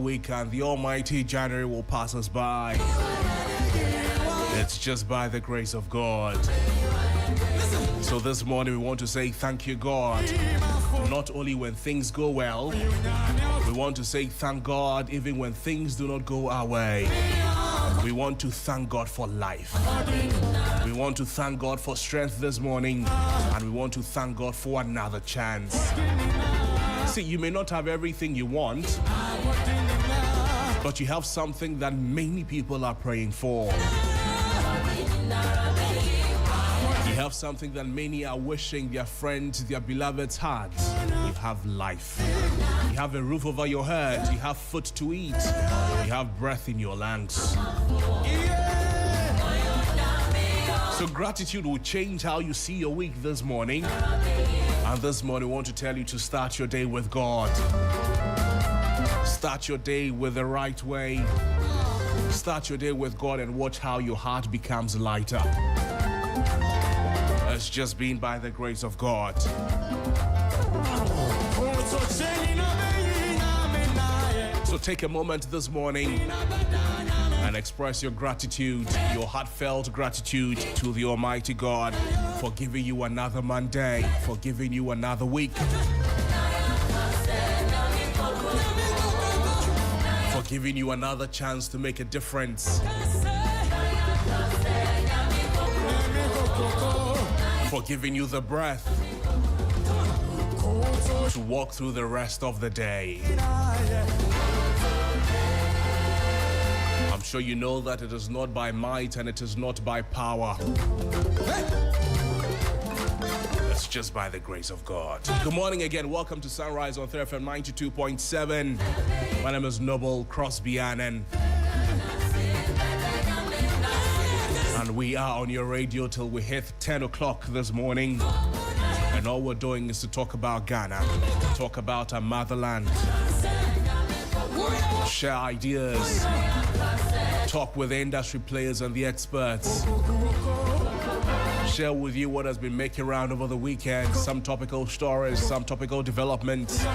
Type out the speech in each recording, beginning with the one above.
week and the almighty January will pass us by. It's just by the grace of God. So this morning we want to say thank you, God. Not only when things go well, we want to say thank God even when things do not go our way. We want to thank God for life. We want to thank God for strength this morning, and we want to thank God for another chance. See, you may not have everything you want, but you have something that many people are praying for. You have something that many are wishing their friends, their beloveds had. You have life. You have a roof over your head. You have food to eat. You have breath in your lungs. So gratitude will change how you see your week this morning. And this morning, I want to tell you to start your day with God. Start your day with the right way. Start your day with God and watch how your heart becomes lighter. It's just been by the grace of God. So take a moment this morning and express your gratitude, your heartfelt gratitude to the Almighty God for giving you another Monday, for giving you another week, for giving you another chance to make a difference, for giving you the breath to walk through the rest of the day. I'm sure you know that it is not by might and it is not by power. It's just by the grace of God. Good morning again. Welcome to Sunrise on 3FM 92.7. My name is Noble Crosby Annan. And we are on your radio till we hit 10 o'clock this morning. And all we're doing is to talk about Ghana, talk about our motherland, share ideas, talk with the industry players and the experts, share with you what has been making round over the weekend, some topical stories, some topical developments,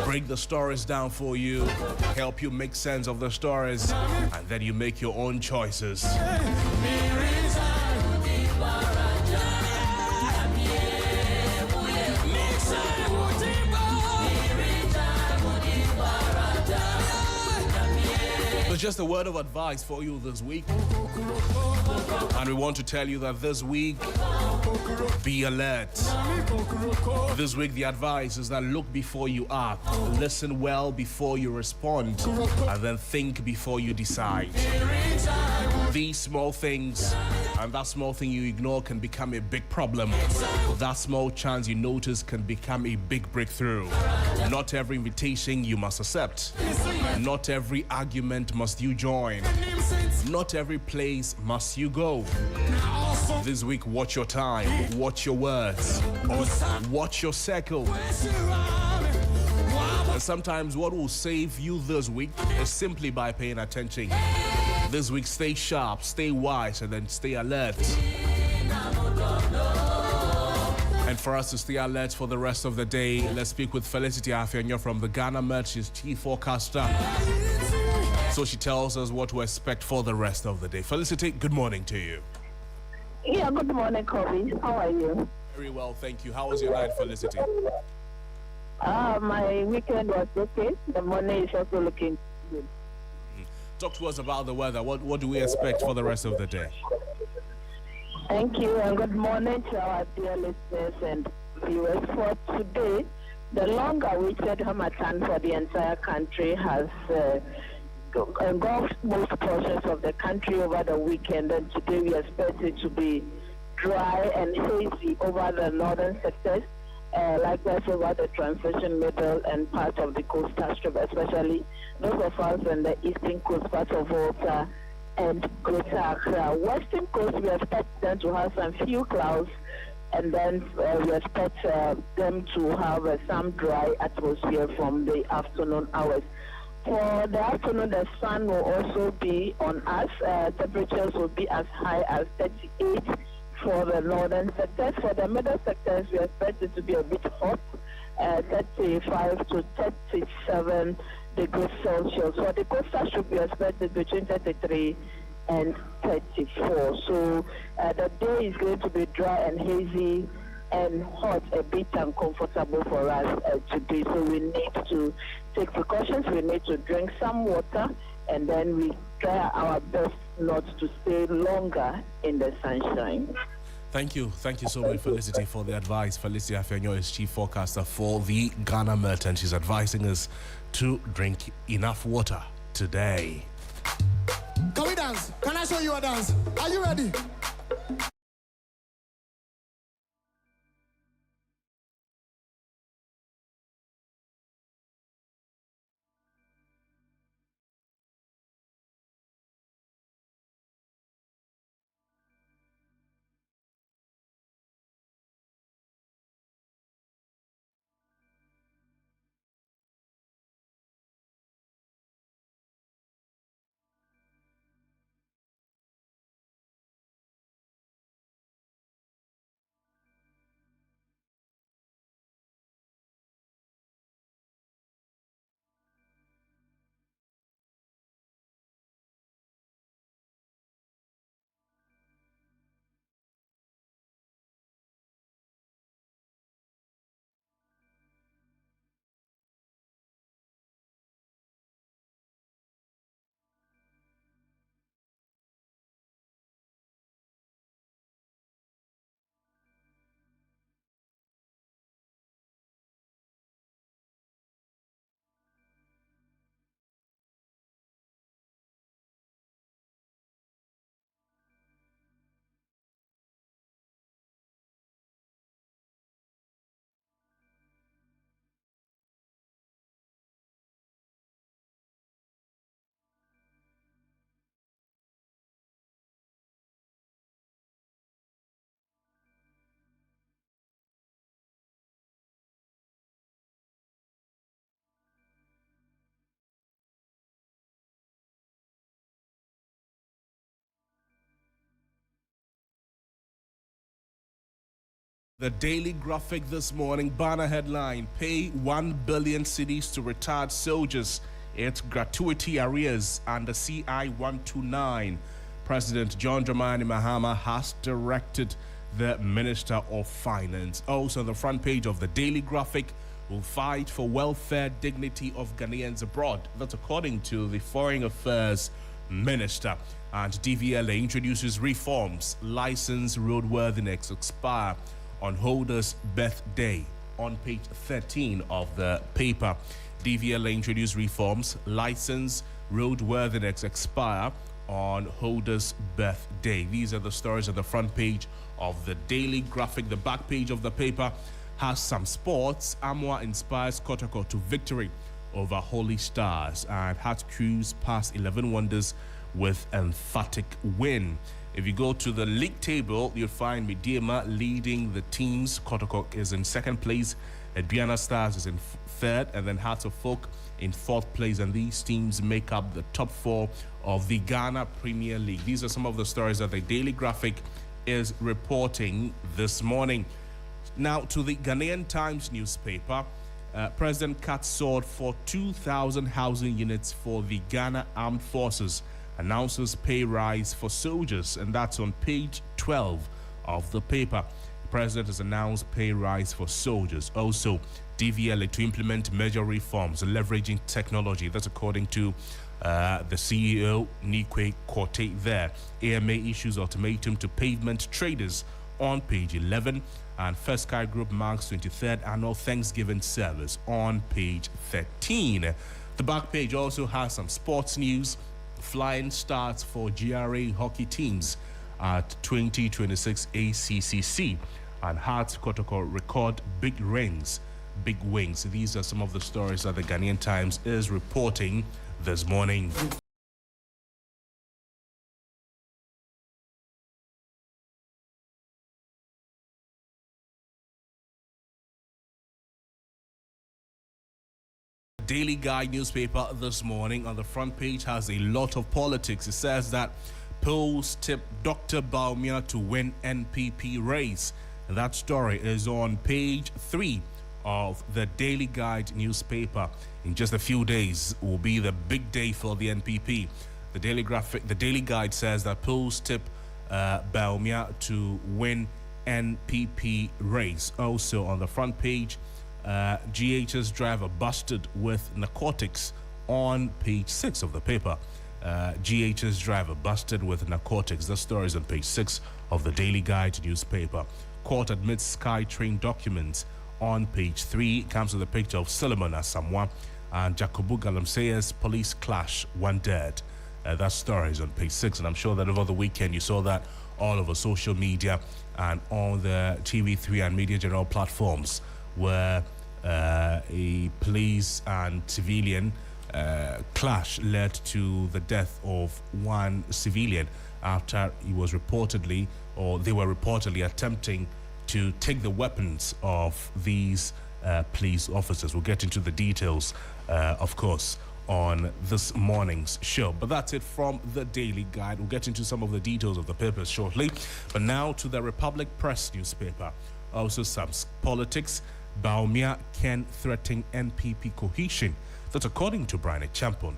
break the stories down for you, help you make sense of the stories, and then you make your own choices. Just a word of advice for you this week, and we want to tell you that this week, be alert. This week the advice is that look before you act, listen well before you respond, and then think before you decide. These small things and that small thing you ignore can become a big problem. That small chance you notice can become a big breakthrough. Not every invitation you must accept. Not every argument must you join. Not every place must you go. This week, watch your time, watch your words, watch your circle. And sometimes what will save you this week is simply by paying attention. This week, stay sharp, stay wise, and then stay alert. And for us to stay alert for the rest of the day, let's speak with Felicity Afionyo from the Ghana Met. She's chief forecaster. So she tells us what to expect for the rest of the day. Felicity, good morning to you. Yeah, good morning, Kobe. How are you? Very well, thank you. How was your night, Felicity? My weekend was okay. The morning is also looking good. Talk to us about the weather. What do we expect for the rest of the day? Thank you, and good morning to our dear listeners and viewers. For today, the long-awaited Harmattan for the entire country has engulfed most portions of the country over the weekend, and today we expect it to be dry and hazy over the northern sectors, likewise over the transition middle and part of the coastal strip, especially those of us in the eastern coast, part of Volta and Greater Accra. Western coast, we expect them to have some few clouds, and then we expect them to have some dry atmosphere from the afternoon hours. For the afternoon, the sun will also be on us. Temperatures will be as high as 38 for the northern sectors. For the middle sectors, we expect it to be a bit hot, 35 to 37 degrees Celsius. For the coastal should be expected between 33 and 34. So the day is going to be dry and hazy and hot, a bit uncomfortable for us today. So we need to take precautions. We need to drink some water, and then we try our best not to stay longer in the sunshine. Thank you so much, Felicity, for the advice. Felicity Afenyo is chief forecaster for the Ghana Met, and she's advising us to drink enough water today. Can we dance? Can I show you a dance? Are you ready? The Daily Graphic this morning, banner headline, pay 1 billion cedis to retired soldiers. It's gratuity arrears under CI 129. President John Dramani Mahama has directed the Minister of Finance. Also on the front page of the Daily Graphic, will fight for welfare dignity of Ghanaians abroad. That's according to the Foreign Affairs Minister. And DVLA introduces reforms. License roadworthiness expire on holder's birthday. On page 13 of the paper, DVLA introduced reforms. License roadworthiness expire on holder's birthday. These are the stories on the front page of the Daily Graphic. The back page of the paper has some sports. Amwa inspires Kotoko to victory over Holy Stars, and Heart Cruise past 11 Wonders with emphatic win. If you go to the league table, you'll find Mediema leading the teams. Kotoko is in second place. Adriana Stars is in third, and then Hearts of Folk in fourth place. And these teams make up the top four of the Ghana Premier League. These are some of the stories that the Daily Graphic is reporting this morning. Now to the Ghanaian Times newspaper. President cuts sword for 2,000 housing units for the Ghana Armed Forces. Announces pay rise for soldiers, and that's on page 12 of the paper. The president has announced pay rise for soldiers. Also, DVLA to implement major reforms leveraging technology. That's according to the CEO, Nikwe Korte there. AMA issues ultimatum to pavement traders on page 11. And First Sky Group marks 23rd annual Thanksgiving service on page 13. The back page also has some sports news. Flying starts for GRA hockey teams at 2026 ACCC, and Hearts Kotoko record big wins. These are some of the stories that the Ghanaian Times is reporting this morning. Daily Guide newspaper this morning on the front page has a lot of politics. It says that polls tip Dr. Baumia to win NPP race. That story is on page 3 of the Daily Guide newspaper. In just a few days will be the big day for the NPP. The Daily Guide says that polls tip Baumia to win NPP race. Also on the front page, GHS driver busted with narcotics on page 6 of the paper. GHS driver busted with narcotics. The story is on page 6 of the Daily Guide newspaper. Court admits SkyTrain documents on page 3. Comes with a picture of Solomon Asamoah and Jacobu Galamsey's police clash, 1 dead. That story is on page 6, and I'm sure that over the weekend you saw that all over social media and on the TV3 and Media General platforms, where a police and civilian clash led to the death of one civilian after he was reportedly, or they were reportedly attempting to take the weapons of these police officers. We'll get into the details, of course, on this morning's show. But that's it from the Daily Guide. We'll get into some of the details of the papers shortly. But now to the Republic Press newspaper. Also some politics. Baumia can threaten NPP cohesion. That's according to Brian Champon.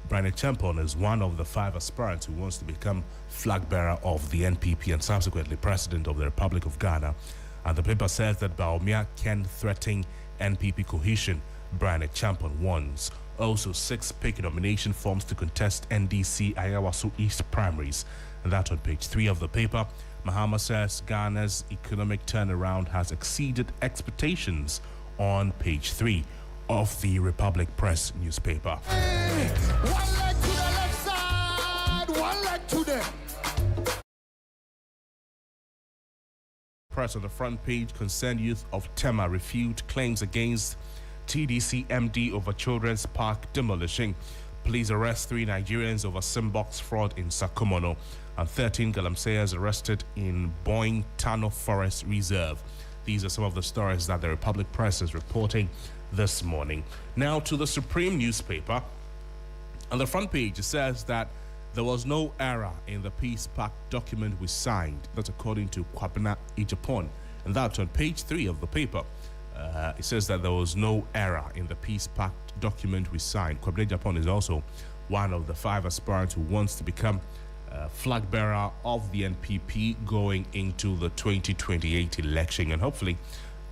Brian Champon is one of the 5 aspirants who wants to become flag bearer of the NPP and subsequently president of the Republic of Ghana. And the paper says that Baumia can threaten NPP cohesion. Brian Champon warns. Also 6 pick nomination forms to contest NDC Ayawaso East primaries. And that on page 3 of the paper. Mahama says Ghana's economic turnaround has exceeded expectations on page 3 of the Republic Press newspaper. Hey, one leg to the left side, one leg to the... Press on the front page. Concerned youth of Tema refute claims against TDC MD over children's park demolishing. Police arrest 3 Nigerians over Simbox fraud in Sakomono, and 13 Galamseyas arrested in Boyne Tano Forest Reserve. These are some of the stories that the Republic Press is reporting this morning. Now to the Supreme newspaper. On the front page, it says that there was no error in the Peace Pact document we signed. That's according to Kwabena Ejapon, and that's on page 3 of the paper. It says that there was no error in the Peace Pact document we signed. Kwabena Ejapon is also one of the 5 aspirants who wants to become flag bearer of the NPP going into the 2028 election, and hopefully,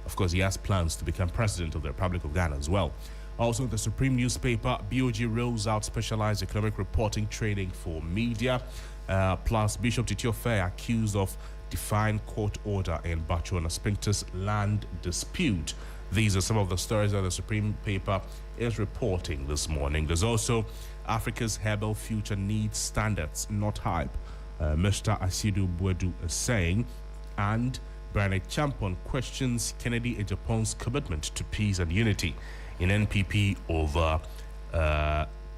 of course, he has plans to become president of the Republic of Ghana as well. Also, the Supreme newspaper, BOG rolls out specialized economic reporting training for media. Plus, Bishop Titio Fair accused of defying court order in Bachuana Spinter's land dispute. These are some of the stories that the Supreme paper is reporting this morning. There's also Africa's herbal future needs standards, not hype. Mr. Asidu Bwedu is saying, and Brian Champon questions Kennedy Ejapon's commitment to peace and unity in NPP over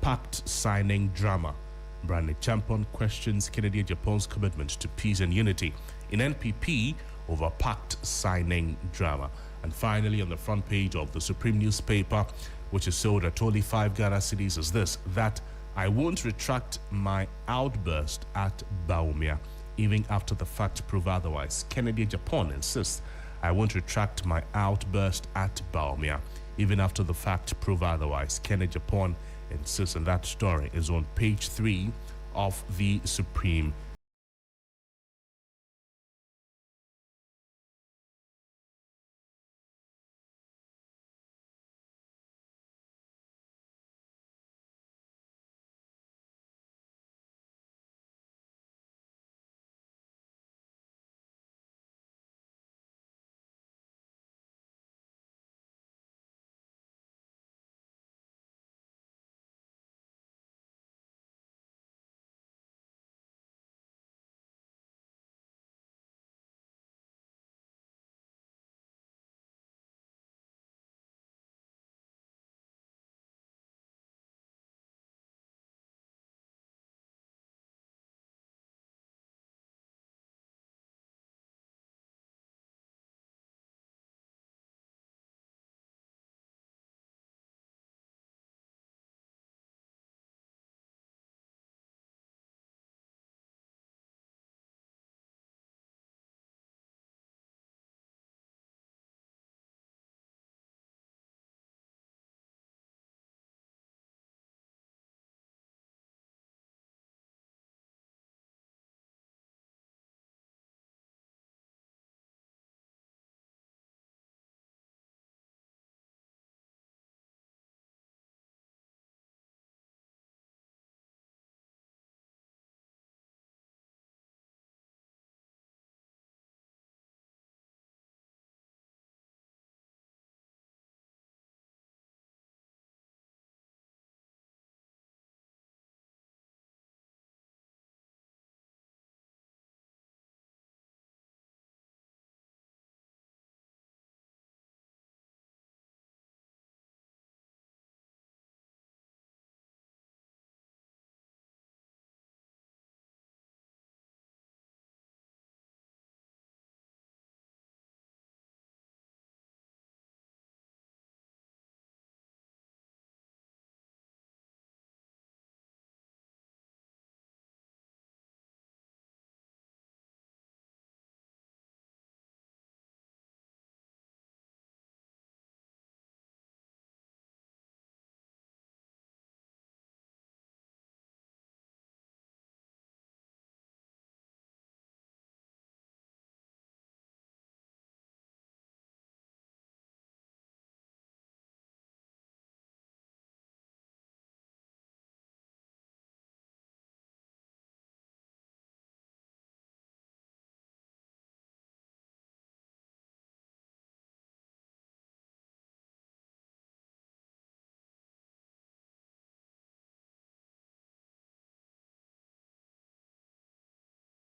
pact signing drama. Brian Champon questions Kennedy Ejapon's commitment to peace and unity in NPP over pact signing drama. And finally, on the front page of the Supreme newspaper, which is sold at only 5 Ghana cedis, is this: that I won't retract my outburst at Baumia, even after the fact prove otherwise. Kennedy Ejapon insists, I won't retract my outburst at Baumia, even after the fact prove otherwise. Kennedy Ejapon insists, and that story is on page 3 of the Supreme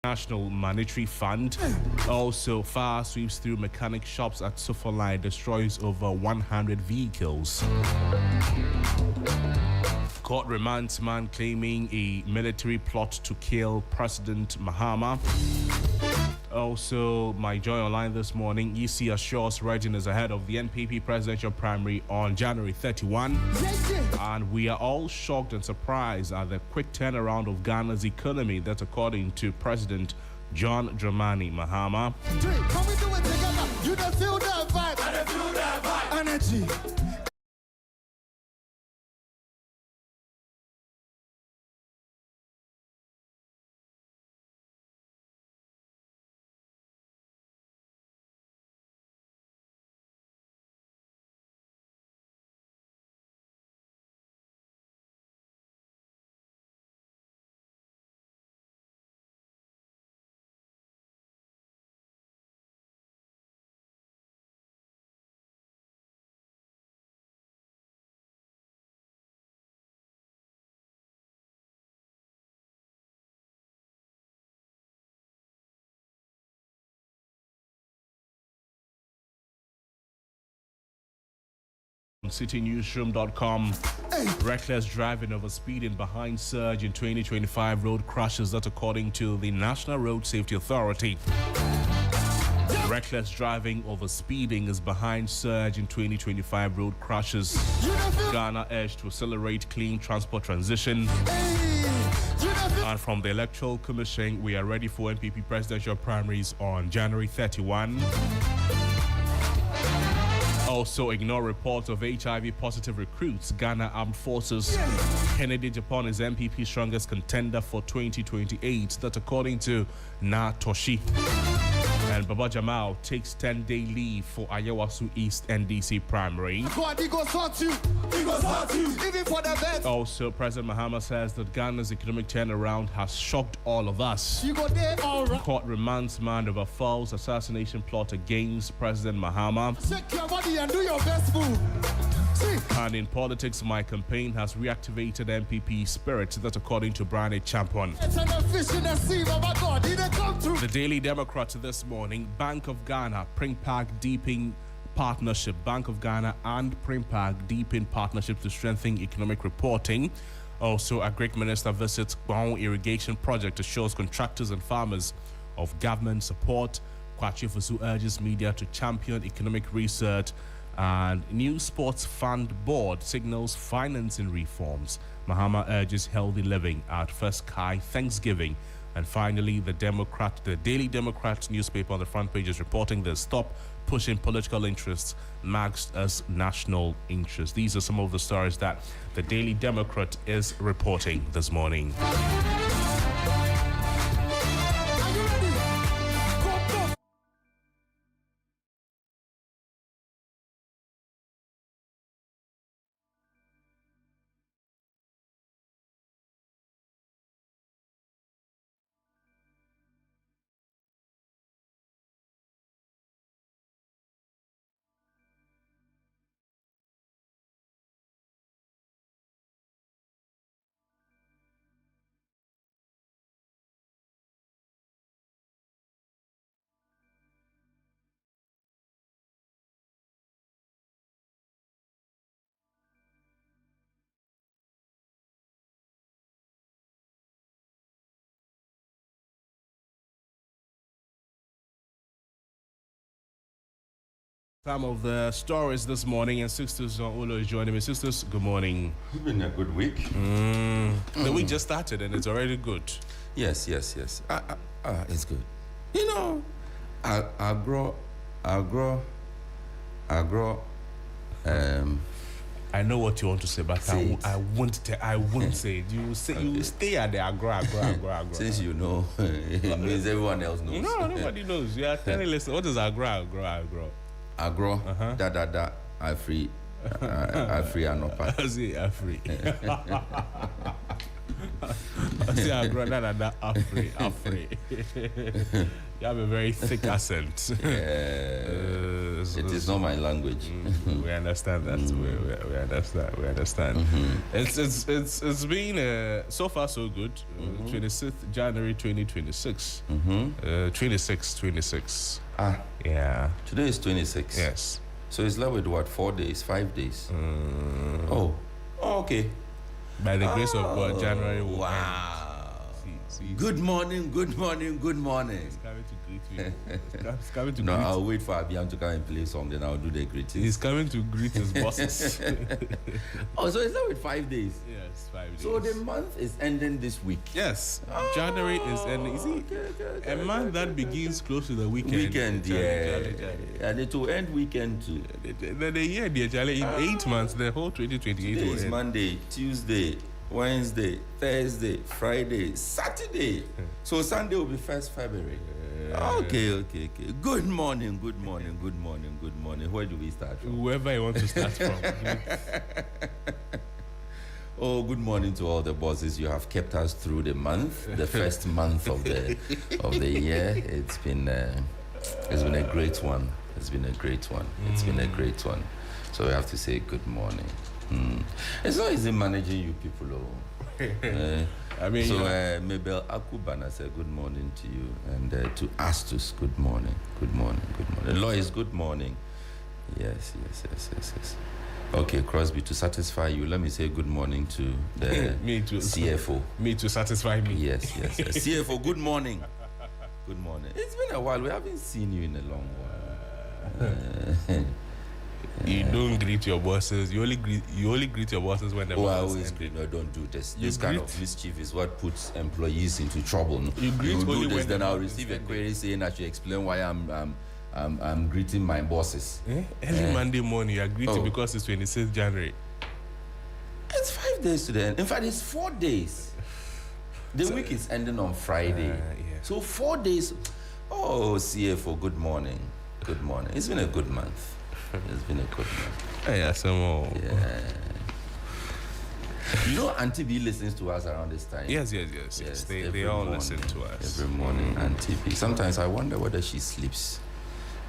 National Monetary Fund. Also, fire sweeps through mechanic shops at Suffolk, destroys over 100 vehicles. Court remands man claiming a military plot to kill President Mahama. Also, my joy online this morning, EC assures readiness ahead of the NPP presidential primary on January 31. And we are all shocked and surprised at the quick turnaround of Ghana's economy. That's according to President John Dramani Mahama. Can we do it together? You don't feel that vibe. I don't feel that vibe. Energy. CityNewsroom.com. Reckless driving over speeding behind surge in 2025 road crashes. That's according to the National Road Safety Authority. Reckless driving over speeding is behind surge in 2025 road crashes. Ghana urged to accelerate clean transport transition. And from the Electoral Commission, we are ready for NPP presidential primaries on January 31. Also, ignore reports of HIV-positive recruits. Ghana Armed Forces. Kennedy Japan is MPP's strongest contender for 2028. That's according to Na Toshi. And Baba Jamal takes 10-day leave for Ayawasu East NDC primary. God, he goes hurt you. He goes hurt you. Even for the best. Also, President Mahama says that Ghana's economic turnaround has shocked all of us. You go there, all right. Court remands man over false assassination plot against President Mahama. Check your body and do your best move. See. And in politics, my campaign has reactivated MPP spirit. That's according to Brian Champion. It's an fish in the sea, oh my God, he didn't come through. The Daily Democrat this morning, Bank of Ghana, Primpark deepening partnership. Bank of Ghana and Primpark deepen partnership to strengthen economic reporting. Also, a Greek minister visits Gbon irrigation project, assures contractors and farmers of government support. Kwachi Fusu urges media to champion economic research. And new sports fund board signals financing reforms. Mahama urges healthy living at First Kai Thanksgiving. And finally, the Daily Democrat newspaper on the front page is reporting this: stop pushing political interests marked as national interest. These are some of the stories that the Daily Democrat is reporting this morning. Some of the stories this morning, and Sisters Olo is joining me. Sisters, good morning. It's been a good week. The week just started and it's already good. Yes. It's good. You know, I grow. I know what you want to say, but I won't say it. You stay at the agro. Since you know, it means everyone else knows. No, nobody knows. You are telling us what is agro. Agro, I free anopa. I free. See, I grew up that Afri. You have a very thick accent. It is not my language. We understand that. We understand. It's been so far so good. 26th January 2026. 26. Yeah. Today is 26. Yes. So it's left with what? 4 days, 5 days. Oh, okay. By the grace of God, January will wow. See. Good morning. He's coming to greet you. He's coming to greet. I'll wait for Abiam to come and play song, then I'll do the greetings. He's coming to greet his bosses. Oh, so it's not with 5 days? Yes, 5 days. So the month is ending this week? Yes. January is ending. You see, a month that begins close to the weekend. And it will end weekend too. The year, dear Charlie, in 8 months, the whole 2028 will end. Monday, Tuesday, Wednesday, Thursday, Friday, Saturday. So Sunday will be 1st February. Okay. Good morning. Where do we start from? Whoever you want to start from. Oh, good morning to all the bosses. You have kept us through the month, the first month of the year. It's been a great one. So we have to say good morning. It's not easy managing you people. I mean, so Mabel Akubana said good morning to you, and to Astus, good morning. Lois, good morning. Yes. Okay, Crosby, to satisfy you, let me say good morning to the me too. CFO. Me to satisfy me. Yes. CFO, good morning. Good morning. It's been a while. We haven't seen you in a long while. You don't greet your bosses. You only greet your bosses when the I always greet. No, don't do this. This kind of mischief is what puts employees into trouble. You greet only do this, when then I'll receive a query saying I should explain why I'm greeting my bosses. Every Monday morning you are greeting because it's 26th January. It's 5 days to the end. In fact, it's 4 days. The week is ending on Friday. So 4 days. Oh, CFO, good morning. It's been a good month. Yeah, some more. Yeah. You know, Auntie B listens to us around this time. Yes. They all listen to us. Every morning, Auntie B. Sometimes I wonder whether she sleeps.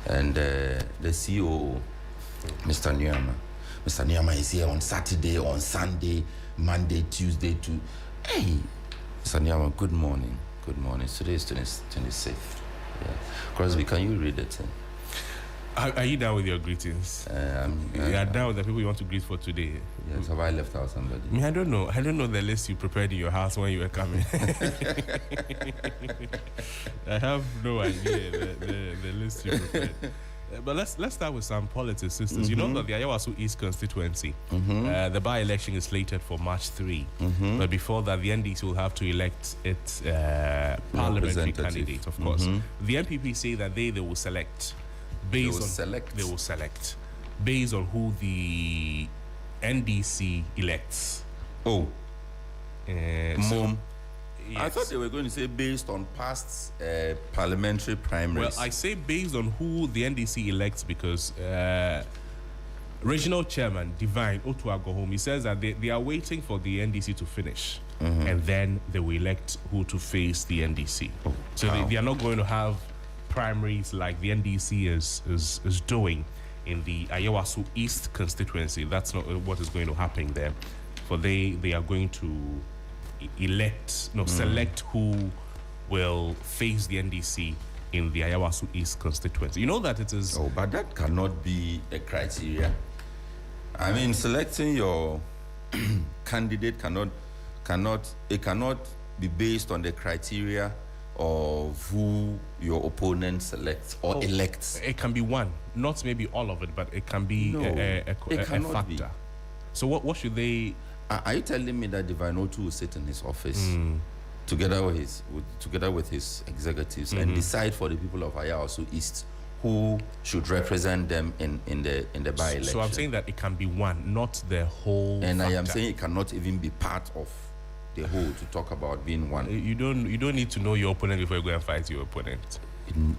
And the CEO, Mr. Nyama is here on Saturday, on Sunday, Monday, Tuesday too. Hey, Mr. Nyama, good morning. Today is 26th. Yeah. Crosby, can you read it? Are you down with your greetings? You are down with the people you want to greet for today? Yes. Have I left out somebody? I don't know the list you prepared in your house when you were coming. I have no idea the list you prepared. But let's start with some politics, sisters. You know that the Ayawaso East constituency, the by-election is slated for March 3. But before that, the NDC will have to elect its parliamentary candidate, of course. The NPP say that they will select. They will select based on who the NDC elects. Oh. Yes. I thought they were going to say based on past parliamentary primaries. Well, I say based on who the NDC elects because regional chairman Divine Otuagohom, he says that they are waiting for the NDC to finish and then they will elect who to face the NDC. So they are not going to have primaries like the NDC is doing in the Ayawaso East constituency. That's not what is going to happen there. For they are going to select who will face the NDC in the Ayawaso East constituency. You know that it is... Oh, but that cannot be a criteria. I mean, selecting your candidate cannot be based on the criteria of who your opponent selects or elects. It can be one, not maybe all of it, but it can be a factor. Be. So what should they... Are you telling me that Divine Otu will sit in his office together with his executives and decide for the people of Ayawaso East who should represent them in the by-election? So I'm saying that it can be one, not the whole And factor. I am saying it cannot even be part of the whole to talk about being one. You don't need to know your opponent before you go and fight your opponent. And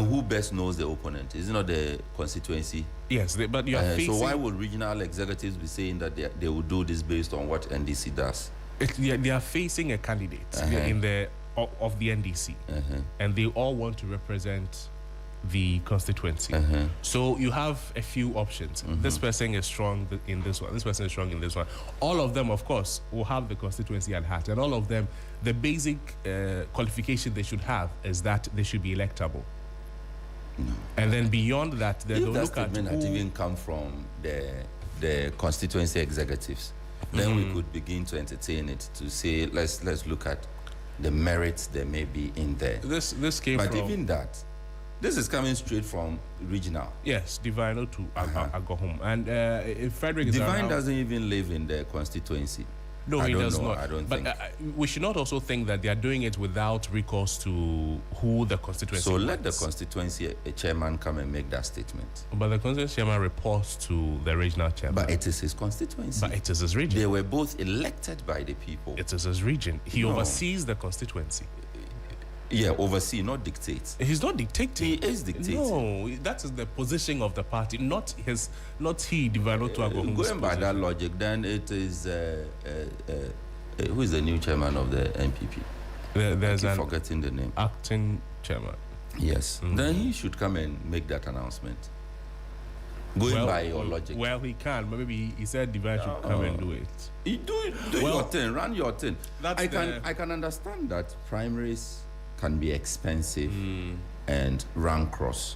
who best knows the opponent? Is it not the constituency? Yes, but you are facing... So why would regional executives be saying that they will do this based on what NDC does? They are facing a candidate in the of the NDC, and they all want to represent the constituency. So you have a few options. This person is strong in this one. This person is strong in this one. All of them, of course, will have the constituency at heart, and all of them, the basic qualification they should have is that they should be electable. No. And then beyond that, they if will that look at statement had even come from the constituency executives, then we could begin to entertain it, to say let's look at the merits there may be in there. This came but from, even that, this is coming straight from regional. yes, Divine to Agohom, and if Frederick is Divine around, doesn't even live in the constituency. no, I he don't does know, not. I don't but think. We should not also think that they are doing it without recourse to who the constituency. So let the wants. constituency chairman come and make that statement. But the constituency chairman reports to the regional chairman. But it is his constituency. But it is his region. They were both elected by the people. It is his region. He No. oversees the constituency. Yeah, oversee, not dictate. He's not dictating. He is dictating. No, that is the position of the party, not he, Divino to Agohom's Going by that position. logic, then it is who is the new chairman of the NPP? There's I an keep forgetting the name. acting chairman. Yes. Then he should come and make that announcement. Going by your logic. Well, he can, but maybe he said Divine should come and do it. You do Well, your thing, run your thing. that's I can understand that primaries can be expensive and run cross.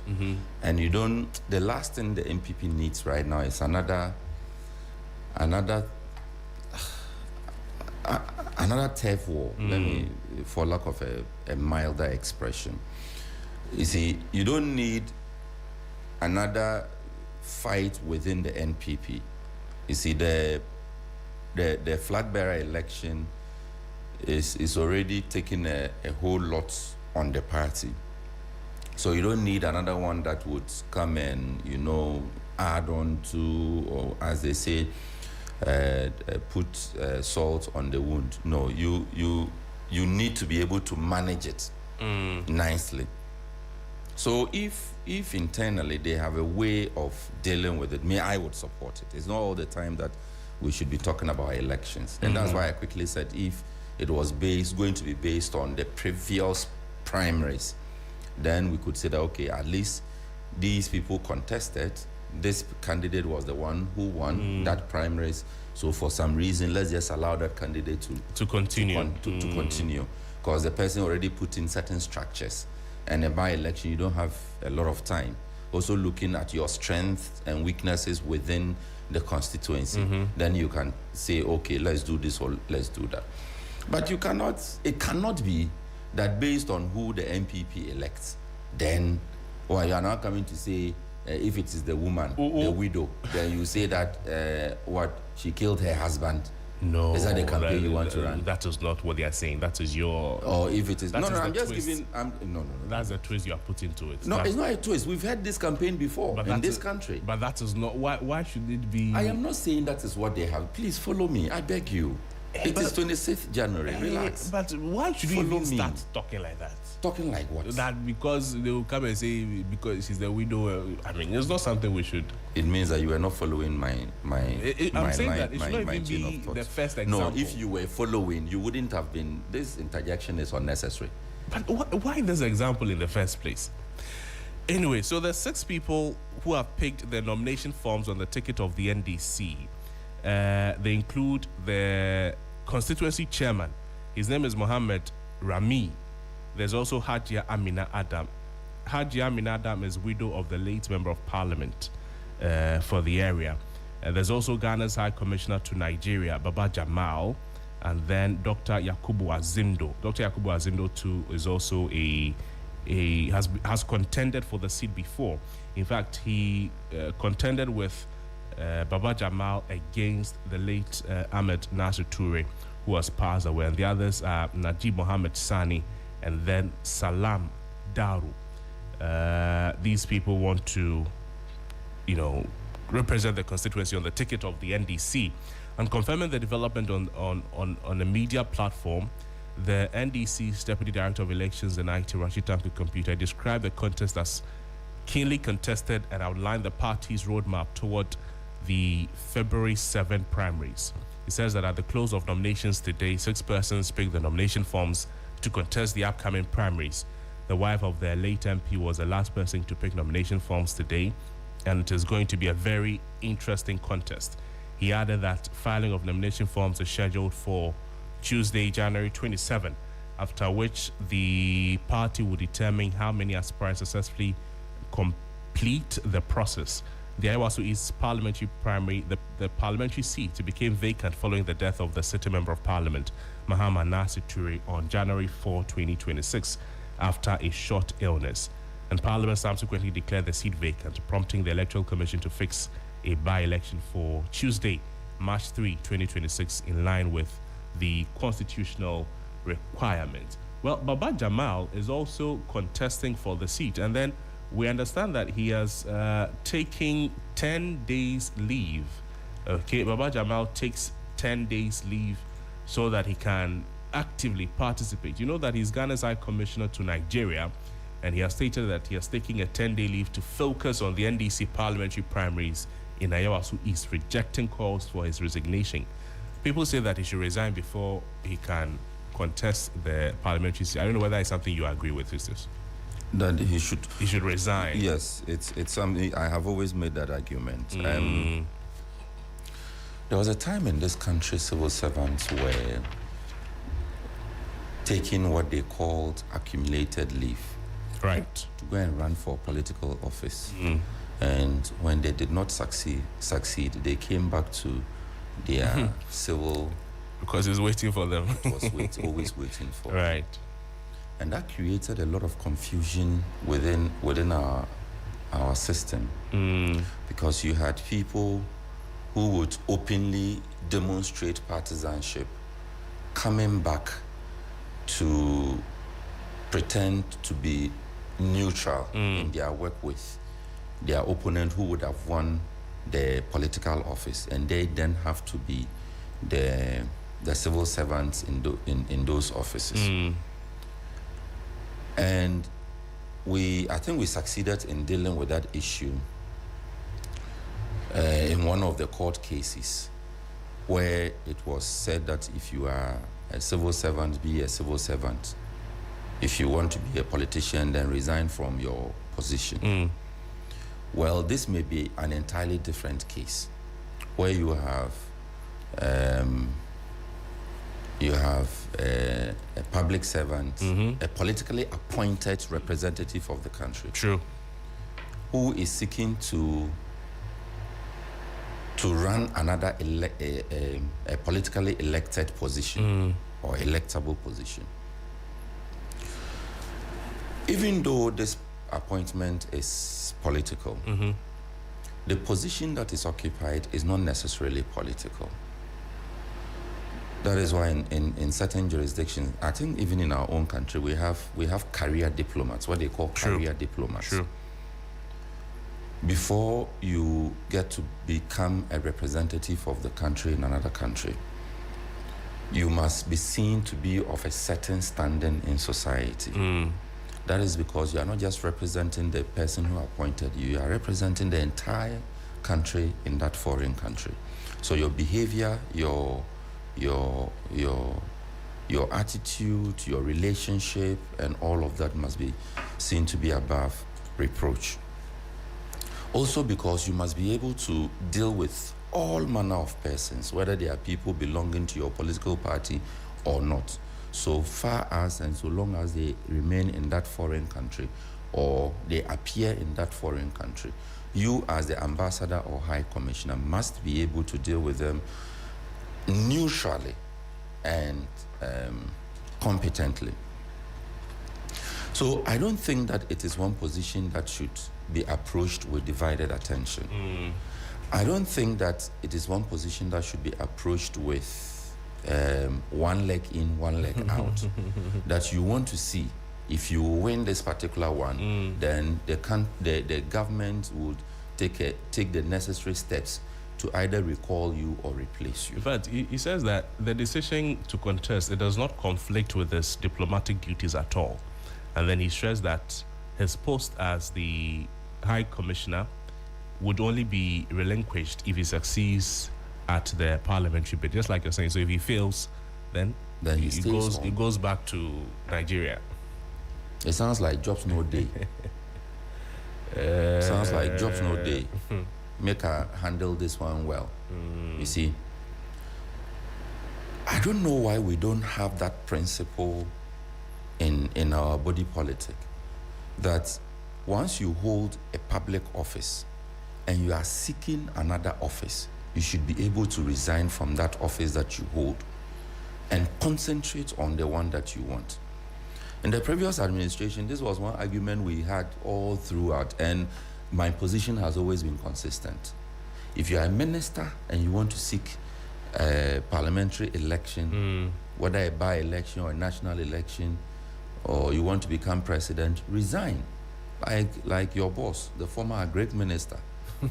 And you don't, the last thing the MPP needs right now is another turf war, let me, for lack of a milder expression. You see, you don't need another fight within the NPP. You see, the flag bearer election is already taking a whole lot on the party. So you don't need another one that would come and, add on to, or as they say, put salt on the wound. No, you need to be able to manage it nicely. So if internally they have a way of dealing with it, I would support it. It's not all the time that we should be talking about elections. And that's why I quickly said if it was going to be based on the previous primaries, then we could say that, okay, at least these people contested. This candidate was the one who won that primaries. So for some reason, let's just allow that candidate To continue. to continue, because the person already put in certain structures. And a by-election, you don't have a lot of time. Also looking at your strengths and weaknesses within the constituency, then you can say, okay, let's do this or let's do that. But it cannot be that based on who the MPP elects, then, you are now coming to say, if it is the woman, the widow, then you say that, she killed her husband. No. Is that the campaign you want to run? That is not what they are saying. That is your... Or if it is... That No, is no, the I'm just twist. giving... No. That's the twist you are putting to it. No, it's not a twist. We've had this campaign before in this country. But that is not... Why should it be... I am not saying that is what they have. Please follow me. I beg you. It is 26th January. Relax. But why should you Follow even me. start talking like that? Talking like what? That because they will come and say because she's the widow. It's not something we should... It means that you were not following my I'm saying that it should not my even chain be of thought. the first example. No, if you were following, you wouldn't have been... This interjection is unnecessary. But why this example in the first place? Anyway, so there's 6 people who have picked their nomination forms on the ticket of the NDC. They include the constituency chairman. His name is Mohammed Rami. There's also Hajia Amina Adam. Hajia Amina Adam is widow of the late member of parliament for the area. There's also Ghana's High Commissioner to Nigeria, Baba Jamal, and then Dr. Yakubu Azindo. Dr. Yakubu Azindo too is also has contended for the seat before. In fact, he contended with Baba Jamal against the late Ahmed Nasir Toure, who has passed away, and the others are Najib Mohammed Sani and then Salam Daru. These people want to, represent the constituency on the ticket of the NDC. And confirming the development on a media platform, the NDC's Deputy Director of Elections and IT, Rashid Tanku Computer, described the contest as keenly contested and outlined the party's roadmap toward the February 7 primaries. He He says that at the close of nominations today, 6 persons picked the nomination forms to contest the upcoming primaries. The wife of the late MP was the last person to pick nomination forms today, and it is going to be a very interesting contest. He added that filing of nomination forms is scheduled for Tuesday, January 27, after which the party will determine how many aspirants successfully complete the process. The Ayawaso East parliamentary primary, the parliamentary seat became vacant following the death of the sitting member of parliament, Mahama Nasir Ture, on January 4, 2026, after a short illness. And Parliament subsequently declared the seat vacant, prompting the Electoral Commission to fix a by-election for Tuesday, March 3, 2026, in line with the constitutional requirement. Well, Baba Jamal is also contesting for the seat, and then we understand that he has taken 10 days leave. Okay, Baba Jamal takes 10 days leave so that he can actively participate. You know that he's Ghana's High Commissioner to Nigeria, and he has stated that he is taking a 10-day leave to focus on the NDC parliamentary primaries in Ayawaso East, rejecting calls for his resignation. People say that he should resign before he can contest the parliamentary seat. I don't know whether it's something you agree with, is this? That he should resign. Yes, it's something I have always made that argument. There was a time in this country civil servants were taking what they called accumulated leave, right, to go and run for political office. And when they did not succeed, they came back to their civil, because he's waiting for them. It was always waiting for right. And that created a lot of confusion within our system, because you had people who would openly demonstrate partisanship coming back to pretend to be neutral in their work with their opponent who would have won the political office, and they then have to be the civil servants in those offices. And I think we succeeded in dealing with that issue in one of the court cases, where it was said that if you are a civil servant, be a civil servant. If you want to be a politician, then resign from your position. Well, this may be an entirely different case, where you have a public servant, a politically appointed representative of the country, true, who is seeking to run another a politically elected position or electable position. Even though this appointment is political, the position that is occupied is not necessarily political. That is why in certain jurisdictions, I think even in our own country, we have career diplomats, what they call career diplomats. True. Before you get to become a representative of the country in another country, you must be seen to be of a certain standing in society. That is because you are not just representing the person who appointed you, you are representing the entire country in that foreign country. So your behavior, your attitude, your relationship, and all of that must be seen to be above reproach. Also because you must be able to deal with all manner of persons, whether they are people belonging to your political party or not, so far as and so long as they remain in that foreign country or they appear in that foreign country. You as the ambassador or high commissioner must be able to deal with them neutrally and competently. So I don't think that it is one position that should be approached with divided attention. I don't think that it is one position that should be approached with one leg in, one leg out. That you want to see, if you win this particular one, then the government would take the necessary steps to either recall you or replace you. In fact, he says that the decision to contest, it does not conflict with his diplomatic duties at all. And then he stressed that his post as the High Commissioner would only be relinquished if he succeeds at the parliamentary bid, just like you're saying. So if he fails, then he goes back to Nigeria. It sounds like jobs no day. Sounds like jobs no day. Make her handle this one well. You see, I don't know why we don't have that principle in our body politic, that once you hold a public office and you are seeking another office, you should be able to resign from that office that you hold and concentrate on the one that you want. In the previous administration, this was one argument we had all throughout, and my position has always been consistent. If you are a minister and you want to seek a parliamentary election, whether a by-election or a national election, or you want to become president, resign. Like your boss, the former great minister,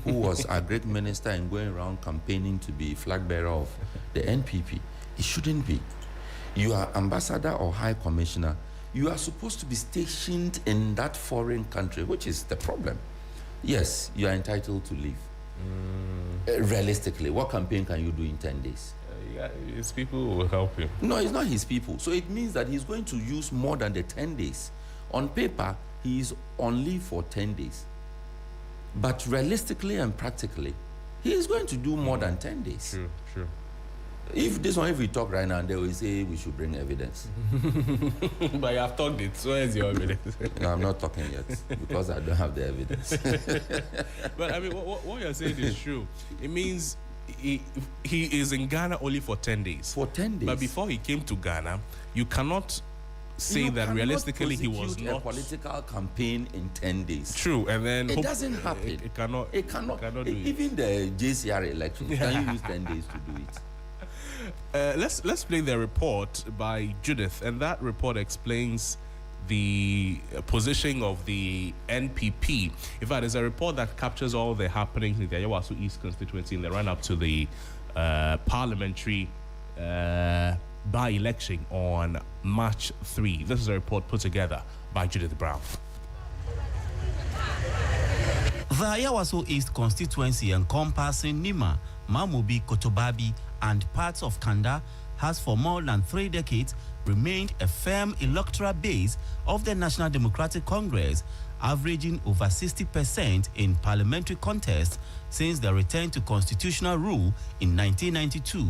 who was a great minister and going around campaigning to be flag bearer of the NPP. It shouldn't be. You are ambassador or high commissioner. You are supposed to be stationed in that foreign country, which is the problem. Yes, you are entitled to leave. Realistically, what campaign can you do in 10 days? His people will help him. No, it's not his people. So it means that he's going to use more than the 10 days. On paper, he is on leave for 10 days. But realistically and practically, he is going to do more than 10 days. True. If we talk right now, they will say we should bring evidence. But you have talked it, so where's your evidence? No, I'm not talking yet because I don't have the evidence. But I mean, what you're saying is true. It means he is in Ghana only for 10 days. For 10 days. But before he came to Ghana, you cannot say that realistically he was not a political campaign in 10 days. True, and then it doesn't happen. It cannot. Do it. Even the JCR election, can you use 10 days to do it? Let's play the report by Judith, and that report explains the position of the NPP. In fact, there's a report that captures all the happenings in the Ayawaso East constituency in the run-up to the parliamentary by-election on March 3. This is a report put together by Judith Brown. The Ayawaso East constituency encompassing Nima, Mamobi, Kotobabi, and parts of Kanda has for more than 3 decades remained a firm electoral base of the National Democratic Congress, averaging over 60% in parliamentary contests since the return to constitutional rule in 1992.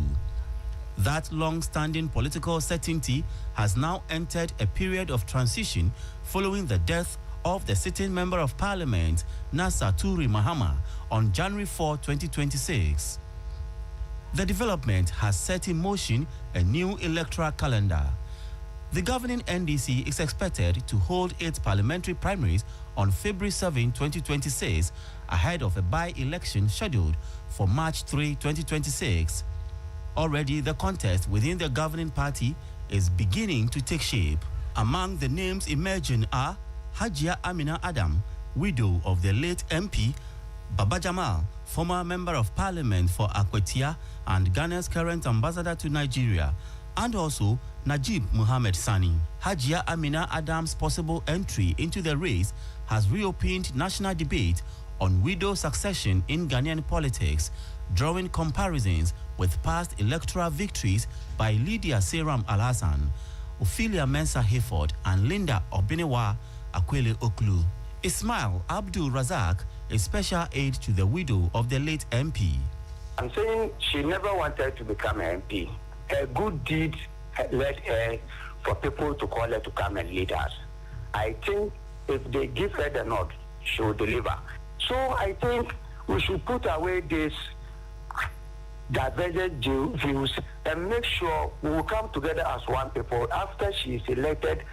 That long-standing political certainty has now entered a period of transition following the death of the sitting Member of Parliament, Nasa Turi Mahama, on January 4, 2026. The development has set in motion a new electoral calendar. The governing NDC is expected to hold its parliamentary primaries on February 7, 2026, ahead of a by-election scheduled for March 3, 2026. Already, the contest within the governing party is beginning to take shape. Among the names emerging are Hajia Amina Adam, widow of the late MP, Baba Jamal, former Member of Parliament for Akwetia and Ghana's current ambassador to Nigeria, and also Najib Muhammad Sani. Hajia Amina Adam's possible entry into the race has reopened national debate on widow succession in Ghanaian politics, drawing comparisons with past electoral victories by Lydia Seram Alhassan, Ophelia Mensah Hayford, and Linda Obinewa Akwele Oklu. Ismail Abdul Razak, a special aide to the widow of the late MP. I'm saying she never wanted to become an MP. Her good deed led her for people to call her to come and lead us. I think if they give her the nod, she will deliver. So I think we should put away this divergent views and make sure we will come together as one people after she is elected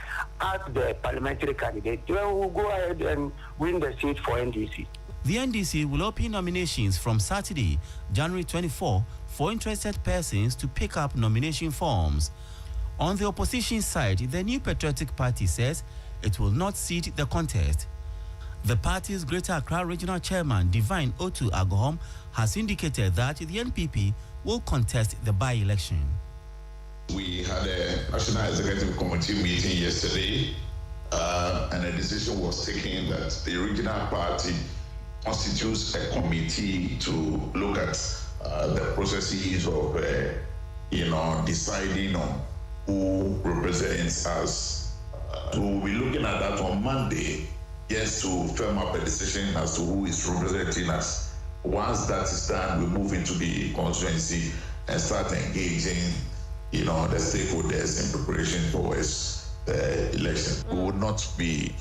as the parliamentary candidate. Then we will go ahead and win the seat for NDC. The NDC will open nominations from Saturday, January 24, for interested persons to pick up nomination forms. On the opposition side, the New Patriotic Party says it will not cede the contest. The party's Greater Accra Regional Chairman, Divine Otu Agohom, has indicated that the NPP will contest the by-election. We had a National Executive Committee meeting yesterday, and a decision was taken that the regional party constitutes a committee to look at the processes of, deciding on who represents us. So we'll be looking at that on Monday, just to firm up a decision as to who is representing us. Once that is done, we move into the constituency and start engaging, the stakeholders in preparation towards the election. We would not be,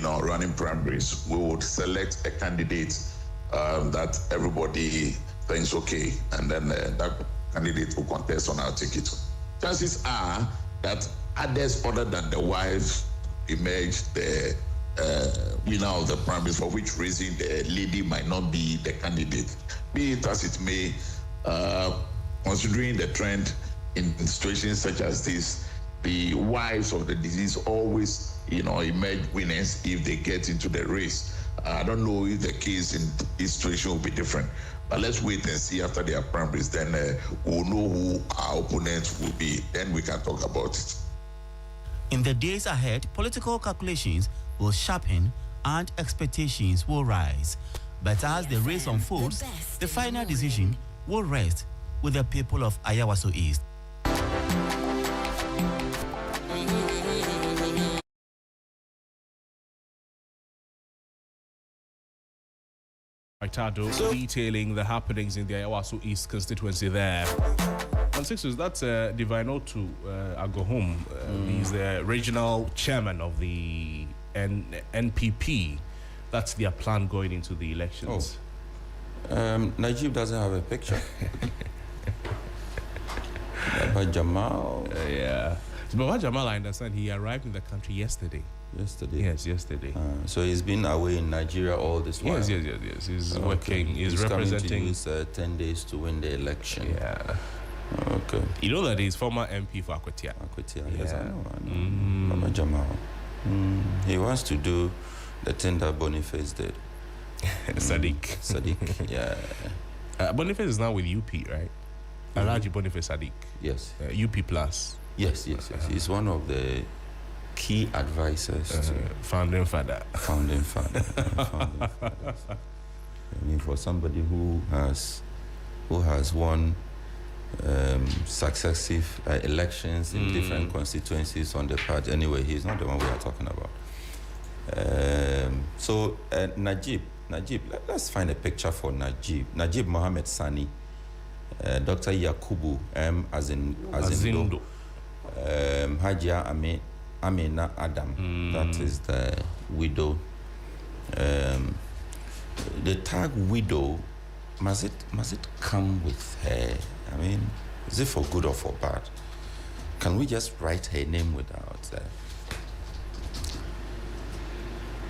running primaries. We would select a candidate that everybody thinks okay, and then that candidate will contest on our ticket. Chances are that others other than the wife emerge the winner of the primaries, for which reason the lady might not be the candidate. Be it as it may, considering the trend in situations such as this, the wives of the deceased always, emerge winners if they get into the race. I don't know if the case in this situation will be different, but let's wait and see after their primaries. Then we'll know who our opponents will be. Then we can talk about it. In the days ahead, political calculations will sharpen and expectations will rise. But as the race unfolds, the final decision will rest with the people of Ayawaso East. Detailing the happenings in the Ayawaso East constituency there. And Sixers, that's Divine Otu Agohom. He's the regional chairman of the NPP. That's their plan going into the elections. Najib doesn't have a picture. Baba Jamal. Yeah. So Baba Jamal, I understand, he arrived in the country yesterday. Yes, yesterday. So he's been away in Nigeria all this while. Yes. He's working. He's representing. Coming to use 10 days to win the election. Yeah. Okay. You know that he's former MP for Akwatia. Yes, I know. Baba Jamal. He wants to do the thing that Boniface did. Sadiq. Yeah. Boniface is now with UP, right? Alaji Boniface Sadiq. Yes. UP Plus. Yes. He's one of the key advisors to founding father. I mean, for somebody who has won successive elections in different constituencies on the party. Anyway, he's not the one we are talking about. So Najib, let's find a picture for Najib. Najib Mohammed Sani, Dr. Yakubu M. Azindo, Hajia Amina Adam, that is the widow. The tag widow, must it come with her? I mean, is it for good or for bad? Can we just write her name without?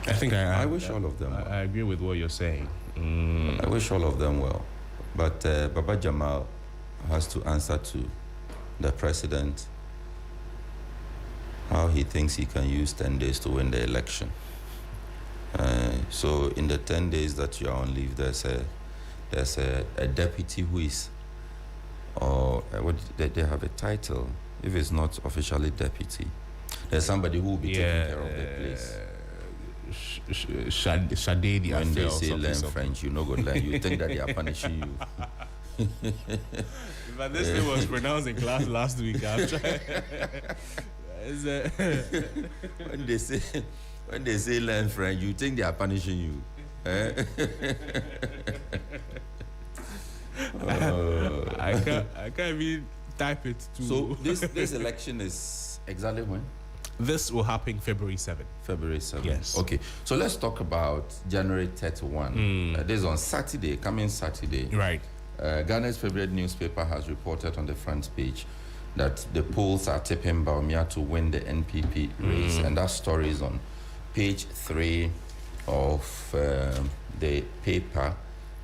I think I wish all of them well. I agree with what you're saying. I wish all of them well. But Baba Jamal has to answer to the president how he thinks he can use 10 days to win the election. So in the 10 days that you are on leave, there's a deputy who is, or what they have a title. If it's not officially deputy, there's somebody who will be taking care of the place. Shadedi. When they say learn French, you know go learn. You think that they are punishing you. But this thing was pronounced in class last week. I'm trying. When they say learn French, you think they are punishing you. I can't even type it. So this election is exactly when? This will happen February 7th. February 7th. Yes. Okay. So let's talk about January 31. This is on Saturday, coming Saturday. Right. Ghana's favorite newspaper has reported on the front page that the polls are tipping Bawumia to win the NPP race. And that story is on page 3 of the paper.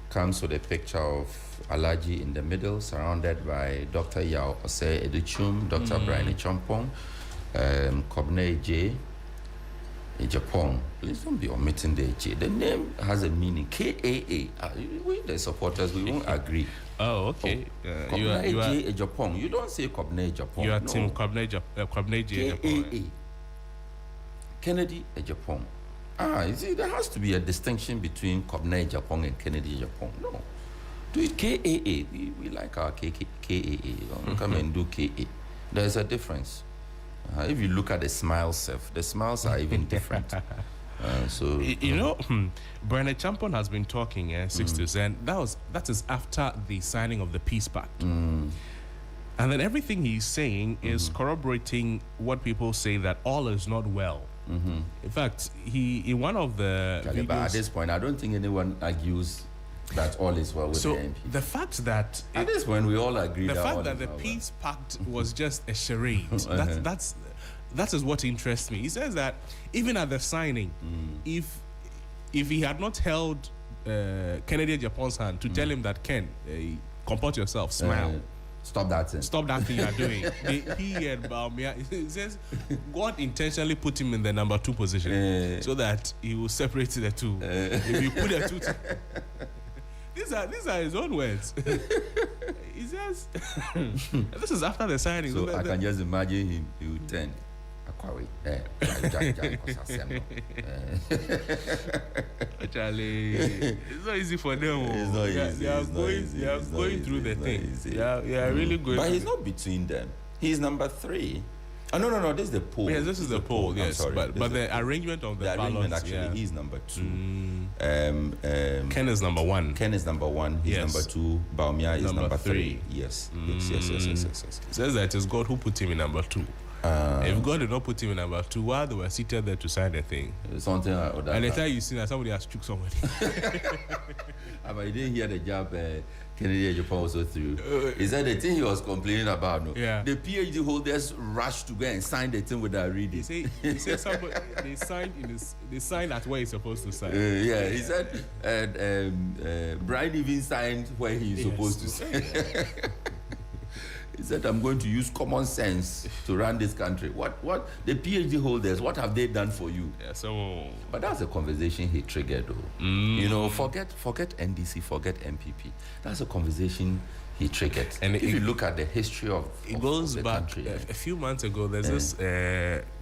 Comes with a picture of Alaji in the middle, surrounded by Dr. Yao Ose Educhum, Dr. Brian Champong, Kobne J. Japan. Please don't be omitting the J. The name has a meaning. KAA. We, the supporters, we won't agree. Oh, okay. Kobne J. Japan. You don't say Kobne Japan. You are Team Kobne J. Japan. Kennedy Japan. You see, there has to be a distinction between Kobne Japan and Kennedy Japan. No. Do it KAA. We like our KAA. Come and do KA. There's a difference. If you look at the smiles, the smiles are even different. So you know, Bernard Champon has been talking 60s, and that is after the signing of the Peace Pact. And then everything he's saying is corroborating what people say, that all is not well. In fact, in one of the videos, but at this point, I don't think anyone argues that all is well with the MP. The fact that at this point we all agree the that fact that the Peace Pact was just a charade, that is what interests me. He says that even at the signing, if he had not held Kennedy Japan's hand to tell him that, Ken, comport yourself, smile. Stop that thing you are doing. He and Baumia, he says God intentionally put him in the number 2 position so that he will separate the two. If you put the two these are his own words. He says this is after the signing. So I can just imagine him. He would turn. Charlie, it's not easy for them. It's not easy. They are going through the thing. They are really going. But he's not between them. He's number 3. Oh, no. This is the poll. Yes, this is the poll. Yes, sorry. But the arrangement of the ballots, actually, he's number 2. Ken is number 1. Ken is number 1. He's number 2. Baumia is number 3. Yes. Yes. Says that it's God who put him in number 2. If God did not put him in number 2, while they were seated there to sign the thing, something like that. And later you see that somebody has shook somebody. But you didn't hear the job Kennedy Japan also through. Is that the thing he was complaining about? No? Yeah. The PhD holders rushed to go and sign the thing without reading. He said somebody they signed at where he's supposed to sign. He said Brian even signed where he's supposed to sign. He said, I'm going to use common sense to run this country. What the PhD holders, what have they done for you? But that's a conversation he triggered, though. You know, forget NDC, forget MPP. That's a conversation he triggered. And if you look at the history of the back country, a few months ago, there's this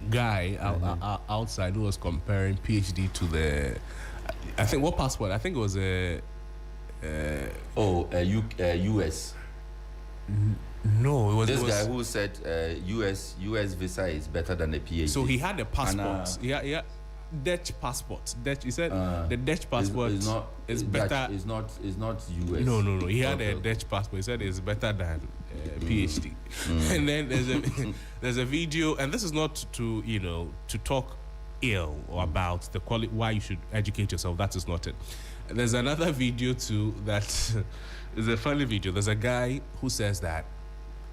guy outside who was comparing PhD to the, I think, what passport? I think it was US. No, it was this guy who said US visa is better than a PhD. So he had a passport. Yeah, Dutch passport. He said the Dutch passport is better. It's not US. No. He had a Dutch passport. He said it's better than PhD. And then there's a video, and this is not to talk ill or about the quality, why you should educate yourself. That is not it. There's another video too that is a funny video. There's a guy who says that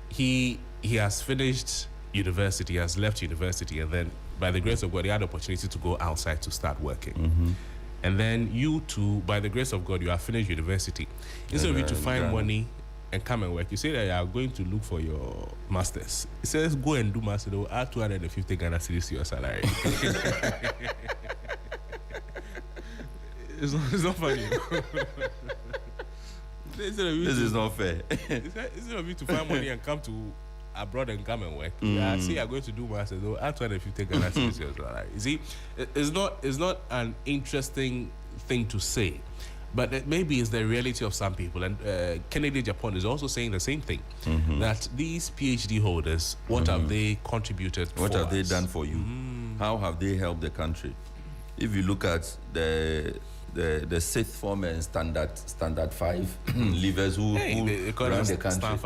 he has finished university, has left university, and then by the grace of God, he had the opportunity to go outside to start working. And then you too, by the grace of God, you have finished university. Instead of you to find money and come and work, you say that you are going to look for your masters. He says, go and do master, they'll add 250 Ghana cedis to your salary. It's not funny. This is not fair. Instead of you to find money and come to abroad and come and work, say you're going to do masters, though, add 250 Ghana cedis to your salary. You see, it's not an interesting thing to say, but maybe it's the reality of some people. And Kennedy Japan is also saying the same thing, that these PhD holders, what have they contributed What have they done for you? How have they helped the country? If you look at the sixth form and standard 5 leavers who run the country,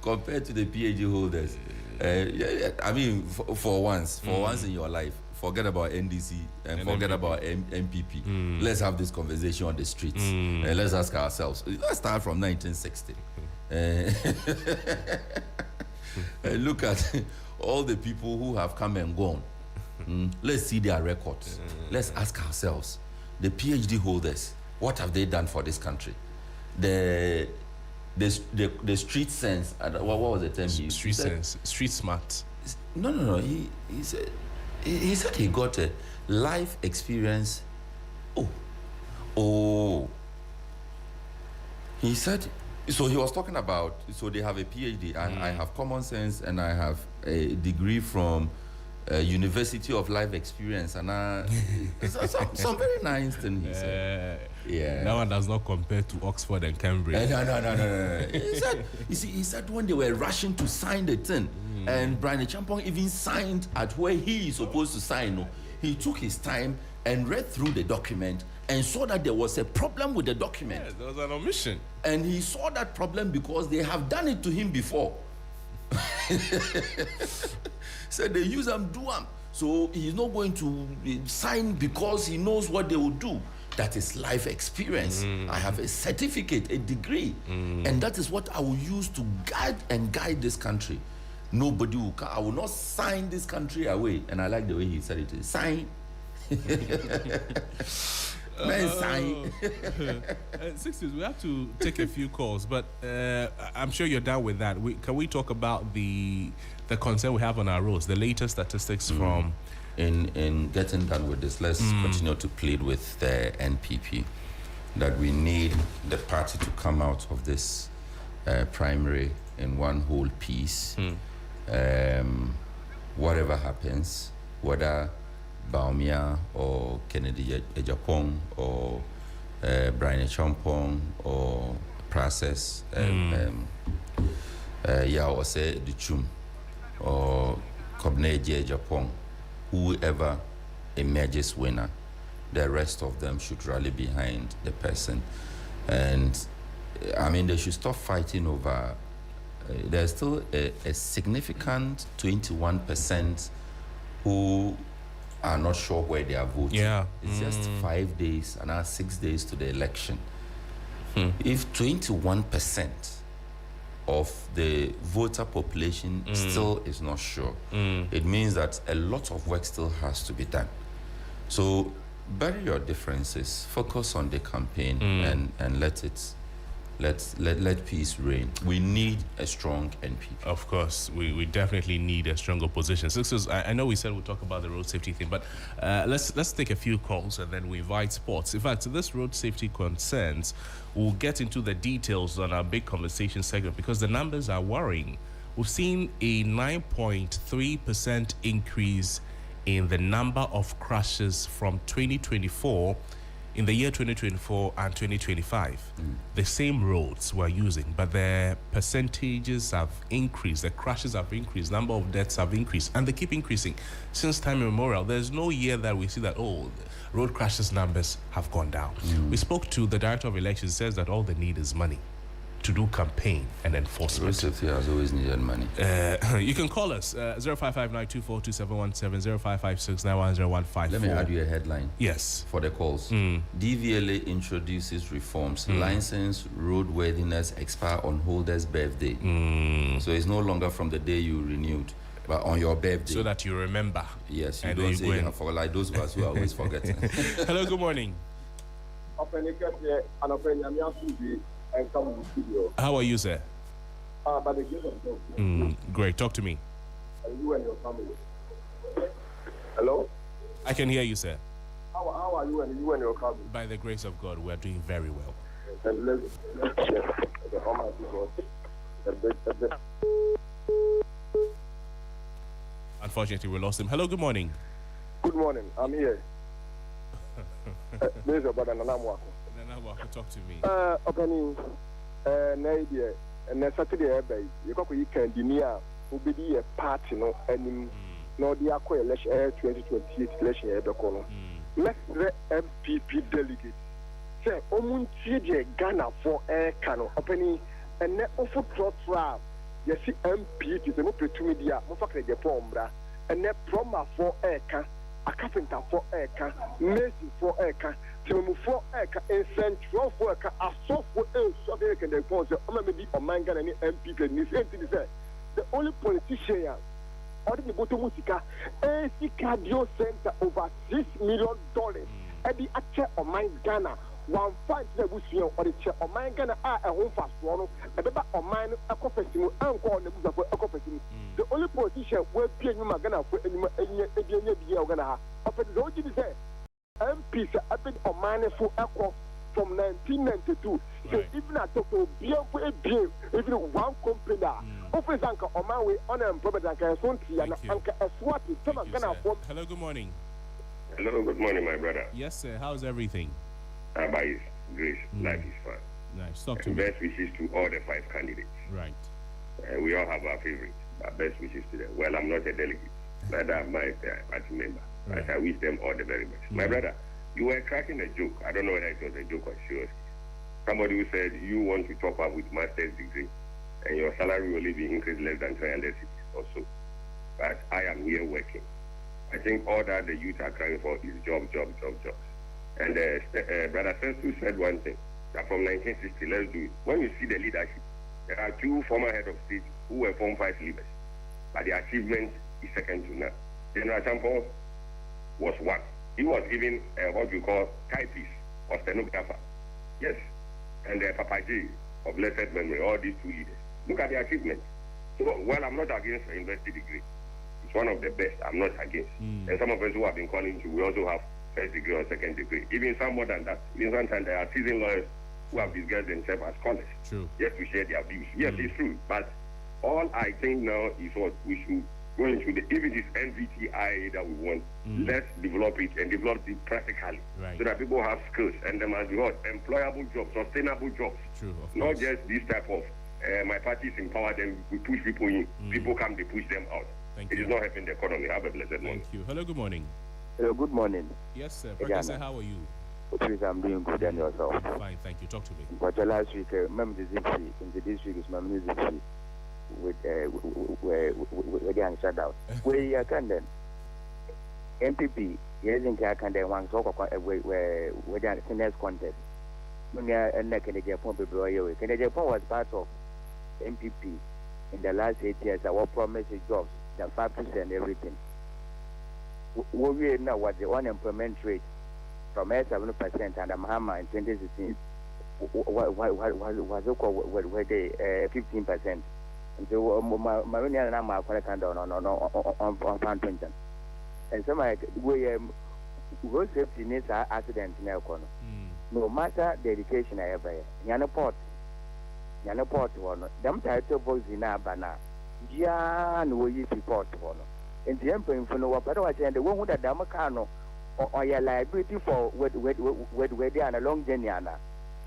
compared to the PhD holders, I mean, for once in your life, forget about NDC and forget MPP. About MPP. Let's have this conversation on the streets. Let's ask ourselves. Let's start from 1960. Look at all the people who have come and gone. Let's see their records. Let's ask ourselves, the PhD holders, what have they done for this country? The street sense. What was the term? Street sense. Street smart. No. He said he got a life experience. Oh. He said. So he was talking about. So they have a PhD, and I have common sense, and I have a degree from University of Life Experience, and some very nice thing he said. Yeah. That one does not compare to Oxford and Cambridge. No. He said when they were rushing to sign the thing, and Brian Champong even signed at where he is supposed to sign, he took his time and read through the document and saw that there was a problem with the document. Yes, there was an omission. And he saw that problem because they have done it to him before. So they use them, do them. So he's not going to sign because he knows what they will do. That is life experience. I have a certificate, a degree, and that is what I will use to guide this country. Nobody will come. I will not sign this country away. And I like the way he said it. Sign. Man, sign. 60s, we have to take a few calls, but I'm sure you're down with that. Can we talk about the concern we have on our roads, the latest statistics from... In getting done with this, let's continue to plead with the NPP that we need the party to come out of this primary in one whole piece. Whatever happens, whether Baumia or Kennedy Ejapong or Brian Champong or Process, Ose Duchum or Kobneje Ejapong, whoever emerges winner, the rest of them should rally behind the person. And I mean, they should stop fighting over. There's still a significant 21% who are not sure where they are voting. Yeah. It's just 5 days and now 6 days to the election. If 21% of the voter population still is not sure, it means that a lot of work still has to be done. So bury your differences, focus on the campaign, and let peace reign. We need a strong NPP. Of course, we definitely need a strong opposition. Sisters, I know we said we'll talk about the road safety thing, but let's take a few calls and then we invite sports. In fact, this road safety concerns, we'll get into the details on our big conversation segment because the numbers are worrying. We've seen a 9.3% increase in the number of crashes from 2024 in the year 2024 and 2025. The same roads we're using, but the percentages have increased, the crashes have increased, number of deaths have increased, and they keep increasing since time immemorial. There's no year that we see that, road crashes numbers have gone down. We spoke to the director of elections, says that all they need is money to do campaign and enforcement. Road safety has always needed money. You can call us 0559242717, 0556910154. Let me add you a headline. Yes. For the calls. DVLA introduces reforms. License roadworthiness expire on holder's birthday. So it's no longer from the day you renewed, but on your birthday. So that you remember. Yes, you And don't then say you for like those of us who are always forgetting. Hello, good morning. How are you, sir? Great, talk to me. You and your family. Hello? I can hear you, sir. How are you and your family? By the grace of God, we're doing very well. And let's share the Almighty God. Unfortunately, we lost him. Hello, good morning. Good morning. I'm here. There's your brother Nanamwako. Nanamwako, talk to me. Opening Nadia and Saturday, you can be near who be a party, no, and no, the Aqua election 2028 election. Let's the MPP delegate say, Omunchi Ghana for air cano opening and net of foot trap. You see, MP is a no media, Mufaka Japombra, and net promo for air can, a carpenter for air can, mason for air can, Timu for air can, and central for a soft for air, so they can depose maybe a man and MP. And this entity said, the only politician. Or the Boto Musica, AC Cardio Center over $6 million. At the chair of mine Ghana, 1 5 the Bushio, or the chair of mine Ghana are a home fast one, a baby of mine, a confession, and call the Buza for a confession. The only position where Pierre Magana for any Ghana, of the Lord say, MPs a bit of mine for Echo from 1992. So even at Toko, even one company. On my way unemployment and Hello, good morning. Hello, good morning, my brother. Yes, sir. How's everything? By Grace, life is fun. Nice. Talk to And me. best wishes to all the 5 candidates. Right. We all have our favorites, but best wishes to them. Well, I'm not a delegate, neither am I a party member. Right. But I wish them all the very best. My brother, you were cracking a joke. I don't know whether it was a joke or serious. Somebody who said you want to top up with master's degree and your salary will only be increased less than 300 cities or so. But I am here working. I think all that the youth are crying for is jobs. And Brother Sensu said one thing, that from 1960, let's do it. When you see the leadership, there are 2 former head of state who were Form 5 leaders, but the achievement is second to none. General Champon was one. He was even what we call typist or stenographer. Yes. And Papa J of blessed memory, all these 2 leaders. Look at the achievements. So, well, I'm not against a university degree. It's one of the best. I'm not against. And some of us who have been calling to, we also have first degree or second degree. Even some more than that. Even sometimes there are seasoned lawyers who have disguised themselves as scholars. True. Just to share their views. Yes, it's true. But all I think now is what we should go into the, if it is NVTI that we want, let's develop it and develop it practically. Right. So that people have skills and they must be what? Employable jobs, sustainable jobs. True. Of Not course. just this type of my party is empowered and we push people in. People come, they push them out. Thank It you. is not helping the economy. Have a blessed morning. Thank you. Hello, good morning. Hello, good morning. Yes, sir. Hey, Professor, Ghana. how are you? Please, I'm doing good and yourself. Fine, thank you. Talk to me. But last week, Mem Zipsi, into this week is Mem Zipsi with the shut out. We can then MPP, yes, in Kakanda, one so where the next contest. When Canadian Japan was part of MPP in the last 8 years. Our promised jobs, the 5% everything. We know what the unemployment rate from 7% and Mahama in 2016 was equal 15%. And so Marina and I'm on pension. And so my road safety needs an accident in Elkono. No matter the education I ever Yana Port one. Them title boys in Abana. Jan will use report one. And the emperor for no what I said the one with the Damakano or your liability for where they are a long journey.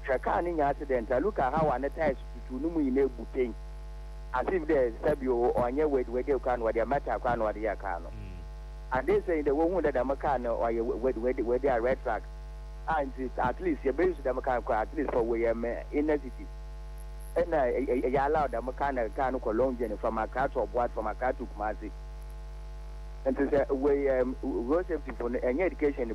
Shakani accident. I look at how an attached to Numu in a bouquet. As if there's Sabio or near where they can, what their matter can, what they can. And they say the one with the Damakano or where they are red track. And at least your base Damakano, at least for where in the city. And I allowed Damakana can go long journey from a car to what from a car to Kumasi. And to say, we road safety for any education,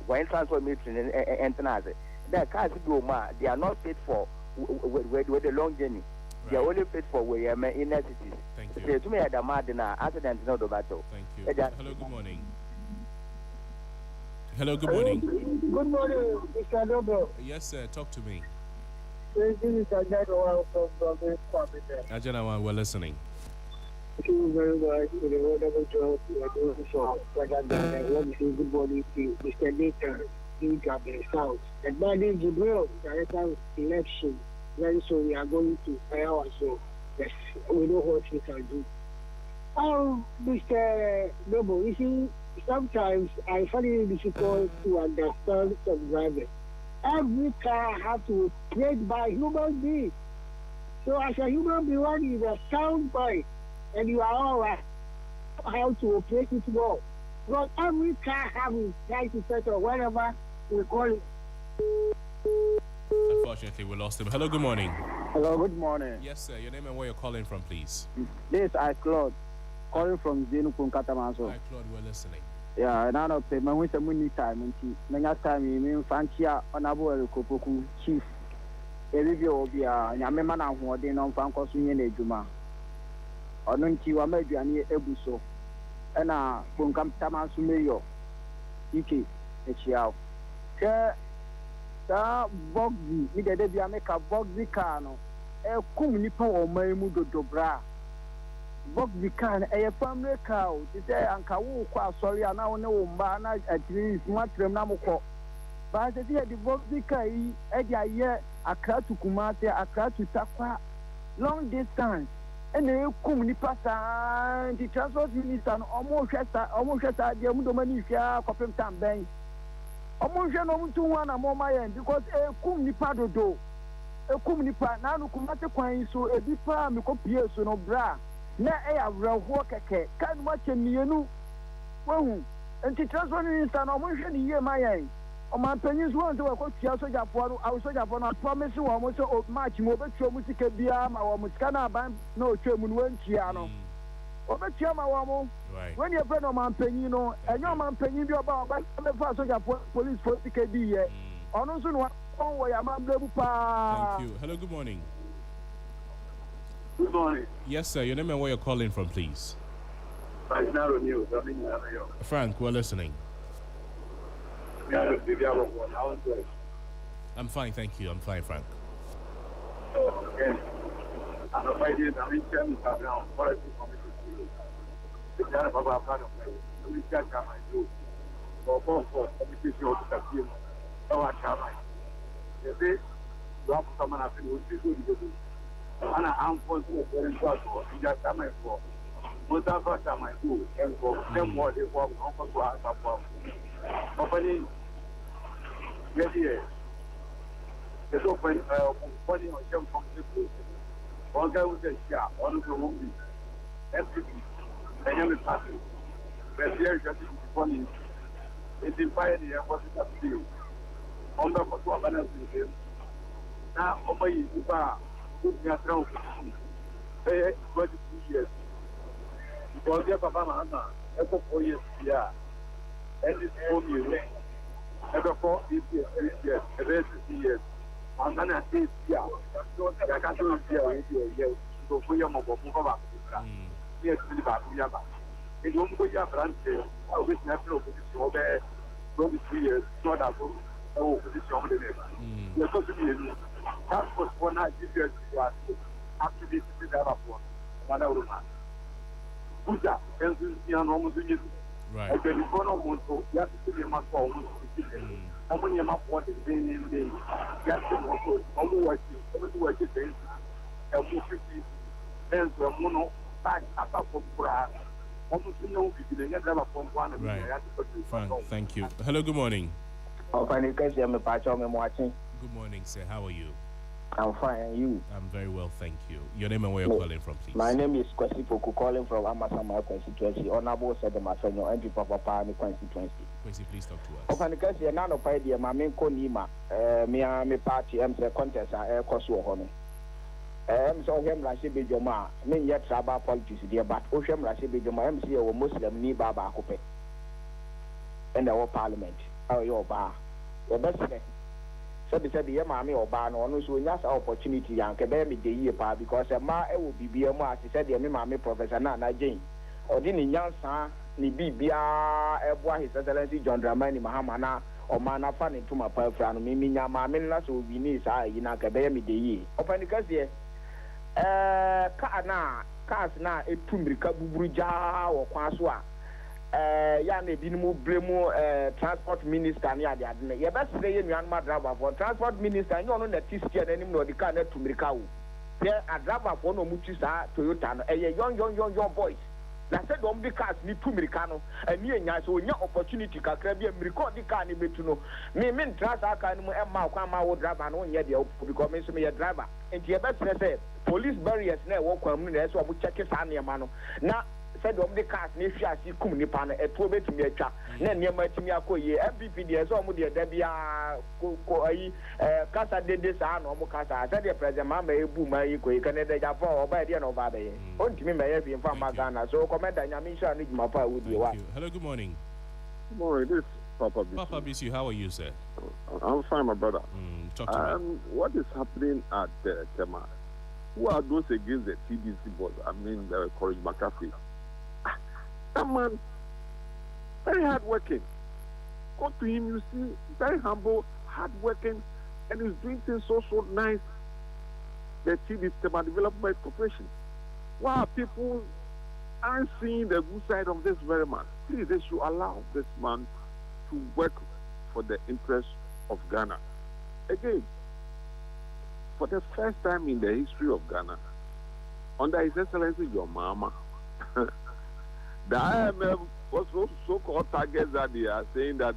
when transformation and Tenazi. Their cars do they are not paid for with the long journey. They are only paid for where inner cities. Thank you. Say to me at the Madina, accident not the battle. Thank you. Hello, good morning. Hello, good morning. Good morning, Mr. Noble. Yes, sir. Talk to me. This is Ajana from the family. Ajana, we're listening. Thank you very much for the wonderful job you are doing for Ghana. What is good morning to Mr. Nathan in the South. And my name is Jibril, Director of Election. Very soon we are going to fire ourselves. Yes, we know what we can do. Mr. Noble, you see, sometimes I find it difficult to understand some driving. Every car has to be operate by human beings. So as a human being, when you are sound bike and you are all right, how to operate it well. But every car has its license set or whatever we call it. Unfortunately, we lost him. Hello, good morning. Hello, good morning. Yes, sir. Your name and where you're calling from, please. This is Claude, calling from Zenukun Katamaso. Hi, Claude. We're listening. Yeah, and I don't pay my winter money time. And next time, you mean Fantia Honorable Kopoku Chief. A review will be a Yamemana who are then on Franco Swing Juma. Or don't you maybe any Ebuso. And Bunkam Tamasu Mayo. Iki, Echiao. That Boggy, either they make a Boggy Cano, a Kumnipo or Maymudo Dobra. Boggy can a family cow, today and Kawu, sorry, I now know Bana at least Matram Namoko. But the Boggy Kai, Edia year, a crowd to Kumate, a crowd to Takwa, long distance. And they Kumnipa, the transport minister almost at the Mudomanisha, Copem Tambay. Omunje no muntu wana moma yen because kum nipa dodo. Kum nipa na no kumate kwan so ebi pa me ko pie so no bra. Na awreho keke kan ma chemienu. Wahu. Enti transfer minister no omunje ni ye mayen. O man panyin so won to ko tia soja po no awo soja po no promise wo mo so match mo betwa mu sika bia ma wo mo sika na ban na o twa mu no wantia no. Obetia ma wo mo. Right. When you friend of man penny no, and your man penny be about the soldier police for TKD yet. On also one way a man blue pa. Thank you. Hello, good morning. Good morning. Yes, sir. Your name and where you're calling from, please. Frank Narrow News. Frank, we're listening. I'm fine, thank you. I'm fine, Frank. Okay. I'm afraid I'm in terms of now. The guy of our kind of we can't come and do. For competition of the team. Oh, I can't. You see, you have someone I think would be good. And I'm for to very short for just come and for. Most of us are my two and for them more they walk over to us above. Opening, yes, yes. It's open, funny on some from the place. One guy with a shop, one of the movie. Everything. I am a party. But here, just funny. It's in fire the airport of you. On the photo of an now, over you, put me a throne. Hey, 22 years. Because your papa, ever 4 years, yeah. And it's 4 years. Ever 4 years, 8 years, 8 years. I'm going to say, yeah. I can't do it here. So, for your mobile, yes, Yaba. It won't go your branch, which natural position over 23 years, not a position. You're supposed to be passport for 9 years after this is the one hour. Puja, and you know, right. I can go on to you have to see my phone. How many of my what is being in the gas and also, almost what you think, and 50 and so mono. Right. Frank, thank you. Hello, good morning. Good morning, sir. How are you? I'm fine, and you? I'm very well, thank you. Your name and where you're calling from, please. My name is Kwesi Poku, calling from Amasama constituency. Honorable said the Masenyo, and Papa Pani constituency. Kwesi, please talk to us. Ofanikasi, none of idea, my main konima, me party, contest, Kosu Hono. So him Rashibi Joma, mean yet Saba politics, dear, but Osham Rashibi Joma, MC or Muslim ni Baba Kope. And our parliament, your bar. The best thing. So they said the Yamami or Ban or no, so that's our opportunity, and Kabemi the year pa because a ma will be a ma, she said the Mammy Professor Nana Jane. Or didn't young son, ni Bibia, His Excellency John Dramani Mahamana, or Mana Fan into my perfect, Mimi Yamamin, so we need in a Kabemi the year. Open the case here. Cars na etumrika buburuja or kwaswa ya na ebinimu blemu transport minister ni ade ade ye best say you an driver for transport minister you no na tiski na nim no the car na tumrika wo ye a driver for no mutu sa Toyota no young boys na said don be cars ni tumrika no ani enya so onya opportunity kakra bi amrika di car ni betu no me trans aka ni mu emma kwa ma wo driver no nya de because me so me driver and ye best say police barriers na wo kwam na so obu check sa na ma no na said the cars ni hwia si kum ni pa na eto betumi atwa na niam atumi akoye MPP de so omu de da bia ko ayi kasa dede sa na omu kasa said the president ma ma ebu ma yi koyi kan de ja for oba de na oba be ontimi ma ye bi mfa ma Ghana so commander nyame sha ni juma pa wudi wa. Hello, good morning. Good morning, this is Papa BC. Papa BC, how are you, sir? I'm fine, my brother. Talk to me. What is happening at Tema? Who are those against the TDC board? I mean, the Courage McCarthy. That man, very hardworking. Go to him, you see, very humble, hardworking, and he's doing things so nice. The TDC Tema Development Corporation. Why people aren't seeing the good side of this very man? Please, they should allow this man to work for the interest of Ghana. Again, for the first time in the history of Ghana, under His Excellency Your Mama, the IMF was so-called targets that they are saying that,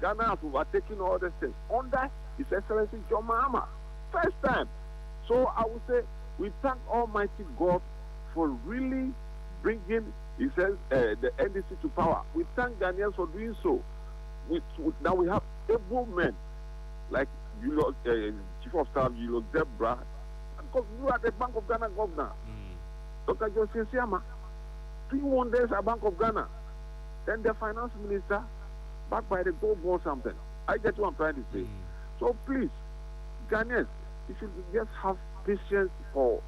Ghana has overtaken all these things under His Excellency John Mahama. First time. So I would say we thank Almighty God for really bringing the NDC to power. We thank Ghanaians for doing so. Now we have able men like Chief of Staff Julius Zebra, because you are the Bank of Ghana governor. Dr. Joseph Siama, doing wonders at Bank of Ghana. Then the finance minister, backed by the gold bond something. I get what I'm trying to say. So please, Ghanaians, if you just have patience for,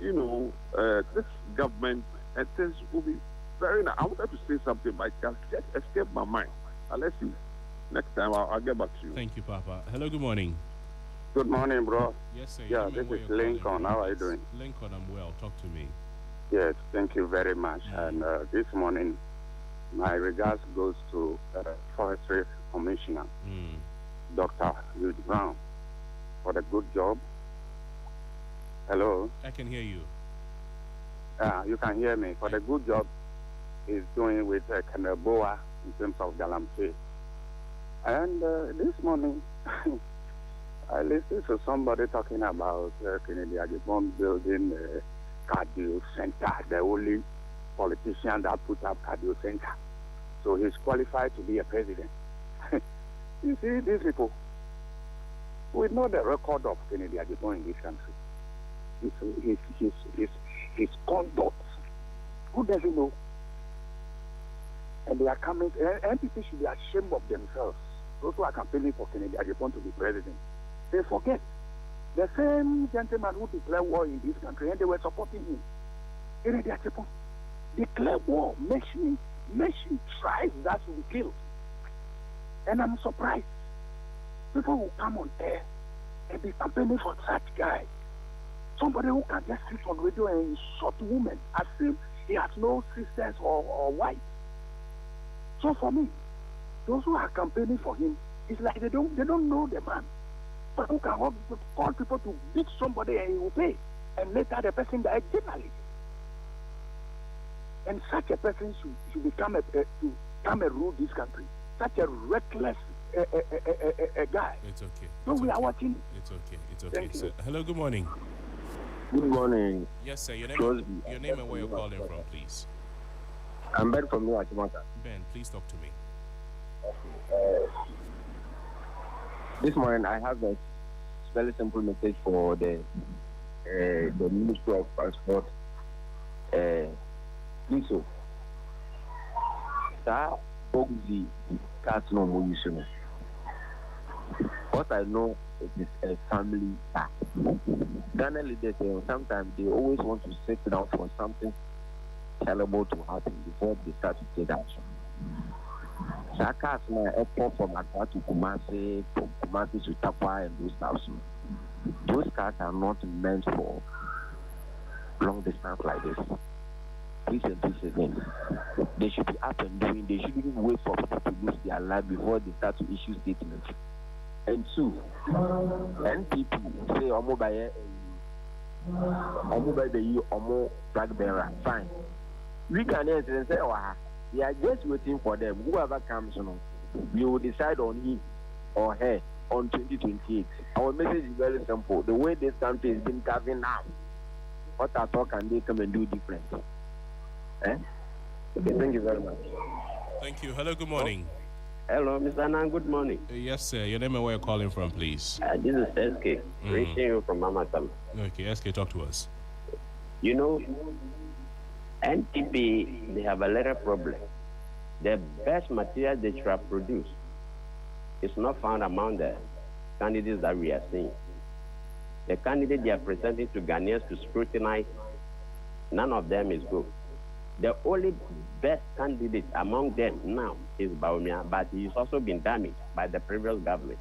this government, and things will be very nice. I wanted to say something, but it just escaped my mind. Let's see. Next time, I'll get back to you. Thank you, Papa. Hello, good morning. Good morning, bro. Yes, sir. Yeah, this is Lincoln. How are you doing? Lincoln, I'm well. Talk to me. Yes, thank you very much. And this morning, my regards goes to Forestry Commissioner, Dr. Jude Brown, for the good job. Hello? I can hear you. You can hear me. For the good job he's doing with Canberra in terms of Galamsey. And this morning, I listened to somebody talking about Kennedy Agibon building a cardio center, the only politician that put up cardio center. So he's qualified to be a president. You see, these people, we know the record of Kennedy Agibon in this country. His conduct. Who doesn't know? And they are coming, NPP should be ashamed of themselves. Those who are campaigning for Kennedy Agibon to be president. They forget the same gentleman who declared war in this country, and they were supporting him. Kennedy Agibon declared war, mentioning tribes that should be killed. And I'm surprised. People will come on air and be campaigning for such guy. Somebody who can just sit on radio and insult women as if he has no sisters or wives. So for me, those who are campaigning for him, it's like they don't know the man. But who can call people to beat somebody and he will pay. And later the person died generally. And such a person should become a rule this country. Such a reckless guy. It's okay. So we are watching. It's okay. It's okay. So, hello, good morning. Good morning. Yes, sir. Your name and where you're calling from, please. I'm Ben from New Achimota. Ben, please talk to me. This morning I have a very simple message for the Ministry of Transport. Please, so that Boxy cars no more use. What I know is a family car. Ghana leaders, sometimes they always want to sit down for something terrible to happen before they start to take action. So cars now airport from Accra to Kumasi, from Kumasi to Tapa and those stuff. Those cars are not meant for long distance like this. Please and please again. They should be up and doing. They shouldn't wait for people to lose their life before they start to issue statements. And two, NPP say Omo by the Omo flag bearer. Fine. We can answer say, we are just waiting for them. Whoever comes, we will decide on him or her on 2028. Our message is very simple. The way this country is being carving now, what I thought can they come and do different? Okay, thank you very much. Thank you. Hello, good morning. Hello, Mr. Nan, good morning. Yes, sir. Your name and where you're calling from, please. This is SK, reaching you from Mamatam. Okay, SK, talk to us. You know, NTP, they have a little problem. The best material they should have produced is not found among the candidates that we are seeing. The candidate they are presenting to Ghanaians to scrutinize, none of them is good. The only best candidate among them now is Baumia, but he's also been damaged by the previous government.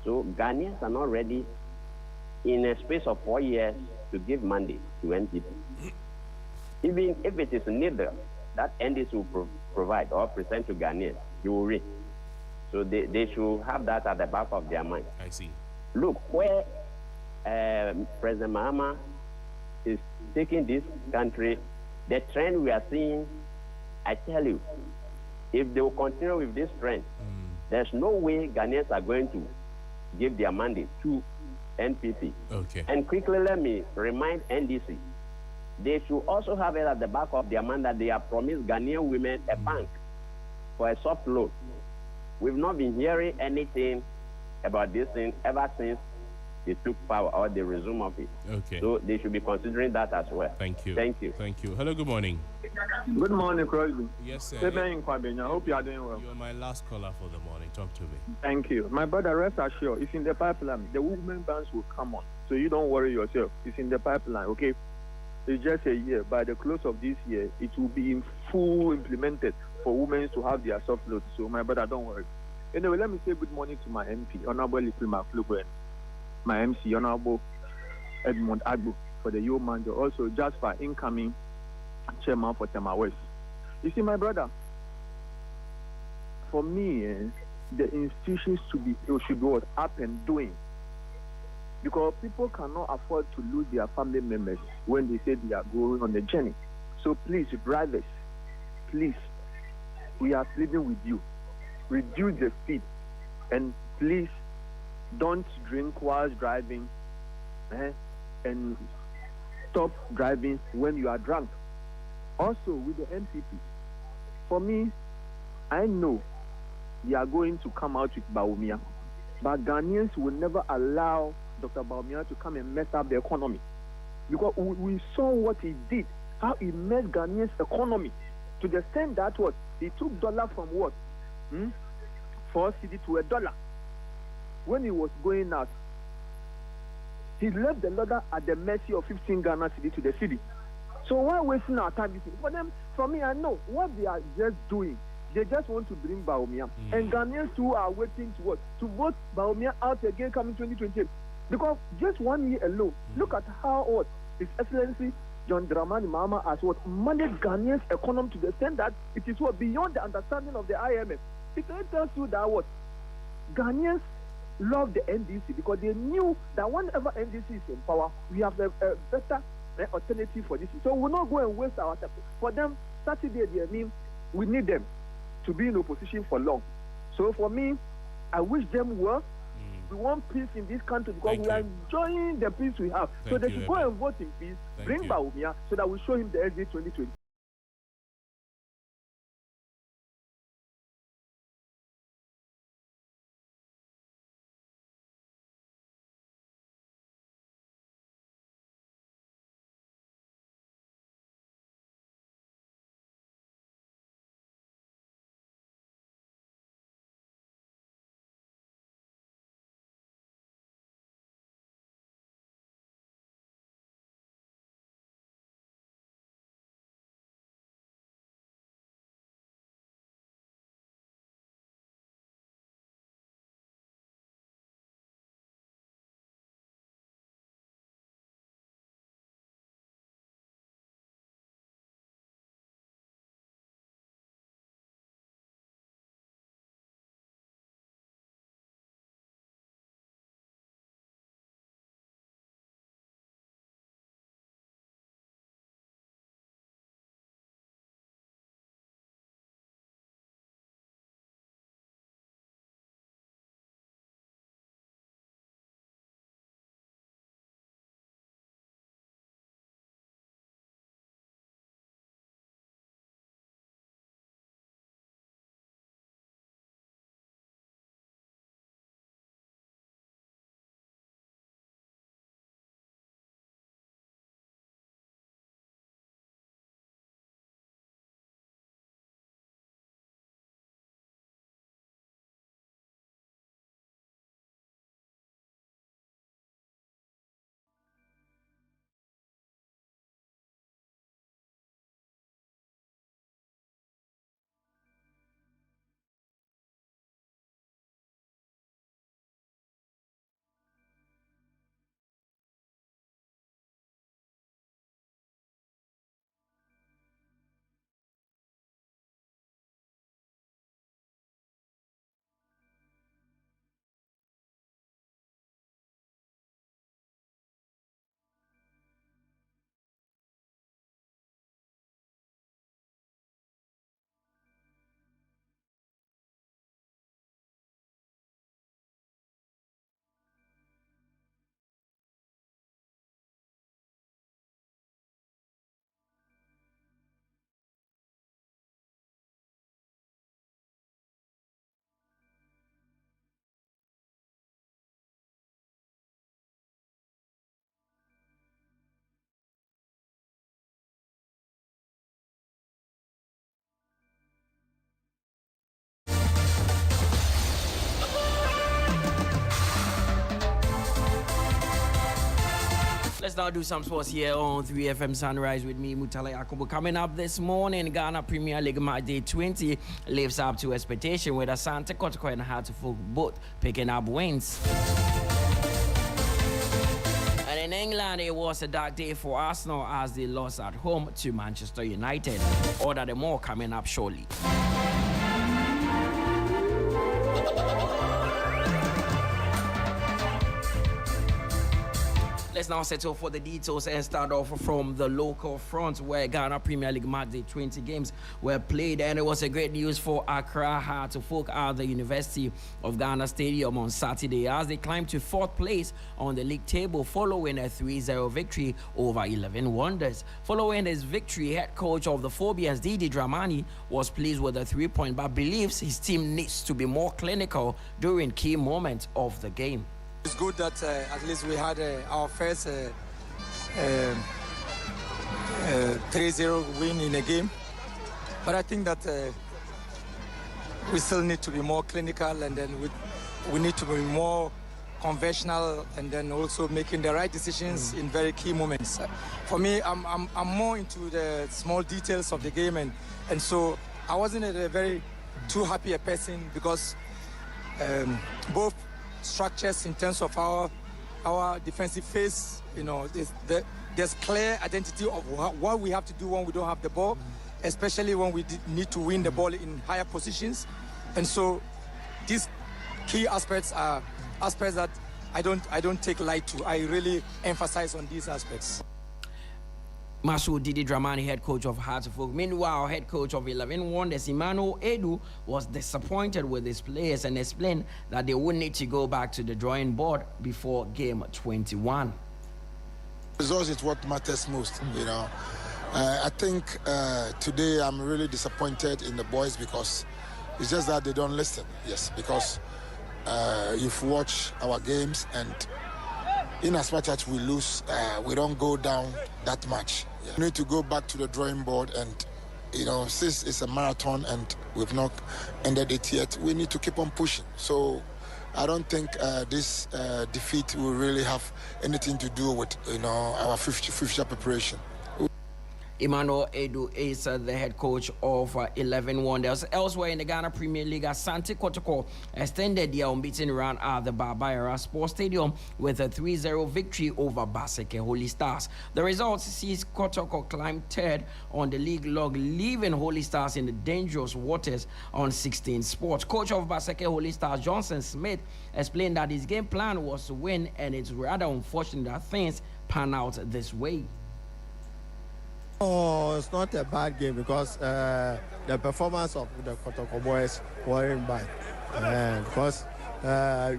So Ghanaians are not ready in a space of 4 years to give mandate to NDP. Even if it is neither that NDP will provide or present to Ghanaians, you will read. So they should have that at the back of their mind. I see. Look, where President Mahama is taking this country, the trend we are seeing, I tell you, if they will continue with this trend, There's no way Ghanaians are going to give their mandate to NPP. Okay. And quickly, let me remind NDC, they should also have it at the back of their mind that they have promised Ghanaian women a bank for a soft loan. We've not been hearing anything about this thing ever since they took power or the resume of it. Okay. So they should be considering that as well. Thank you. Thank you. Thank you. Hello, good morning. Good morning, Crosby. Yes, sir. I hope you are doing well. You're my last caller for the morning. Talk to me. Thank you. My brother, rest assured, it's in the pipeline. The women bands will come on. So you don't worry yourself. It's in the pipeline, okay? It's just a year. By the close of this year, it will be in full implemented for women to have their soft load. So my brother, don't worry. Anyway, let me say good morning to my MP, Honorable Lipima Flugo, and my MC, Honorable Edmund Agbo, for the Yo Manager. Also, just for incoming chairman for Tema West. You see, my brother, for me, the institutions should be what, up and doing. Because people cannot afford to lose their family members when they say they are going on a journey. So please, drivers, please, we are pleading with you. Reduce the speed. And please, don't drink while driving. And stop driving when you are drunk. Also, with the NPP, for me, I know they are going to come out with Bawumia, but Ghanaians will never allow Dr. Bawumia to come and mess up the economy. Because we saw what he did, how he messed Ghanaians' economy to the extent that what he took dollar from what? 4 cedi to $1. When he was going out, he left the dollar at the mercy of 15 Ghana cedi to the city. So why wasting our time? For me, I know what they are just doing. They just want to bring Bawumia. And Ghanaians too are waiting to what? To vote Bawumia out again coming 2028. Because just 1 year alone, look at how what His Excellency John Dramani Mahama has what managed Ghanaians' economy to the extent that it is what beyond the understanding of the IMF. It tells you that what Ghanaians love the NDC because they knew that whenever NDC is in power, we have a better alternative for this. So we'll not go and waste our time. For them, Saturday, they mean we need them to be in opposition for long. So for me, I wish them well. We want peace in this country because we are enjoying the peace we have. So they should go and vote in peace, bring Bawumia, so that we show him the exit 2020. let's now do some sports here on 3FM Sunrise with me, Mutala Yakubu. Coming up this morning, Ghana Premier League match day 20 lives up to expectation with Asante Kotoko and Heartful both picking up wins. And in England, it was a dark day for Arsenal as they lost at home to Manchester United. Order them all coming up shortly. Let's now settle for the details and start off from the local front where Ghana Premier League match day 20 games were played, and it was a great news for Accra Heartful at the University of Ghana Stadium on Saturday as they climbed to 4th place on the league table following a 3-0 victory over 11 Wonders. Following his victory, head coach of the Phobians, Didi Dramani, was pleased with the 3-point but believes his team needs to be more clinical during key moments of the game. It's good that at least we had our first 3-0 win in a game. But I think that we still need to be more clinical, and then we need to be more conventional, and then also making the right decisions in very key moments. For me, I'm more into the small details of the game, and so I wasn't a very too happy a person because both structures in terms of our defensive phase, you know, there's clear identity of what we have to do when we don't have the ball, especially when we need to win the ball in higher positions. And so these key aspects are aspects that I don't take light to. I really emphasize on these aspects. Masu Didi Dramani, head coach of Heartful. Meanwhile, head coach of 11 Wonders, Emmanuel Edu, was disappointed with his players and explained that they would need to go back to the drawing board before game 21. Results is what matters most, you know. I think today I'm really disappointed in the boys because it's just that they don't listen. Yes, because you've watched our games, and in as much as we lose, we don't go down that much. Yeah. We need to go back to the drawing board, and you know, since it's a marathon and we've not ended it yet, we need to keep on pushing. So I don't think this defeat will really have anything to do with, you know, our future preparation. Emmanuel Edu is the head coach of 11 Wonders. Elsewhere in the Ghana Premier League, Asante Kotoko extended their unbeaten run at the Barbaira Sports Stadium with a 3-0 victory over Baseke Holy Stars. The result sees Kotoko climb 3rd on the league log, leaving Holy Stars in the dangerous waters on 16 sports. Coach of Baseke Holy Stars, Johnson Smith, explained that his game plan was to win, and it's rather unfortunate that things pan out this way. Oh, it's not a bad game because the performance of the Kotoko boys weren't bad. Because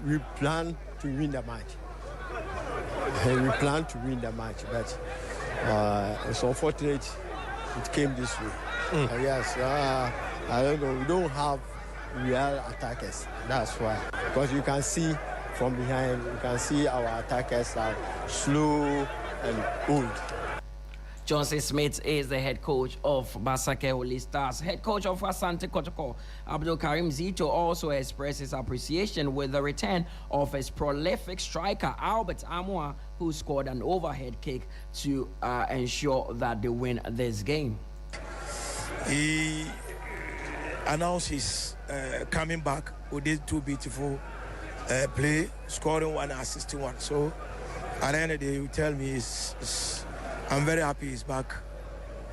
we plan to win the match. But it's unfortunate it came this way. Yes, I don't know. We don't have real attackers. That's why. Because you can see from behind, you can see our attackers are slow and old. Johnson Smith is the head coach of Basake Holy Stars. Head coach of Asante Kotoko, Abdul Karim Zito, also expresses appreciation with the return of his prolific striker, Albert Amwa, who scored an overhead kick to ensure that they win this game. He announced his coming back with these two beautiful play, scoring one, assisting one. So at the end of the day, you tell me I'm very happy he's back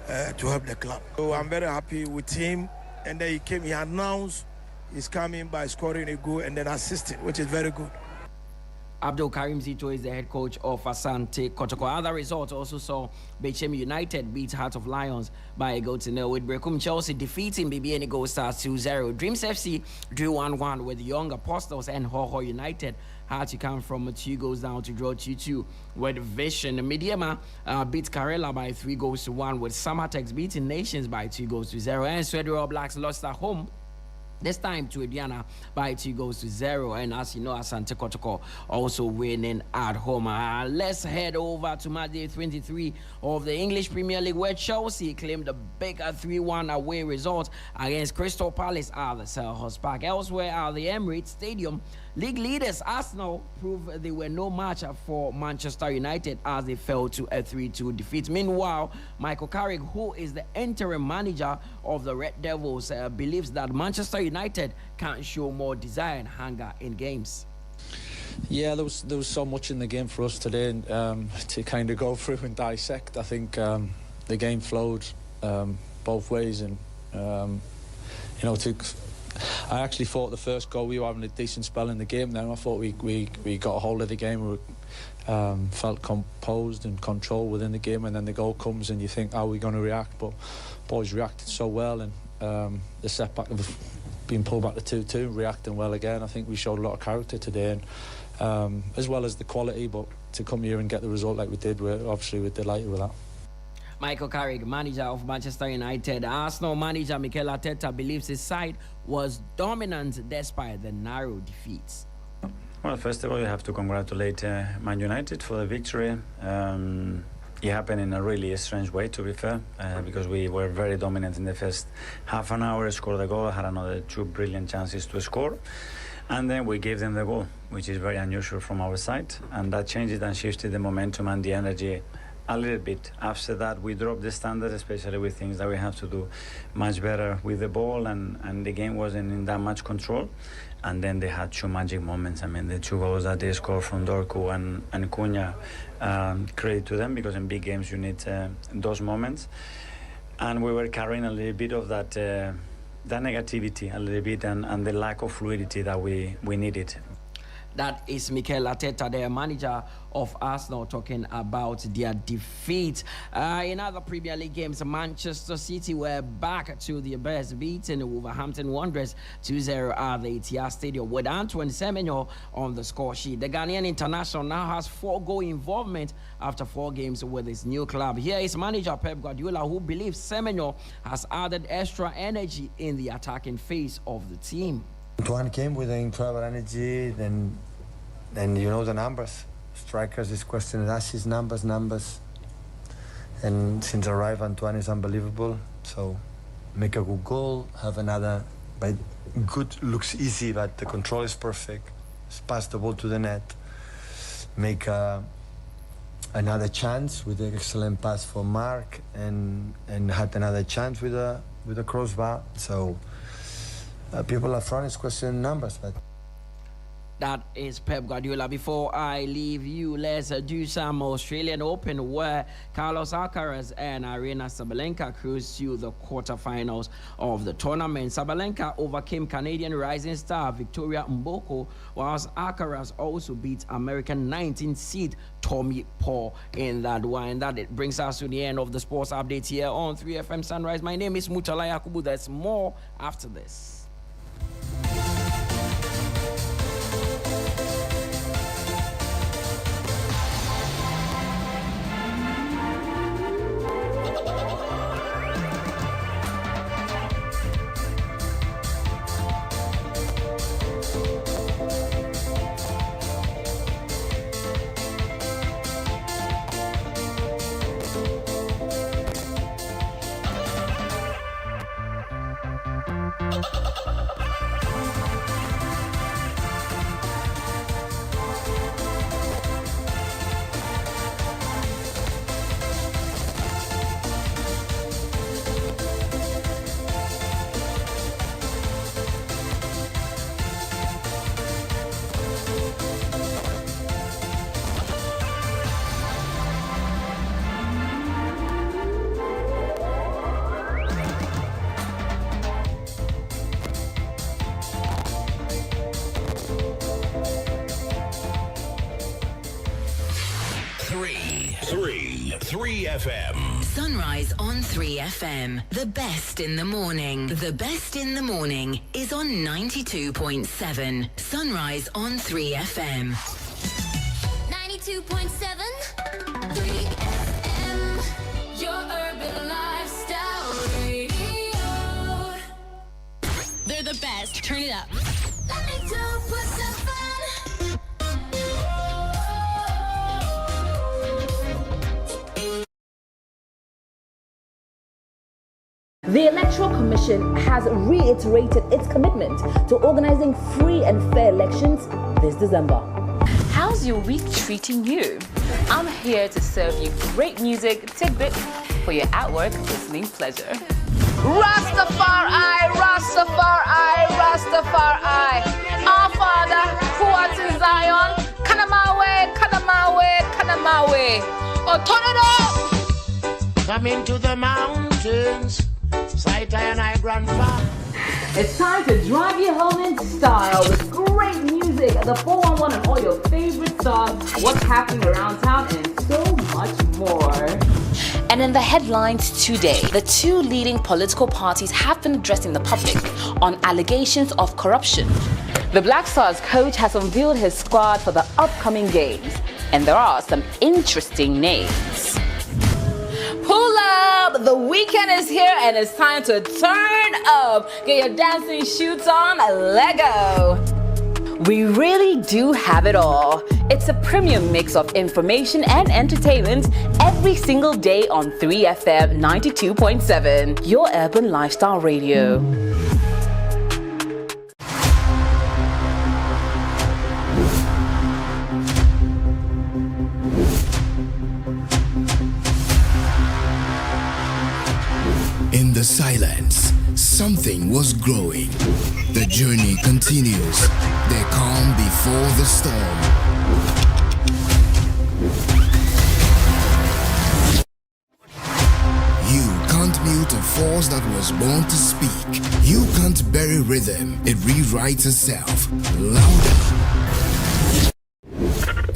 to help the club. So I'm very happy with him. And then he announced he's coming by scoring a goal and then assisting, which is very good. Abdul Karim Zito is the head coach of Asante Kotoko. Other results also saw Bechem United beat Heart of Lions by 1-0, with Brekum Chelsea defeating BBN Gold Stars 2-0. Dreams FC drew 1-1 with Young Apostles, and Hoho United had to come from 2 goals down to draw 2-2 with Vision. Mediama beat Karela by 3-1, with Samatex beating Nations by 2-0. And Sweden Blacks lost at home This time to Ediana by 2-0. And as you know, Asante Kotoko also winning at home. Let's head over to match day 23 of the English Premier League, where Chelsea claimed a big 3-1 away result against Crystal Palace at the Selhurst Park. Elsewhere at the Emirates Stadium, league leaders Arsenal proved they were no match for Manchester United as they fell to a 3-2 defeat. Meanwhile, Michael Carrick, who is the interim manager of the Red Devils, believes that Manchester United can't show more desire and hunger in games. Yeah, there was so much in the game for us today to kind of go through and dissect. I think the game flowed both ways, and I actually thought the first goal we were having a decent spell in the game. Then I thought we got a hold of the game. We felt composed and controlled within the game, and then the goal comes and you think, how are we going to react? But boys reacted so well, and the setback of being pulled back to 2-2, reacting well again. I think we showed a lot of character today, and as well as the quality. But to come here and get the result like we did, we're delighted with that. Michael Carrick, manager of Manchester United. Arsenal manager Mikel Arteta believes his side was dominant despite the narrow defeats. Well, first of all, you have to congratulate Man United for the victory. It happened in a really strange way, to be fair, because we were very dominant in the first half an hour, scored the goal, had another 2 brilliant chances to score, and then we gave them the goal, which is very unusual from our side, and that changed and shifted the momentum and the energy a little bit. After that, we dropped the standard, especially with things that we have to do much better with the ball, and the game wasn't in that much control. And then they had 2 magic moments. I mean, the 2 goals that they scored from Dorku and Cunha, credit to them, because in big games you need those moments. And we were carrying a little bit of that negativity a little bit, and the lack of fluidity that we needed. That is Mikel Arteta, the manager of Arsenal, talking about their defeat. In other Premier League games, Manchester City were back to their best, beating Wolverhampton Wanderers 2-0 at the Etihad Stadium with Antoine Semenyo on the score sheet. The Ghanaian international now has 4-goal involvement after 4 games with his new club. Here is manager Pep Guardiola, who believes Semenyo has added extra energy in the attacking phase of the team. Antoine came with an incredible energy, then you know the numbers. Strikers is questioning assists, numbers. And since arrived, Antoine is unbelievable. So make a good goal, have another, but good looks easy, but the control is perfect. Just pass the ball to the net, make another chance with an excellent pass for Mark, and had another chance with a crossbar. So people up front is questioning numbers, but. That is Pep Guardiola. Before I leave you, let's do some Australian Open, where Carlos Alcaraz and Aryna Sabalenka cruised to the quarterfinals of the tournament. Sabalenka overcame Canadian rising star Victoria Mboko, whilst Alcaraz also beat American 19th seed Tommy Paul in that one. That it brings us to the end of the sports update here on 3FM Sunrise. My name is Mutala Yakubu. There's more after this. Three FM. Sunrise on 3FM. The best in the morning. The best in the morning is on 92.7. Sunrise on 3FM. 92.7. 3FM. Your urban lifestyle radio. They're the best. The Electoral Commission has reiterated its commitment to organizing free and fair elections this December. How's your week treating you? I'm here to serve you great music tidbits for your at-work listening pleasure. Rastafari, Rastafari, Rastafari. Our Father, who art in Zion, Kanamawe, Kanamawe, Kanamawe. Oh, turn it up! Come into the mountains, sight and I grandfather. It's time to drive you home in style with great music, the 411 and all your favorite songs, what's happening around town, and so much more. And in the headlines today, the two leading political parties have been addressing the public on allegations of corruption. The Black Stars coach has unveiled his squad for the upcoming games, and there are some interesting names. Pull up! The weekend is here and it's time to turn up. Get your dancing shoes on, Lego. We really do have it all. It's a premium mix of information and entertainment every single day on 3FM 92.7, your urban lifestyle radio. In the silence, something was growing. The journey continues. The calm before the storm. You can't mute a force that was born to speak. You can't bury rhythm. It rewrites itself. Louder.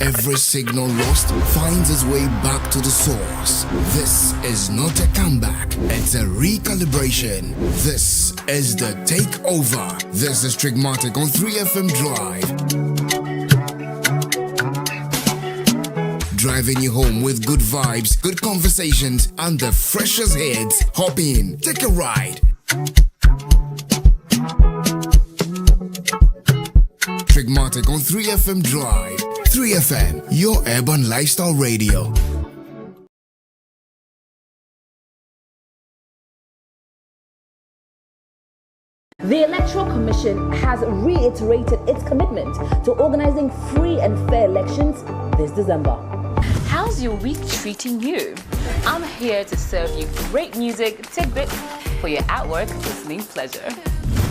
Every signal lost finds its way back to the source. This is not a comeback, it's a recalibration. This is the takeover. This is Trigmatic on 3FM Drive. Driving you home with good vibes, good conversations, and the freshest hits. Hop in, take a ride. Trigmatic on 3FM Drive. 3FM, your urban lifestyle radio. The Electoral Commission has reiterated its commitment to organizing free and fair elections this December. How's your week treating you? I'm here to serve you great music tidbits for your at-work listening pleasure.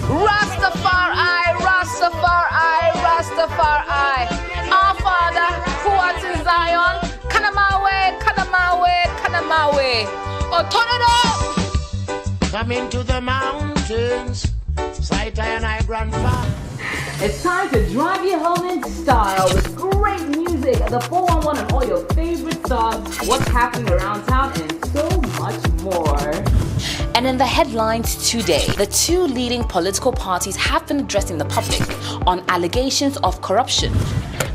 Rastafari, Rastafari, Rastafari. Our Father, who art in Zion, Kanamawe, Kanamawe, Kanamawe. Oh, turn it up! Come into the mountains, sight and I grandfather. It's time to drive you home in style with great music, the 411 and all your favorite songs, what's happening around town, and so much more. And in the headlines today, the two leading political parties have been addressing the public on allegations of corruption.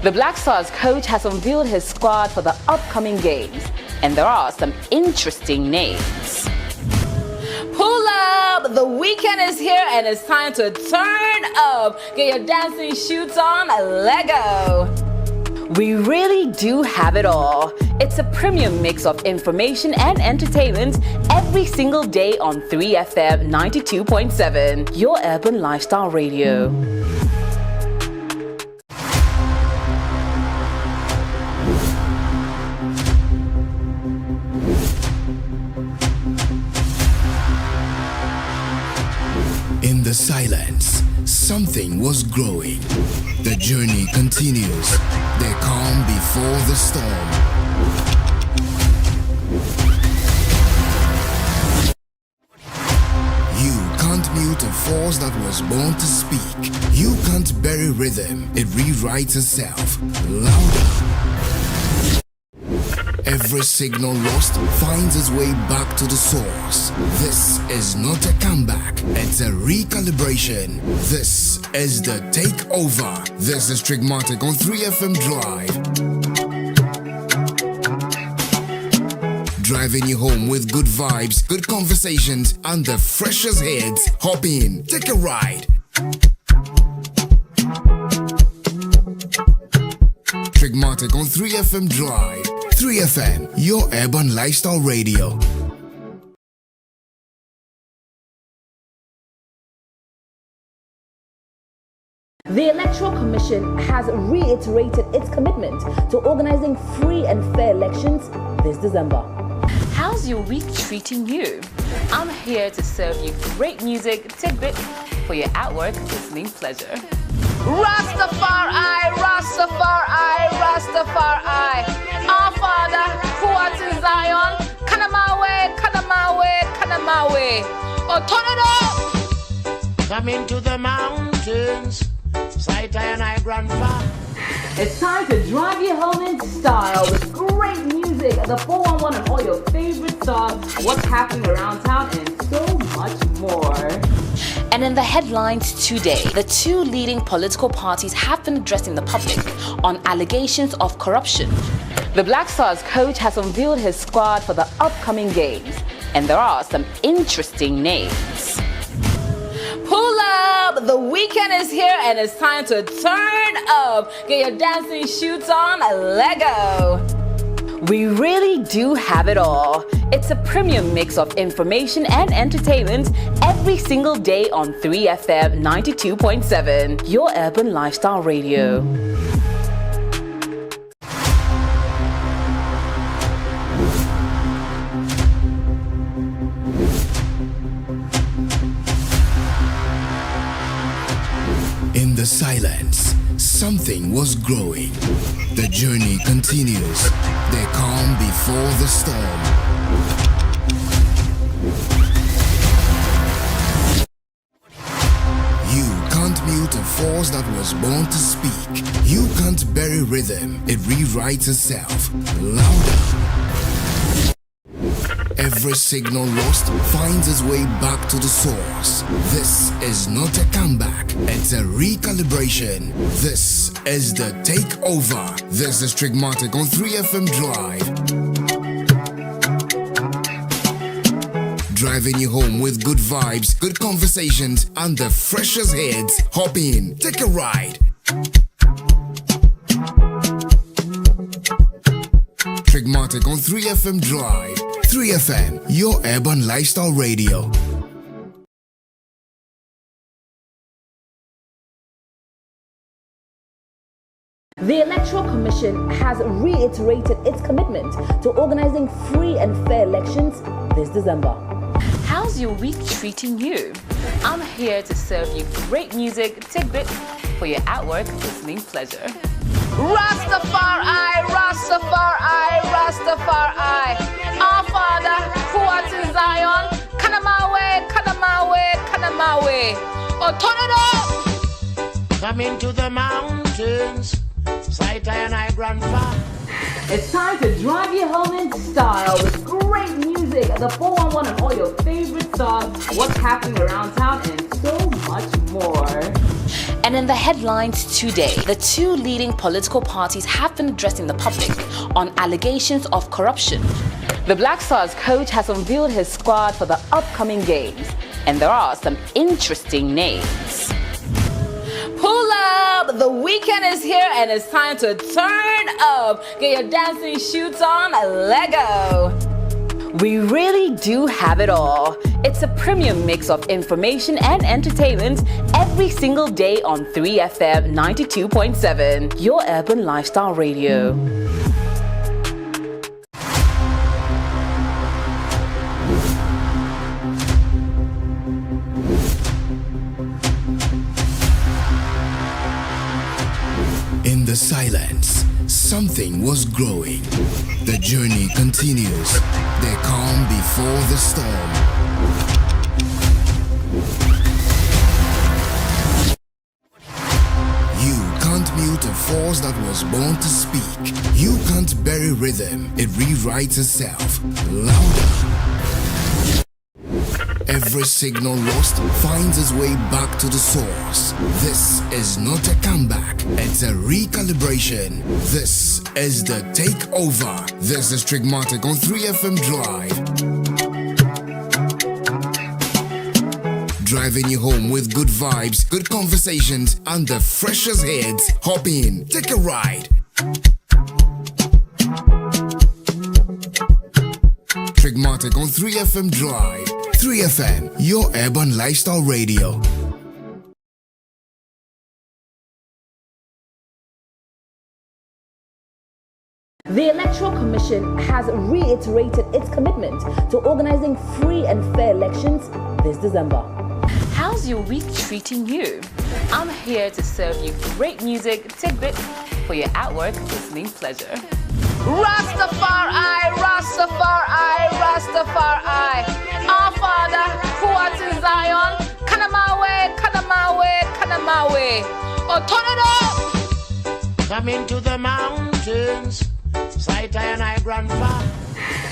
The Black Stars coach has unveiled his squad for the upcoming games, and there are some interesting names. Pull up! The weekend is here and it's time to turn up. Get your dancing shoes on, Lego. We really do have it all. It's a premium mix of information and entertainment every single day on 3FM 92.7, your urban lifestyle radio. In the silence, something was growing. The journey continues. The calm before the storm. You can't mute a force that was born to speak. You can't bury rhythm. It rewrites itself. Louder. Every signal lost finds its way back to the source. This is not a comeback, it's a recalibration. This is the takeover. This is Trigmatic on 3FM Drive. Driving you home with good vibes, good conversations, and the freshest hits. Hop in, take a ride. Trigmatic on 3FM Drive. 3FM, your urban lifestyle radio. The Electoral Commission has reiterated its commitment to organizing free and fair elections this December. How's your week treating you? I'm here to serve you great music tidbits for your at-work listening pleasure. Rastafari, Rastafari, Rastafari. Our Father, who art in Zion, Kanamawe, Kanamawe, Kanamawe. Oh, turn it up! Coming to the mountains, sight and I grandpa. It's time to drive you home in style with great music, the 411 and all your favorite songs, what's happening around town, and so much more. And in the headlines today, the two leading political parties have been addressing the public on allegations of corruption. The Black Stars coach has unveiled his squad for the upcoming games, and there are some interesting names. Pull up! The weekend is here and it's time to turn up. Get your dancing shoes on, Lego. We really do have it all. It's a premium mix of information and entertainment every single day on 3FM 92.7, your urban lifestyle radio. In the silence, something was growing. The journey continues. They calm before the storm. You can't mute a force that was born to speak. You can't bury rhythm. It rewrites itself. Louder. Every signal lost finds its way back to the source. This is not a comeback, it's a recalibration. This is the takeover. This is Trigmatic on 3FM Drive. Driving you home with good vibes, good conversations, and the freshest hits. Hop in, take a ride. Trigmatic on 3FM Drive. 3FM, your urban lifestyle radio. The Electoral Commission has reiterated its commitment to organizing free and fair elections this December. How's your week treating you? I'm here to serve you great music tidbits for your at-work listening pleasure. Rastafari, Rastafari, Rastafari. Our Father, who art in Zion, Kanamawe, Kanamawe, Kanamawe. Oh, turn it up! Coming to the mountains, sight and I grandpa. It's time to drive you home in style with great music, the 411 and all your favorite songs, what's happening around town, and so much more. And in the headlines today, the two leading political parties have been addressing the public on allegations of corruption. The Black Stars coach has unveiled his squad for the upcoming games, and there are some interesting names. Pull up! The weekend is here and it's time to turn up. Get your dancing shoes on, Lego. We really do have it all. It's a premium mix of information and entertainment every single day on 3FM 92.7, your urban lifestyle radio. In the silence, something was growing. The journey continues. They calm before the storm. You can't mute a force that was born to speak. You can't bury rhythm. It rewrites itself. Louder. Every signal lost finds its way back to the source. This is not a comeback, it's a recalibration. This is the takeover. This is Trigmatic on 3FM Drive. Driving you home with good vibes, good conversations, and the freshest hits. Hop in, take a ride. Trigmatic on 3FM Drive. 3FM, your urban lifestyle radio. The Electoral Commission has reiterated its commitment to organizing free and fair elections this December. How's your week treating you? I'm here to serve you great music tidbits for your at-work listening pleasure. Rastafari, Rastafari, Rastafari. Our Father, who art in Zion, Kanamawe, Kanamawe, Kanamawe. Oh, turn it up! Coming to the mountains, sight and I grandfather.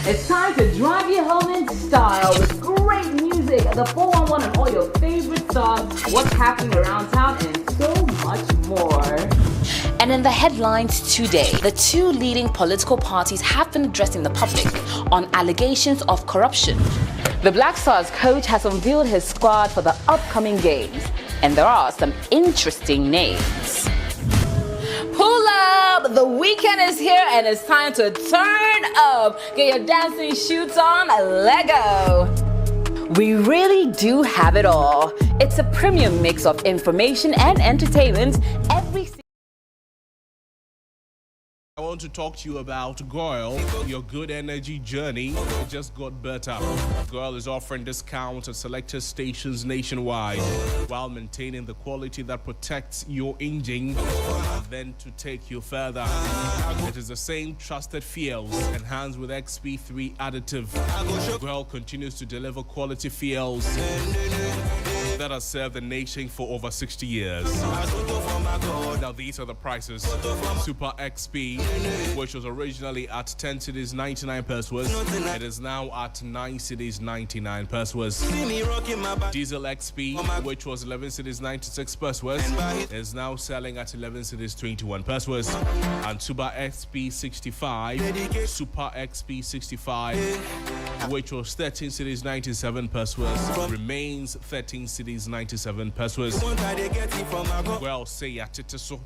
It's time to drive you home in style with great music, the 411 and all your favorite songs, what's happening around town, and so much more. And in the headlines today, the two leading political parties have been addressing the public on allegations of corruption. The Black Stars coach has unveiled his squad for the upcoming games, and there are some interesting names. Pull up! The weekend is here and it's time to turn up. Get your dancing shoes on, Lego. We really do have it all. It's a premium mix of information and entertainment every I want to talk to you about Girl, your good energy journey. It just got better. Girl is offering discounts at selected stations nationwide while maintaining the quality that protects your engine and then to take you further. It is the same trusted fuels enhanced with XP3 additive. Girl continues to deliver quality fuels that have served the nation for over 60 years. Now these are the prices. Super XP, which was originally at 10 cedis 99 pesos, it is now at 9 cedis 99 pesos. Diesel XP, which was 11 cedis 96 pesos, is now selling at 11 cedis 21 pesos. And Super XP 65, Super XP 65, which was 13 cedis 97 pesos, remains 13 cedis 97 pesos. Well, say at it so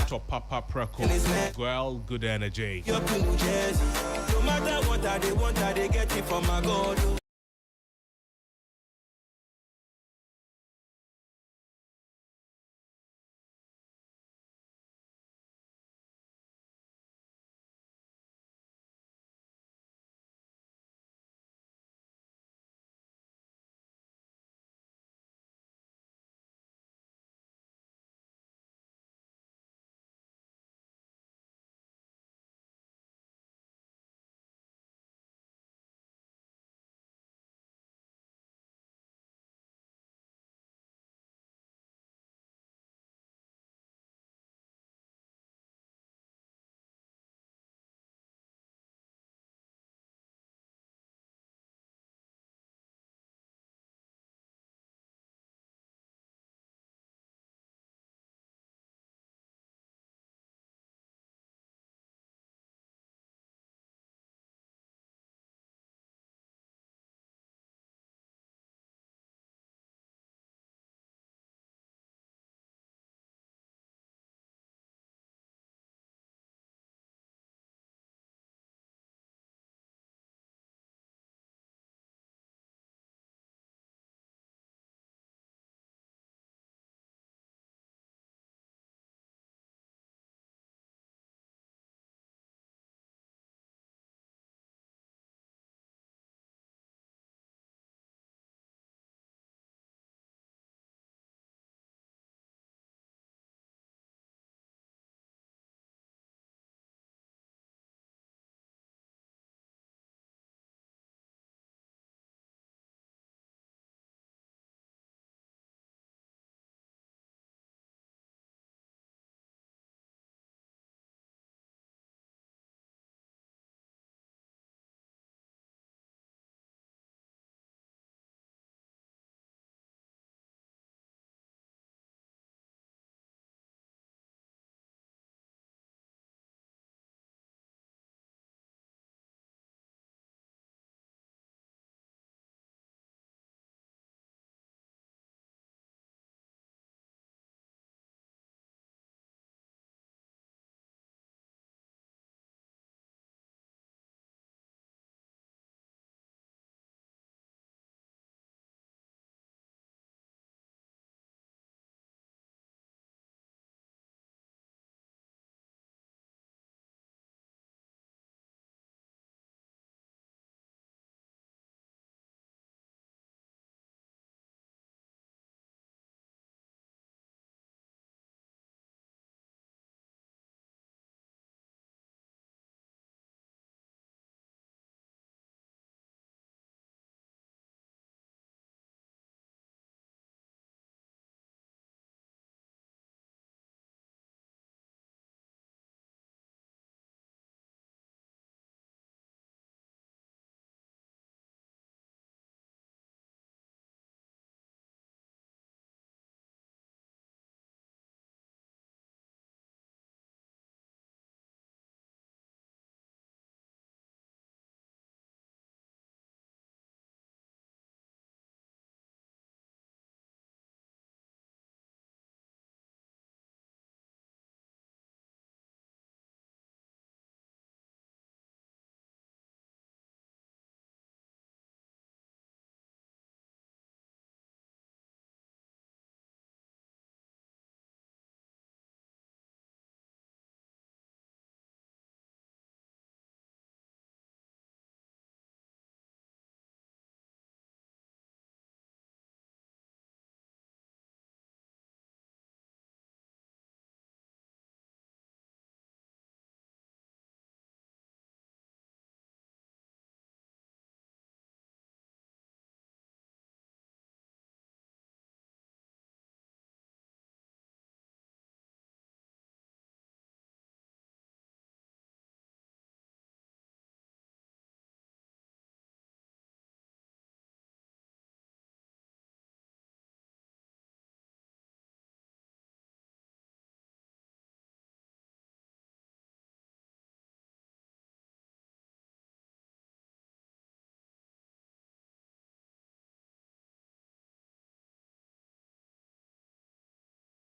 to Papa Preco. Well, good energy. No matter what I want, I get it from my God.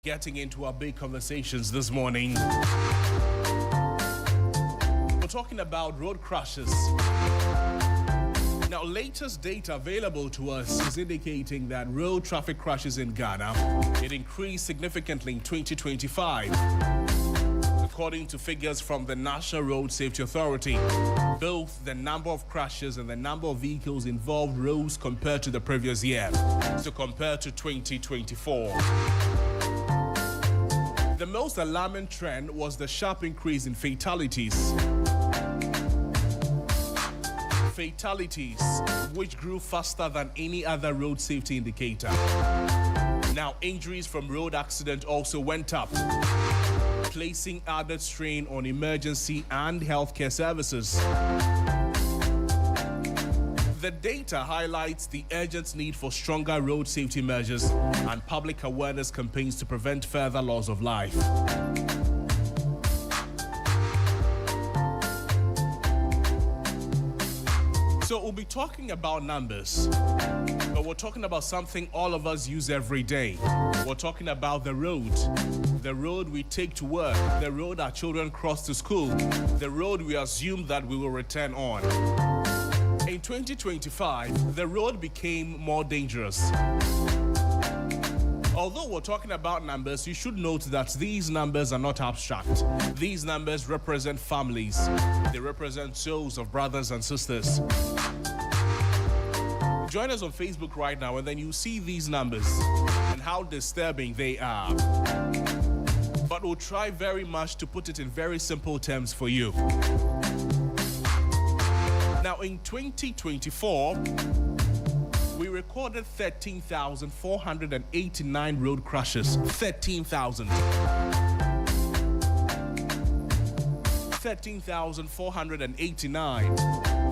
getting into our big conversations this morning. We're talking about road crashes. Now, latest data available to us is indicating that road traffic crashes in Ghana, it increased significantly in 2025. According to figures from the National Road Safety Authority, both the number of crashes and the number of vehicles involved rose compared to the previous year, so compared to 2024. The most alarming trend was the sharp increase in fatalities. Which grew faster than any other road safety indicator. Now, injuries from road accident also went up, placing added strain on emergency and healthcare services. The data highlights the urgent need for stronger road safety measures and public awareness campaigns to prevent further loss of life. So we'll be talking about numbers, but we're talking about something all of us use every day. We're talking about the road we take to work, the road our children cross to school, the road we assume that we will return on. In 2025, the road became more dangerous. Although we're talking about numbers, you should note that these numbers are not abstract. These numbers represent families. They represent souls of brothers and sisters. Join us on Facebook right now, and then you see these numbers and how disturbing they are. But we'll try very much to put it in very simple terms for you. Now, in 2024, we recorded 13,489 road crashes. 13,489.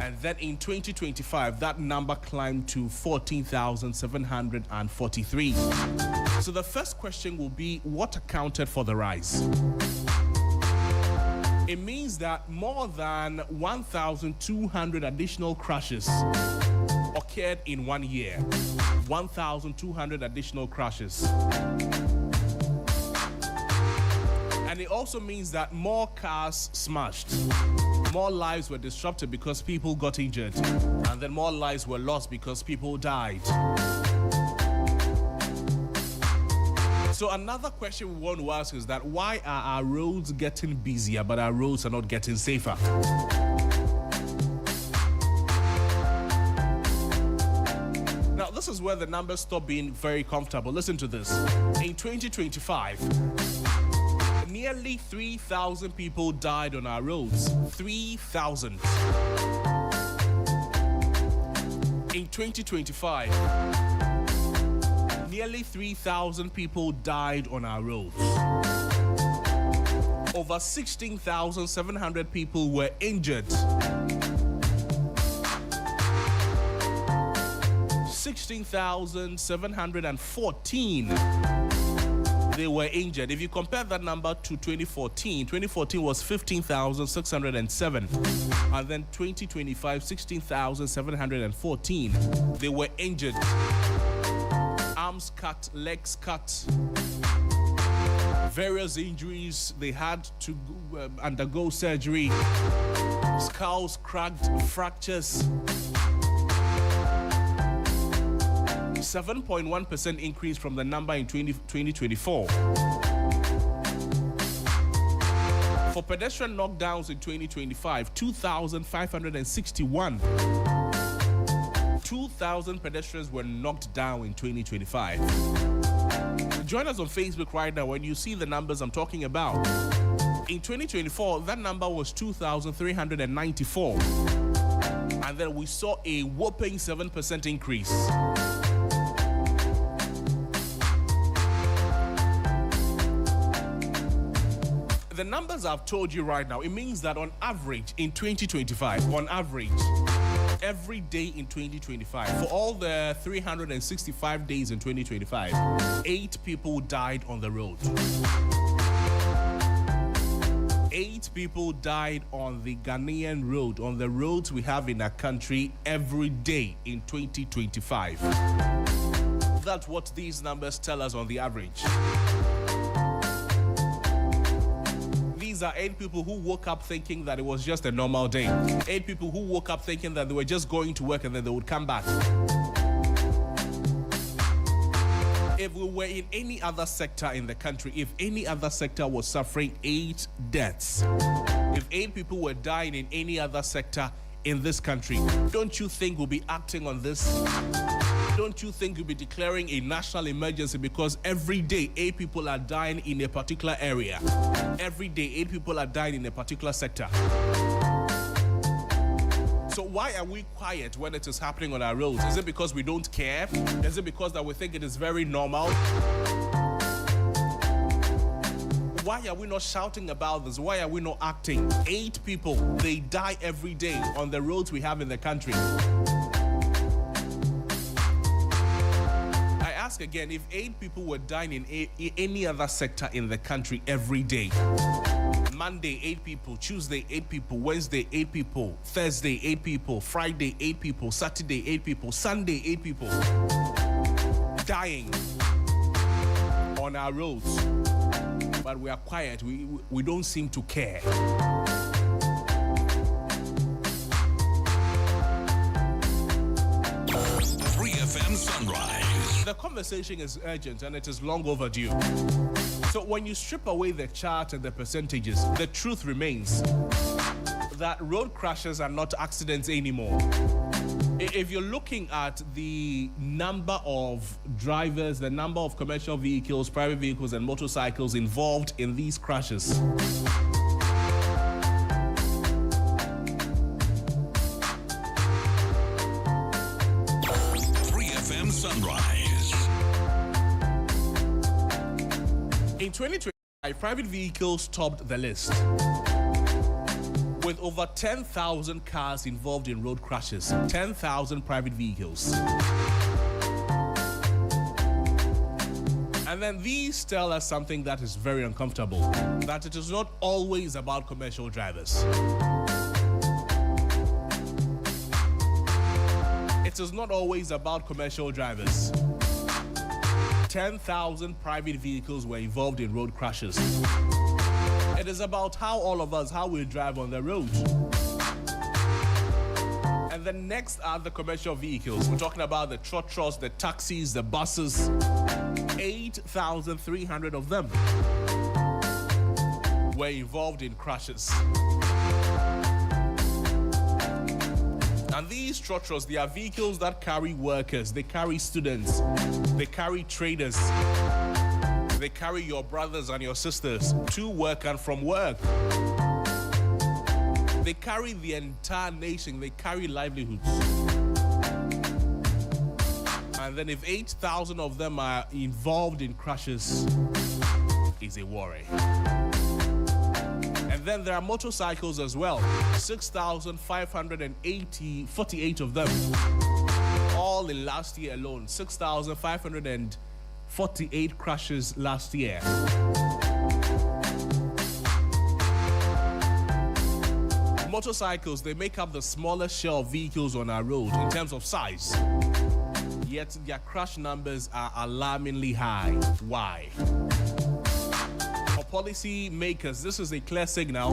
And then in 2025, that number climbed to 14,743. So the first question will be, what accounted for the rise? It means that more than 1,200 additional crashes occurred in 1 year. 1,200 additional crashes. And it also means that more cars smashed. More lives were disrupted because people got injured. And then more lives were lost because people died. So another question we want to ask is that why are our roads getting busier but our roads are not getting safer? Now, this is where the numbers stop being very comfortable. Listen to this. In 2025, nearly 3,000 people died on our roads. 3,000. In 2025, nearly 3,000 people died on our roads. Over 16,700 people were injured. 16,714 they were injured. If you compare that number to 2014 was 15,607. And then 2025, 16,714. They were injured. Arms cut, legs cut. Various injuries. They had to undergo surgery. Skulls cracked, fractures. 7.1% increase from the number in 2024. For pedestrian knockdowns in 2025, 2,561. 2,000 pedestrians were knocked down in 2025. Join us on Facebook right now when you see the numbers I'm talking about. In 2024, that number was 2,394. And then we saw a whopping 7% increase. The numbers I've told you right now, it means that on average in 2025, on average, every day in 2025, for all the 365 days in 2025, 8 people died on the road. 8 people died on the Ghanaian road, on the roads we have in our country every day in 2025. That's what these numbers tell us on the average. These are 8 people who woke up thinking that it was just a normal day. 8 people who woke up thinking that they were just going to work and then they would come back. If we were in any other sector in the country, if any other sector was suffering 8 deaths, if 8 people were dying in any other sector in this country, don't you think we'll be acting on this? Don't you think we'll be declaring a national emergency because every day 8 people are dying in a particular area? Every day 8 people are dying in a particular sector. So why are we quiet when it is happening on our roads? Is it because we don't care? Is it because that we think it is very normal? Why are we not shouting about this? Why are we not acting? 8 people, they die every day on the roads we have in the country. I ask again, if 8 people were dying in any other sector in the country every day, Monday 8 people, Tuesday 8 people, Wednesday 8 people, Thursday 8 people, Friday 8 people, Saturday 8 people, Sunday 8 people dying on our roads, but we are quiet, we don't seem to care. 3FM Sunrise. The conversation is urgent and it is long overdue. So when you strip away the chart and the percentages, the truth remains that road crashes are not accidents anymore. If you're looking at the number of drivers, the number of commercial vehicles, private vehicles, and motorcycles involved in these crashes, Sunrise. In 2025, private vehicles topped the list with over 10,000 cars involved in road crashes. 10,000 private vehicles. And then these tell us something that is very uncomfortable, that it is not always about commercial drivers. It is not always about commercial drivers. 10,000 private vehicles were involved in road crashes. It is about how all of us, how we drive on the road. And then next are the commercial vehicles. We're talking about the trotros, the taxis, the buses. 8,300 of them were involved in crashes. And these trotros, they are vehicles that carry workers, they carry students, they carry traders, they carry your brothers and your sisters to work and from work. They carry the entire nation, they carry livelihoods. And then if 8,000 of them are involved in crashes, it's a worry. And then there are motorcycles as well. 6,548 of them. All in last year alone. 6,548 crashes last year. Motorcycles, they make up the smallest share of vehicles on our road in terms of size. Yet their crash numbers are alarmingly high. Why? Policy makers, this is a clear signal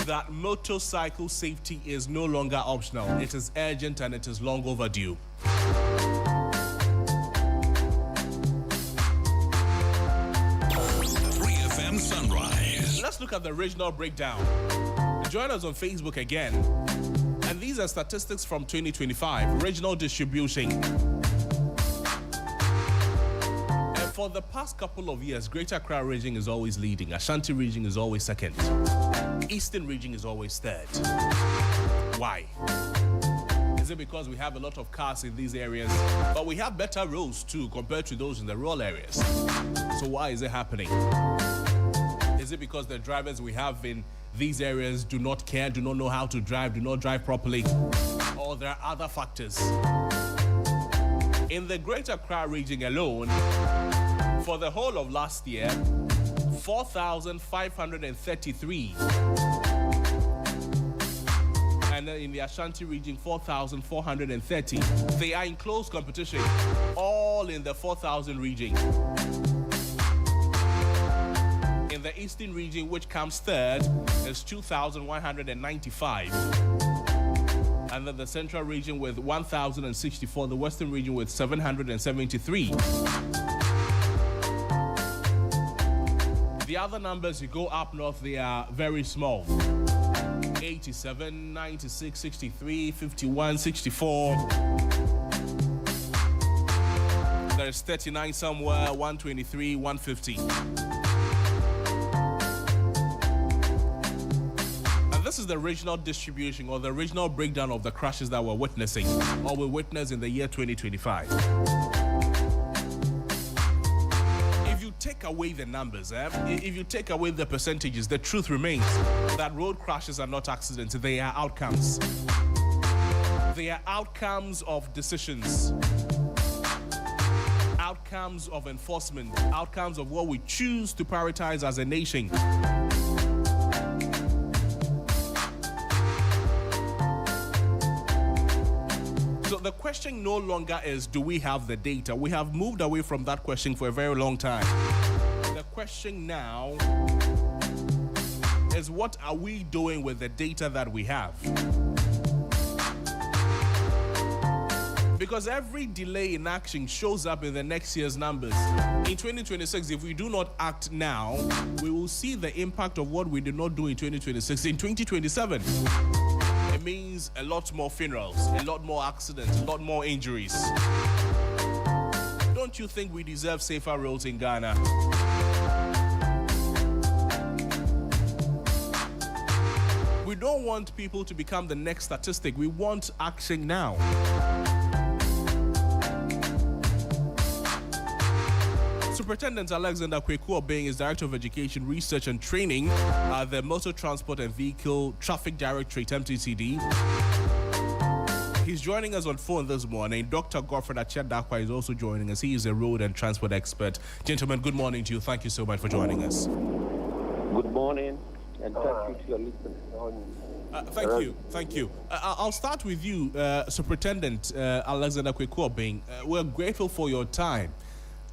that motorcycle safety is no longer optional. It is urgent and it is long overdue. 3FM Sunrise. Let's look at the regional breakdown. Join us on Facebook again. And these are statistics from 2025, regional distribution. For the past couple of years, Greater Accra region is always leading. Ashanti region is always second. Eastern region is always third. Why? Is it because we have a lot of cars in these areas? But we have better roads too compared to those in the rural areas. So why is it happening? Is it because the drivers we have in these areas do not care, do not know how to drive, do not drive properly? Or there are other factors? In the Greater Accra region alone, for the whole of last year, 4,533. And in the Ashanti region, 4,430. They are in close competition, all in the 4,000 region. In In the eastern region, which comes third, is 2,195. And then the central region with 1,064, the western region with 773. The other numbers, you go up north, they are very small. 87, 96, 63, 51, 64. There's 39 somewhere, 123, 150. And this is the regional distribution or the regional breakdown of the crashes that we're witnessing or we witnessed in the year 2025. If you take away the numbers, if you take away the percentages, the truth remains that road crashes are not accidents, they are outcomes. They are outcomes of decisions. Outcomes of enforcement, outcomes of what we choose to prioritize as a nation. So the question no longer is, do we have the data? We have moved away from that question for a very long time. The question now is, what are we doing with the data that we have? Because every delay in action shows up in the next year's numbers. In 2026, if we do not act now, we will see the impact of what we did not do in 2026 in 2027. It means a lot more funerals, a lot more accidents, a lot more injuries. Don't you think we deserve safer roads in Ghana? We don't want people to become the next statistic. We want action now. Superintendent Alexander Kweku-Obeng is Director of Education, Research and Training at the Motor Transport and Vehicle Traffic Directorate, MTCD. He's joining us on phone this morning. Dr. Godfred Achia-Dakwa is also joining us. He is a road and transport expert. Gentlemen, good morning to you. Thank you so much for joining us. Good morning, and thank you to your listeners. Thank you. I'll start with you, Superintendent Alexander Kweku-Obeng. We're grateful for your time.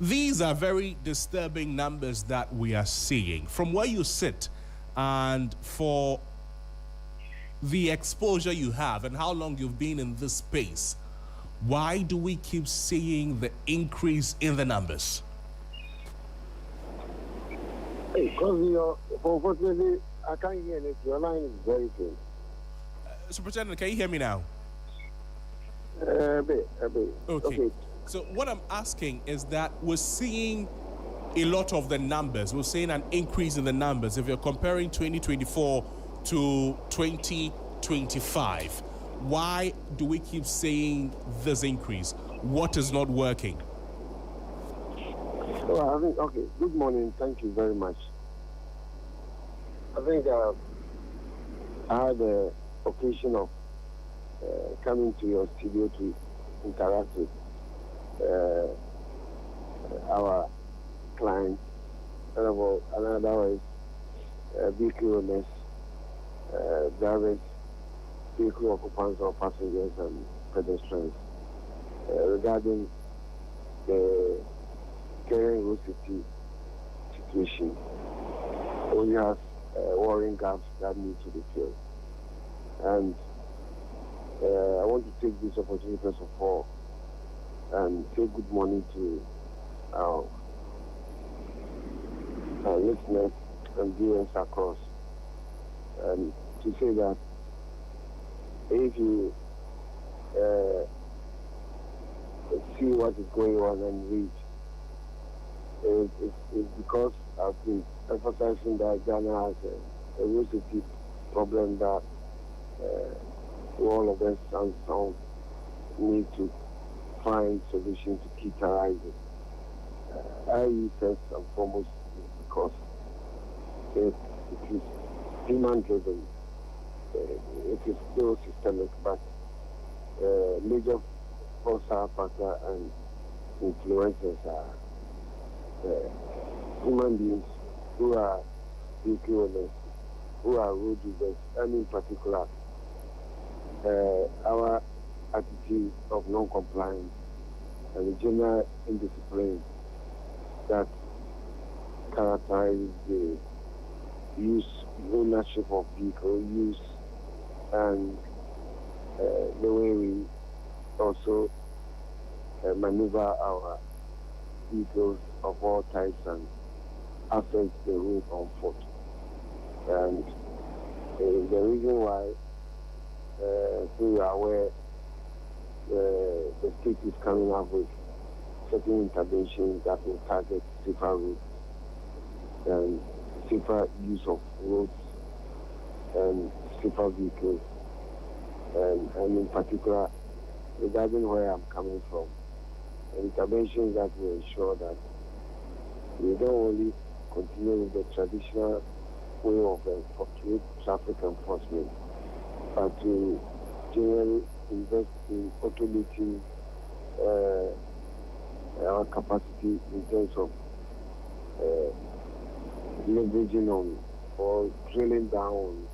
These are very disturbing numbers that we are seeing. From where you sit and for the exposure you have and how long you've been in this space, why do we keep seeing the increase in the numbers? Because unfortunately, I can't hear it. Your line is very good. Superintendent, can you hear me now? A bit. Okay. So what I'm asking is that we're seeing a lot of the numbers. We're seeing an increase in the numbers. If you're comparing 2024 to 2025, why do we keep seeing this increase? What is not working? Well, I think, okay, good morning. Thank you very much. I think I had the occasion of coming to your studio to interact with our clients, and another is vehicle owners, drivers, vehicle occupants or passengers and pedestrians regarding the current road safety situation. We have worrying gaps that need to be filled. And I want to take this opportunity first of all and say good morning to our listeners and viewers across, and to say that if you see what is going on and read, it's because I've been emphasizing that Ghana has a road safety problem that all of us and some need to find solutions to keep arising. I first and foremost because it is human driven. It is still systemic, but major causative factor and influencers are human beings who are vehicle owners, who are road users, and in particular our attitude of non-compliance and the general indiscipline that characterize the use, ownership of vehicle use, and the way we also maneuver our vehicles of all types and access the road on foot. And the reason why we are aware the state is coming up with certain interventions that will target safer routes and safer use of roads and safer vehicles, and in particular, regarding where I'm coming from, interventions that will ensure that we don't only continue with the traditional way of traffic enforcement, but to generally invest in automating our capacity in terms of leveraging on or drilling down on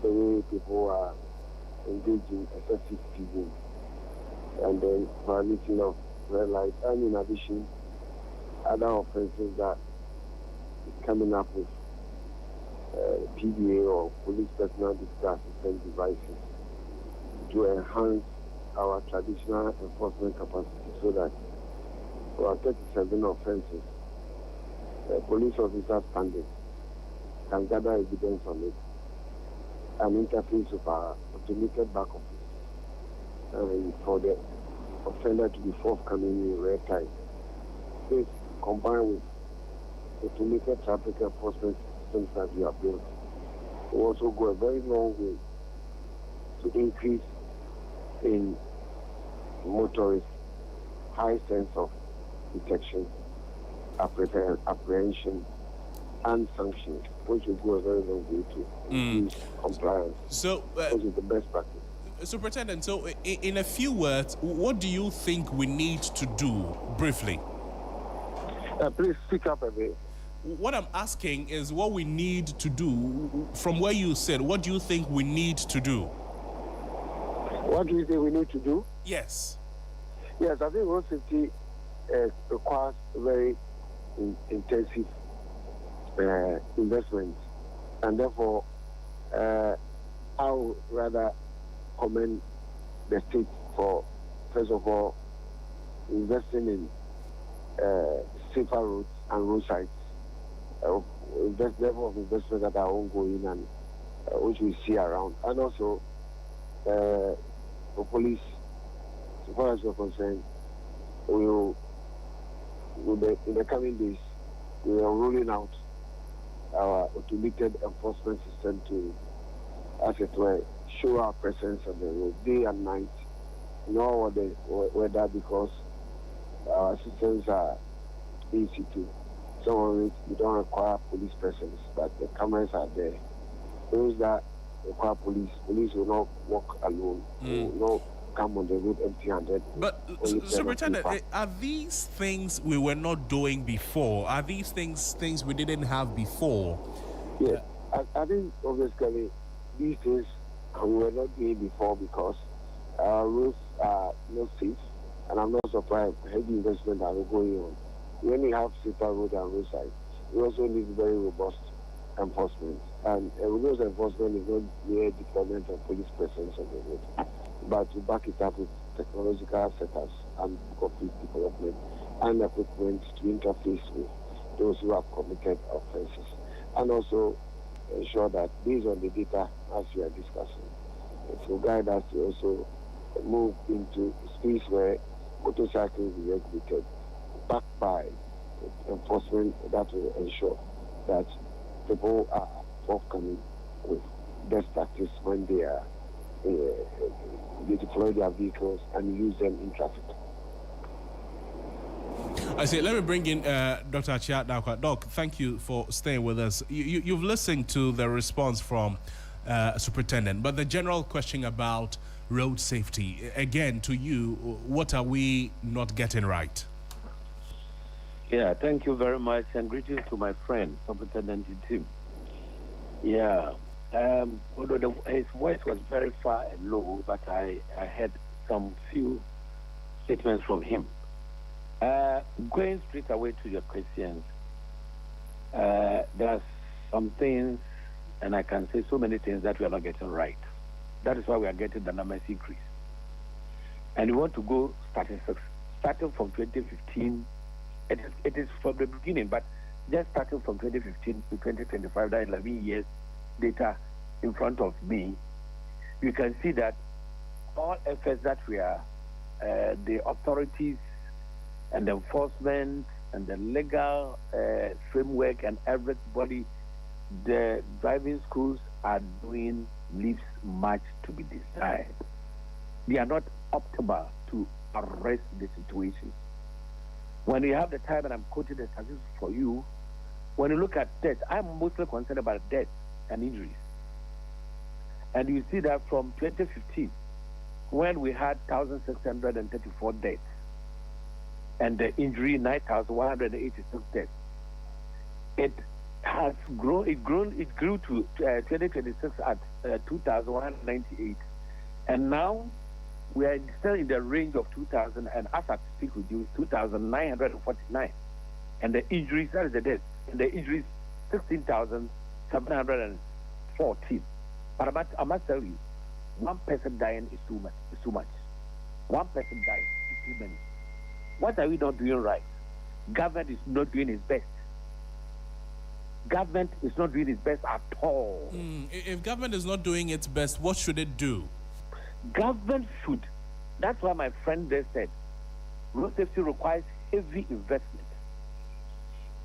the way people are engaged in excessive speeding and then violating of red light, and in addition, other offenses that is coming up with PDA or police personal digital assistance devices to enhance our traditional enforcement capacity so that for our 37 offenses, police officers standing can gather evidence on it and interface with our automated back office for the offender to be forthcoming in real time. This combined with automated traffic enforcement systems that we have built will also go a very long way to increase in motorists' high sense of detection, apprehension, and sanctions, which will go a very long way to increase compliance. So, which is the best practice. Superintendent, so in a few words, what do you think we need to do, briefly? Please speak up a bit. What I'm asking is what we need to do. From where you said, what do you think we need to do? What do you think we need to do? Yes. Yes, I think road safety requires very intensive investment, and therefore I would rather commend the state for, first of all, investing in safer roads and roadsides. Level of investment that are ongoing and which we see around, and also for police, so far as we're concerned, in the coming days, we are rolling out our automated enforcement system to, as it were, show our presence on the road day and night, nor the weather, because our systems are easy to. Some of it, you don't require police presence, but the cameras are there. Those that require police will not walk alone, will not come on the road empty-handed. But, Superintendent, are these things we were not doing before? Are these things we didn't have before? Yes, I think obviously these things we were not doing before because our roads are not safe, and I'm not surprised heavy investment are going on. When we have safer road and roadside, we also need very robust enforcement. And robust enforcement is not mere deployment of police presence on the road, but to back it up with technological setups and complete development and equipment to interface with those who have committed offenses. And also ensure that based on the data, as we are discussing, it will guide us to also move into a space where motorcycles will be regulated, backed by enforcement that will ensure that people are forthcoming with best practice when they are they deploy their vehicles and use them in traffic. I say, let me bring in Dr. Achiat now. Doc, thank you for staying with us. You've listened to the response from Superintendent, but the general question about road safety, again, to you, what are we not getting right? Yeah, thank you very much, and greetings to my friend, Superintendent Tim. Yeah, although his voice was very far and low, but I had some few statements from him. Going straight away to your questions, there are some things, and I can say so many things that we are not getting right. That is why we are getting the numbers increase. And we want to go starting from 2015. It is from the beginning, but just starting from 2015 to 2025, that 11 years data in front of me, you can see that all efforts that we are, the authorities and the enforcement and the legal framework and everybody, the driving schools are doing leaves much to be desired. They are not optimal to arrest the situation. When you have the time, and I'm quoting the statistics for you, when you look at death, I'm mostly concerned about death and injuries. And you see that from 2015, when we had 1,634 deaths, and the injury 9,186 deaths, it has grown. It grew to 2026 at 2,198, and now we are still in the range of 2,000. And as I speak with you, 2,949, and the injuries, that is the death, and the injuries 16,714. But I must tell you, one person dying is too much. It's too much. One person dying is too many. What are we not doing right? Government is not doing its best. Government is not doing its best at all. If government is not doing its best, what should it do? Government should. That's why my friend there said, road safety requires heavy investment.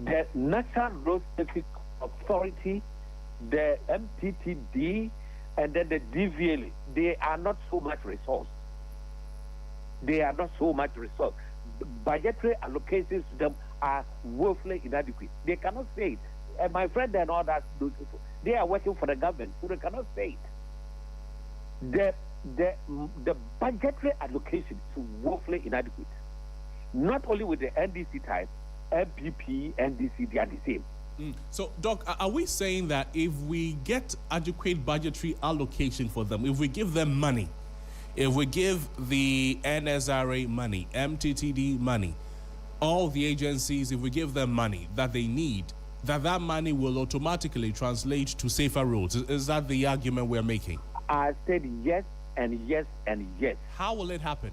The National Road Safety Authority, the MTTD, and then the DVLA, they are not so much resource. Budgetary allocations to them are woefully inadequate. They cannot say it. And my friend and all that, those people, they are working for the government, so they cannot say it. The budgetary allocation is woefully inadequate. Not only with the NDC type, MPP, NDC, they are the same. So, Doc, are we saying that if we get adequate budgetary allocation for them, if we give them money, if we give the NSRA money, MTTD money, all the agencies, if we give them money that they need, that money will automatically translate to safer roads? Is that the argument we're making? I said yes and yes and yes. How will it happen?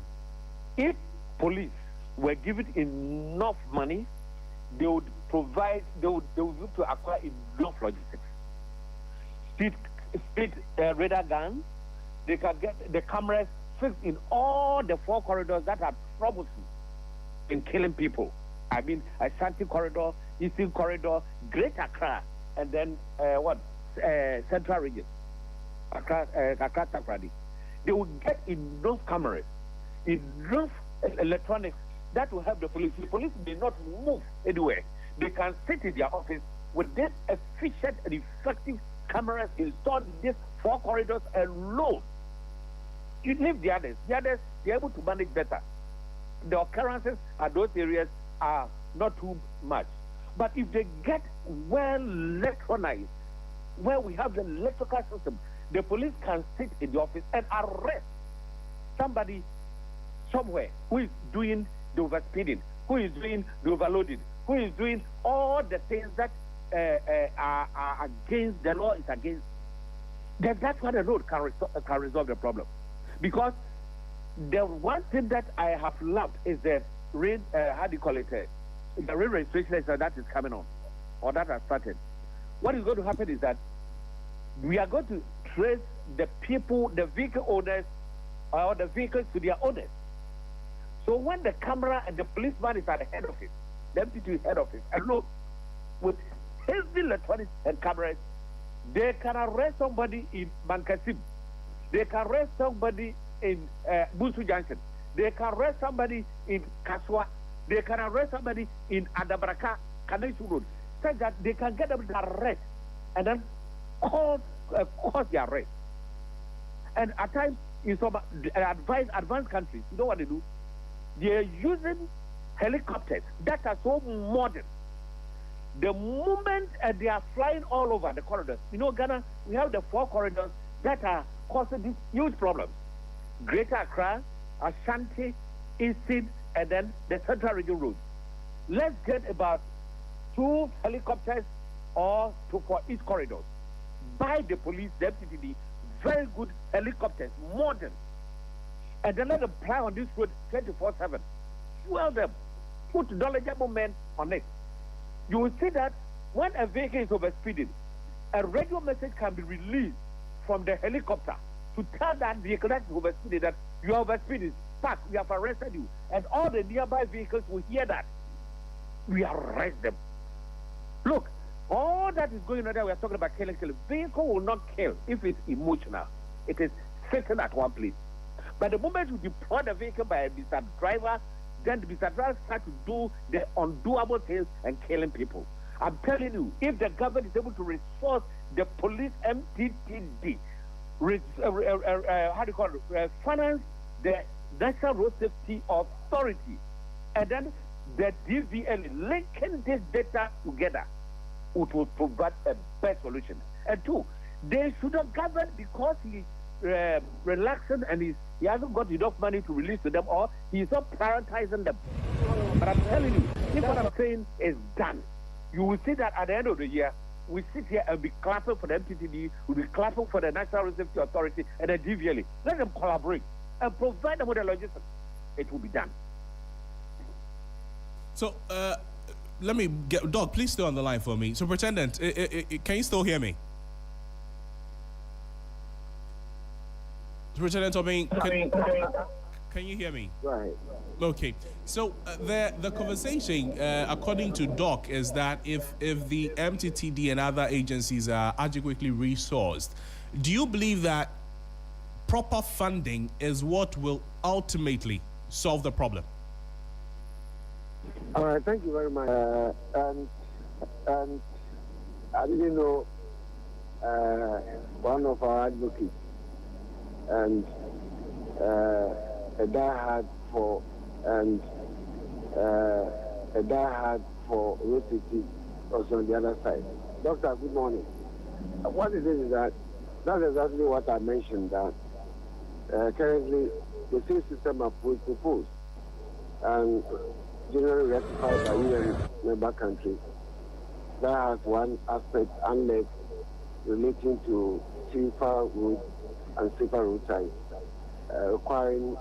If police were given enough money, they would provide, they would look to acquire enough logistics. Speed radar guns, they can get the cameras fixed in all the 4 corridors that are troublesome in killing people. I mean, Ashanti Corridor, Eastern Corridor, Great Accra, and then Central Region, Accra, Takrady. They will get enough cameras, enough electronics that will help the police. The police may not move anywhere. They can sit in their office with this efficient and effective cameras installed in these 4 corridors alone. You leave the others. The others, they're able to manage better. The occurrences at those areas are not too much. But if they get well electronized, where we have the electrical system, the police can sit in the office and arrest somebody somewhere who is doing the overspeeding, who is doing the overloading, who is doing all the things that are against the law, is against. Then that's why the road can resolve the problem. Because the one thing that I have loved is the rain, the rain registration that is coming on, or that has started. What is going to happen is that we are going to trace the people, the vehicle owners, or the vehicles to their owners. So when the camera and the policeman is at the head of it, the MPT head of it, and look, with heavy electronics and cameras, they can arrest somebody in Mankasim. They can arrest somebody in Busu Junction. They can arrest somebody in Kaswa. They can arrest somebody in Adabraka, Kanesu Road, such that they can get them to arrest and then cause their arrest. And at times, in some advanced countries, you know what they do? They are using helicopters that are so modern. The moment they are flying all over the corridors, you know, Ghana, we have the 4 corridors that are causing these huge problems. Greater Accra, Ashanti, Eastern, and then the Central Region Road. Let's get about 2 helicopters or for each corridors. Buy the police, the MTTD, very good helicopters, modern, and then let them fly on this road 24/7. Fuel them, put knowledgeable men on it. You will see that when a vehicle is overspeeding, a radio message can be released from the helicopter to tell that vehicle that is overspeeding that you are overspeeding. Park, we have arrested you, and all the nearby vehicles will hear that. We arrest them. Look, all that is going on there, we are talking about killing. Vehicle will not kill if it's emotional. It is sitting at one place. But the moment you deploy the vehicle by a Mr. Driver, then the Mr. Driver start to do the undoable things and killing people. I'm telling you, if the government is able to resource the police MTTD, finance the National Road Safety Authority, and then the DVL linking this data together, it will provide a better solution. And two, they should not govern because he relaxing and he hasn't got enough money to release to them, or he's not prioritizing them. But I'm telling you, if what I'm saying is done, you will see that at the end of the year, we sit here and be clapping for the MTTD, we'll be clapping for the National Road Safety Authority and the DVLA. Let them collaborate and provide them with the logistics. It will be done. So, let me get... Doc, please stay on the line for me. Superintendent, can you still hear me? Superintendent Obeng, can you hear me? Right. Okay. So the conversation, according to Doc, is that if the MTTD and other agencies are adequately resourced, do you believe that proper funding is what will ultimately solve the problem? All right, thank you very much. And I didn't know one of our advocates and a diehard for road safety also on the other side. Doctor, good morning. What it is that that's exactly what I mentioned, that currently the same system approach proposed and generally ratified by UN member countries that has one aspect unless relating to safer road and safer road sides, requiring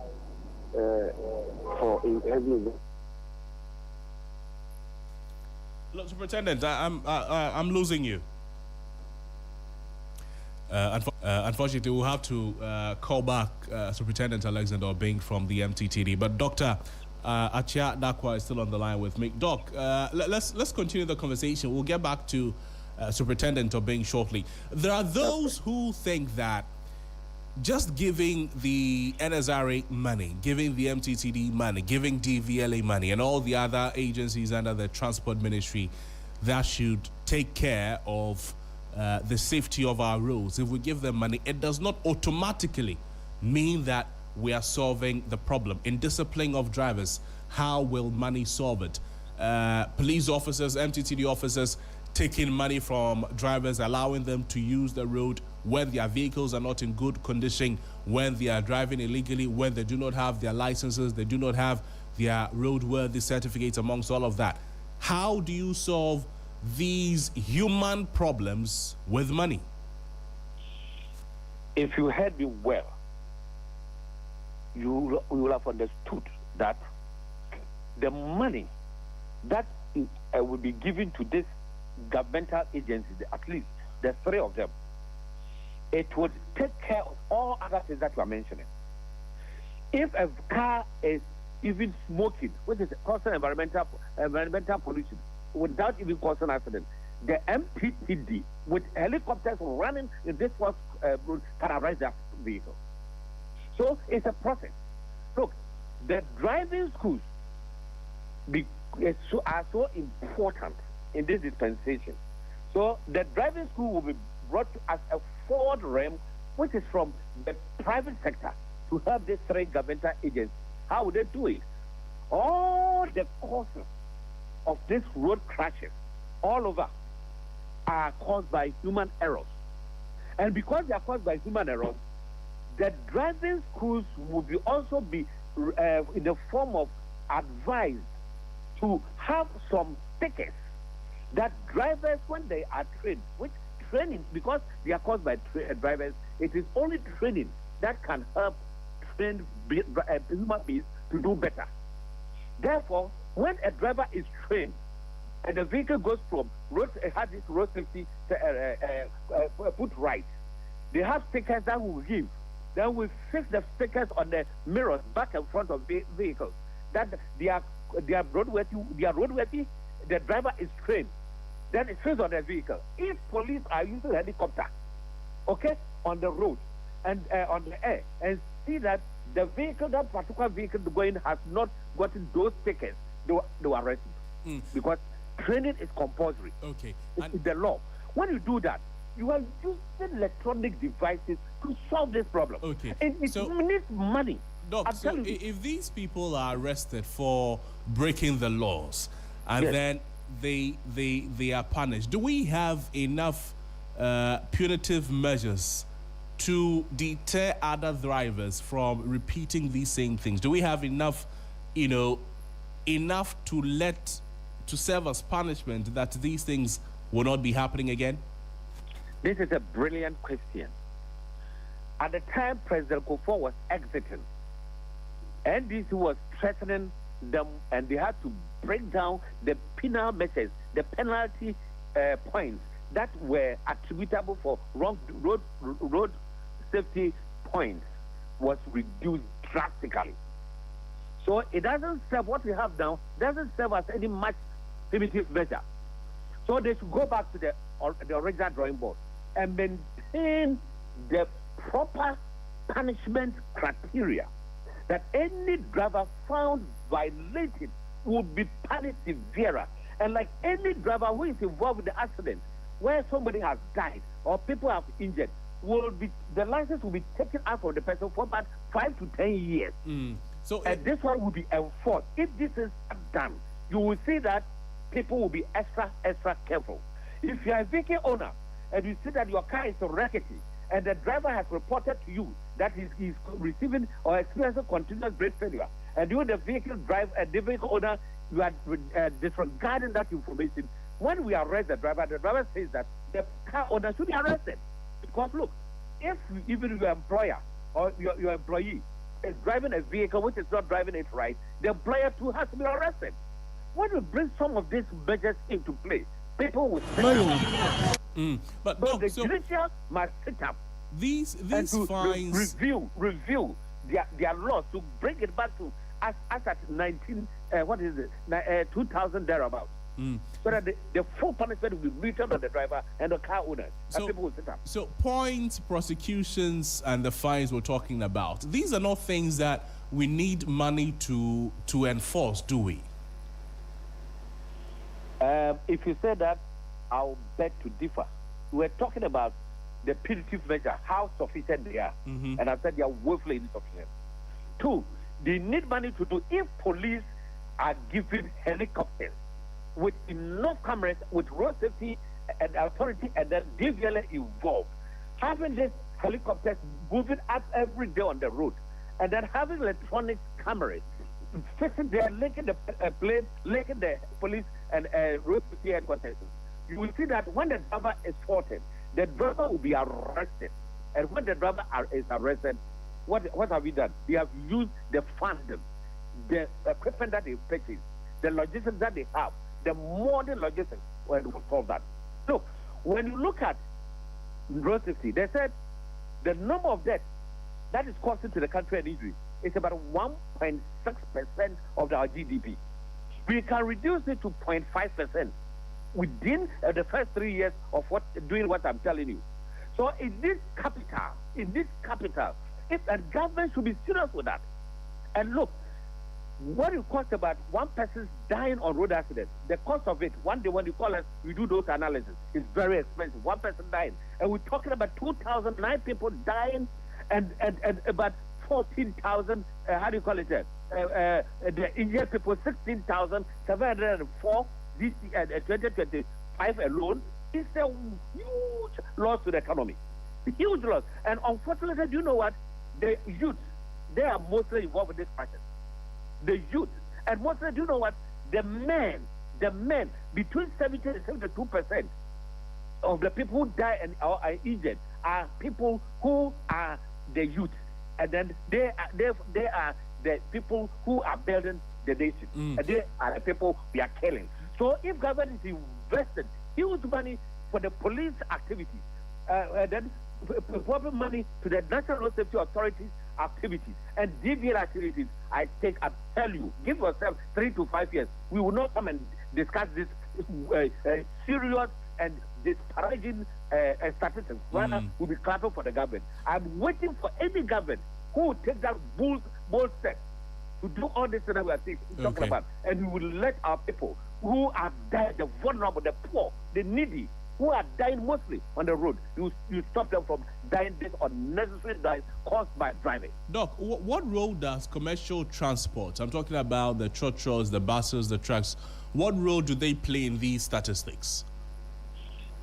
for heavy. Look, Superintendent, I'm losing you. Unfortunately, we'll have to call back Superintendent Alexander Obeng from the MTTD. But Dr. Achia Dakwa is still on the line with me. Doc, let's continue the conversation. We'll get back to Superintendent Obeng shortly. There are those who think that just giving the NSRA money, giving the MTTD money, giving DVLA money, and all the other agencies under the Transport Ministry that should take care of the safety of our roads, if we give them money, it does not automatically mean that we are solving the problem. In discipline of drivers, how will money solve it? Police officers, MTTD officers, taking money from drivers, allowing them to use the road when their vehicles are not in good condition, when they are driving illegally, when they do not have their licenses, they do not have their roadworthy certificates, amongst all of that. How do you solve these human problems with money? If you heard me well, you will have understood that the money that will be given to this governmental agencies, at least the three of them, it would take care of all other things that you are mentioning. If a car is even smoking, which is causing environmental pollution, without even causing accident, the MPTD with helicopters running in this road can arrest that vehicle. So it's a process. Look, the driving schools are so important in this dispensation. So the driving school will be brought as a forward realm, which is from the private sector, to help these three governmental agencies. How would they do it? All the causes of these road crashes all over are caused by human errors. And because they are caused by human errors, the driving schools will also be in the form of advice to have some stickers that drivers, when they are trained, which training, because they are caused by drivers, it is only training that can help train human beings to do better. Therefore, when a driver is trained and the vehicle goes from road, has this road safety put right, they have stickers that will give. Then we fix the stickers on the mirrors back and front of vehicles that they are roadworthy. The driver is trained. Then it fixed on the vehicle. If police are using helicopter, okay, on the road and on the air, and see that the vehicle, that particular vehicle going has not gotten those stickers, they will arrest you. Because training is compulsory. Okay. It's the law. When you do that, you are using electronic devices to solve this problem. Okay. It needs money. Doc, so if these people are arrested for breaking the laws and then they are punished, do we have enough punitive measures to deter other drivers from repeating these same things? Do we have enough, enough to serve as punishment that these things will not be happening again? This is a brilliant question. At the time President Kufuor was exiting, NDC was threatening them, and they had to break down the penal measures, the penalty points that were attributable for wrong road safety points was reduced drastically. So it doesn't serve, what we have now doesn't serve as any much primitive measure. So they should go back to the original drawing board and maintain the proper punishment criteria, that any driver found violating would be punished severer. And like any driver who is involved in the accident where somebody has died or people have injured, the license will be taken out from the person for about 5 to 10 years. And this one will be enforced. If this is done, you will see that people will be extra careful. If you are a vehicle owner and you see that your car is rickety and the driver has reported to you that he's receiving or experiencing continuous brake failure, and you, the vehicle owner, you are disregarding that information, when we arrest the driver says that the car owner should be arrested. Because look, if even your employer or your employee is driving a vehicle which is not driving it right, the employer too has to be arrested. When we bring some of these measures into play, people will sit up. But the judicial must sit up. These fines review their laws to bring it back to as at 2000 thereabouts. So that the full punishment will be meted on the driver and the car owner, and people will sit up. So points, prosecutions, and the fines we're talking about, these are not things that we need money to enforce, do we? If you say that, I'll beg to differ. We're talking about the punitive measure, how sufficient they are. And I said they are woefully insufficient. 2, they need money to do. If police are given helicopters with enough cameras, with road safety and authority, and then DVLA involved, having these helicopters moving up every day on the road, and then having electronic cameras, fixing there, linking the plane, linking the police and road safety headquarters, you will see that when the driver is faulted, the driver will be arrested. And when the driver is arrested, what have we done? We have used the funding, the equipment that they purchased, the logistics that they have, the modern logistics when we solve that. Look, when you look at road safety, they said the number of deaths that is costing to the country and injury is about 1.6% of our GDP. We can reduce it to 0.5% within the first 3 years of doing what I'm telling you. So in this capital, government should be serious with that. And look, what it costs about one person dying on road accident, the cost of it, one day when you call us, we do those analysis, it's very expensive. One person dying. And we're talking about 2,009 people dying and about 14,000, the injured people, 16,704 this 2025 alone. It's a huge loss to the economy. Huge loss. And unfortunately, you know what? The youth, they are mostly involved in this process. The youth. And mostly, you know what? The men, the men, between 70 and 72% of the people who die and or are injured are people who are the youth, and then they are the people who are building the nation, and they are the people we are killing. So if government is invested huge money for the police activities, then proper money to the National Safety Authorities activities and DVL activities, I tell you, give yourself 3 to 5 years. We will not come and discuss this serious and disparaging statistics. Rather, we'll be clapping for the government. I'm waiting for any government who will take that bold step to do all this that we are talking about, and we will let our people who are dying, the vulnerable, the poor, the needy, who are dying mostly on the road, you stop them from dying this unnecessary death caused by driving. Doc, what role does commercial transport, I'm talking about the trotros, the buses, the trucks, what role do they play in these statistics?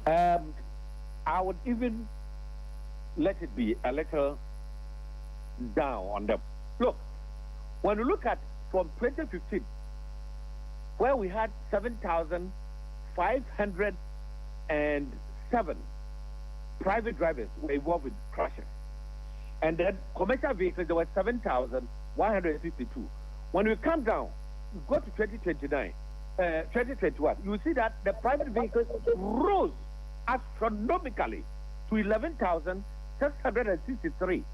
I would even let it be a little down on them. Look, when you look at from 2015, where we had 7,507 private drivers were involved in crashes, and then commercial vehicles, there were 7,152. When we come down, we go to 2021, you will see that the private vehicles rose astronomically to 11,663,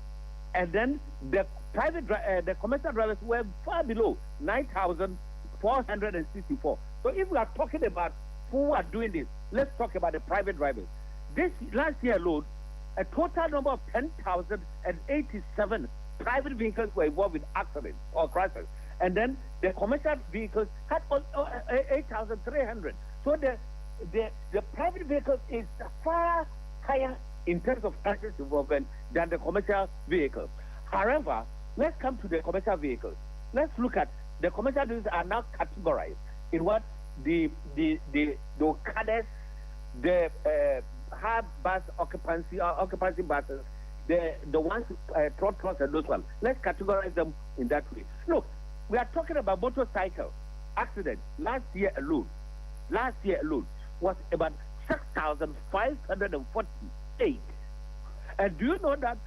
and then the the commercial drivers were far below 9,464. So if we are talking about who are doing this, let's talk about the private drivers. This last year alone, a total number of 10,087 private vehicles were involved in accidents or crashes, and then the commercial vehicles had 8,300. So the private vehicle is far higher in terms of crashes involvement than the commercial vehicle. However, let's come to the commercial vehicles. Let's look at the commercial vehicles are now categorized in what the Okades, the hard bus occupancy buses, the ones trotros and those ones. Let's categorize them in that way. Look, we are talking about motorcycle accidents. Last year alone was about 6,548. And do you know that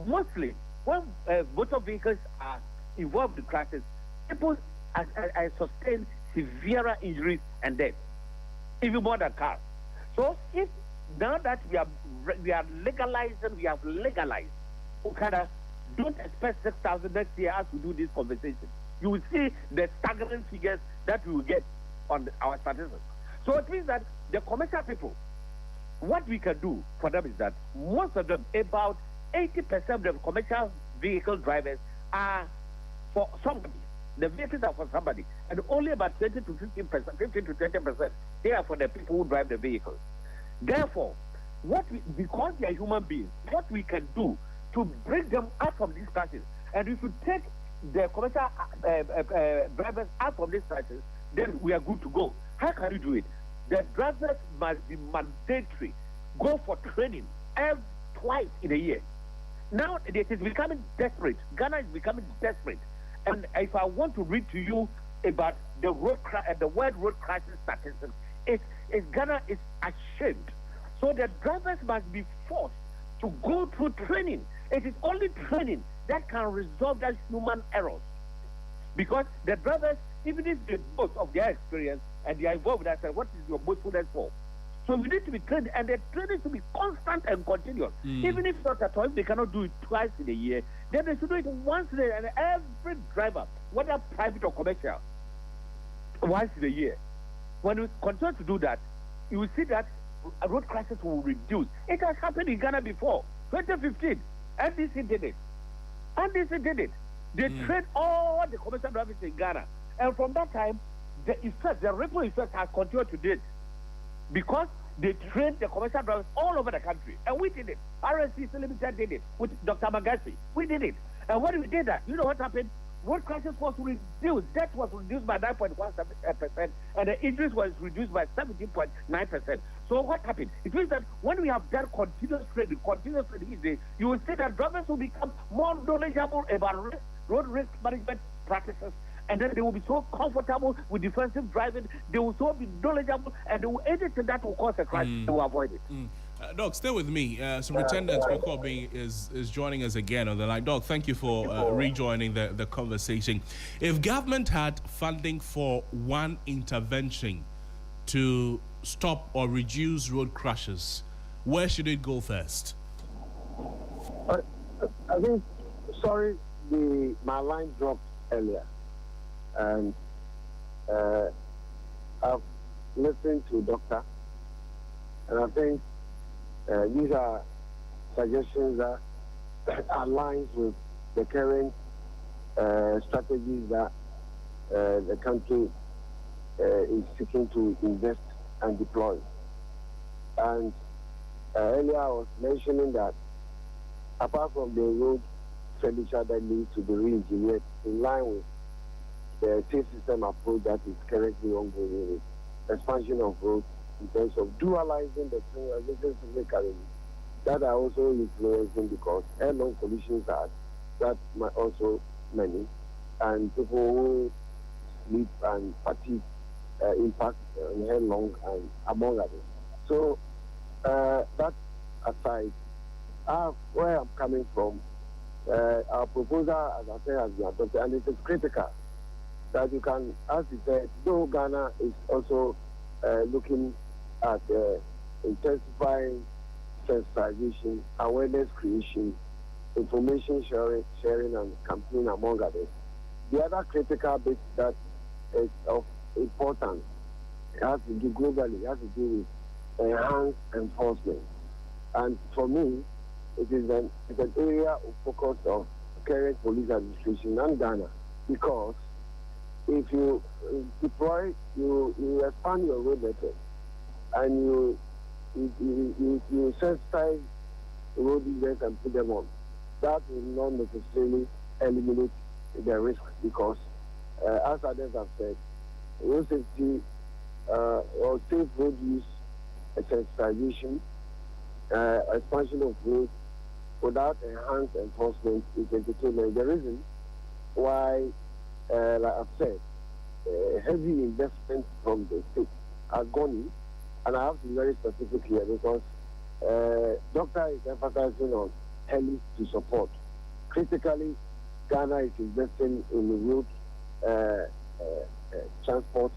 mostly when motor vehicles are involved in crashes, people sustain severe injuries and death, even more than cars. So if now that we have legalized Okada, don't expect 6,000 next year as we do this conversation. You will see the staggering figures that we will get on our statistics. So it means that the commercial people, what we can do for them is that most of them, about 80% of the commercial vehicle drivers are for somebody. The vehicles are for somebody, and only about 20 to 15%, 15 to 20%, they are for the people who drive the vehicles. Therefore, because they are human beings, what we can do to bring them out from these crashes, and if you take the commercial drivers out from these crashes, then we are good to go. How can you do it? The drivers must be mandatory, go for training twice in a year. Now it is becoming desperate. Ghana is becoming desperate. And if I want to read to you about the world road crisis statistics, Ghana is ashamed. So the drivers must be forced to go through training. It is only training that can resolve those human errors. Because the drivers, even if they boast of their experience and they are involved with that, what is your boastfulness for? So we need to be trained, and the training should be constant and continuous. Even if not at all, if they cannot do it twice in a year, then they should do it once in a year. And every driver, whether private or commercial, once in a year. When we continue to do that, you will see that road crashes will reduce. It has happened in Ghana before. 2015, NDC did it. They trained all the commercial drivers in Ghana. And from that time, the ripple effect has continued to date. Because they trained the commercial drivers all over the country. And we did it. RSC Limited did it with Dr. Magasi. We did it. And when we did that, you know what happened? Road crashes was reduced. Death was reduced by 9.17%, and the injuries was reduced by 17.9%. So what happened? It means that when we have done continuous training, you will see that drivers will become more knowledgeable about road risk management practices and then they will be so comfortable with defensive driving. They will so be knowledgeable, and they will anything that will cause a crash, they will avoid it. Doc, stay with me. Superintendent Kokobi is joining us again on the line. Doc, thank you for rejoining the conversation. If government had funding for one intervention to stop or reduce road crashes, where should it go first? I think, sorry, my line dropped earlier, and I've listened to Doctor, and I think these are suggestions that aligns with the current strategies that the country is seeking to invest and deploy. And earlier I was mentioning that apart from the road expenditure that needs to be re-engineered in line with the safe system approach that is currently ongoing with expansion of roads in terms of dualizing the two that are also influencing because head-on collisions are that also many, and people who sleep and fatigue impact on headlong and among others. So that aside, where I'm coming from, our proposal, as I said, has been adopted, and it is critical that you can, as you said, though Ghana is also looking at intensifying sensitization, awareness creation, information sharing and campaign among others. The other critical bit that is of importance, it has to do globally, it has to do with enhanced enforcement. And for me, it is an area of focus of current police administration and Ghana, because if you deploy, you expand your road network, and you sensitize road users and put them on, that will not necessarily eliminate the risk, because as others have said, road safety or safe road use, sensitization, expansion of roads without enhanced enforcement is entertainment. The reason why, like I've said, heavy investment from the state has gone in, and I have to be very specific here because Doctor is emphasizing on heli to support. Critically, Ghana is investing in the road transport,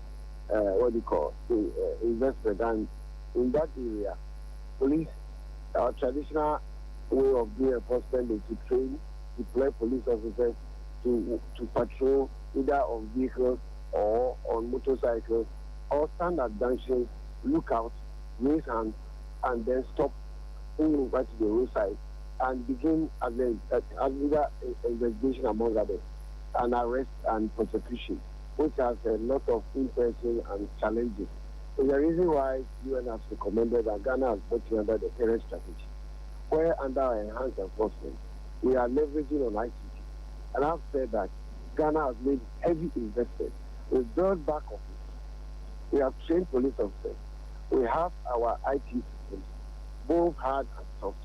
investment, and in that area, police, our traditional way of doing enforcement is to train, deploy police officers to patrol either on vehicles or on motorcycles, or stand at junctions, look out, raise hands, and then stop over to the roadside and begin either investigation among others, and arrest and prosecution, which has a lot of in-person and challenges. So the reason why UN has recommended that Ghana has put under the current strategy, where under our enhanced enforcement, we are leveraging on ICT. And I've said that Ghana has made heavy investment. We've built back office. We have trained police officers. We have our IT systems, both hard and soft.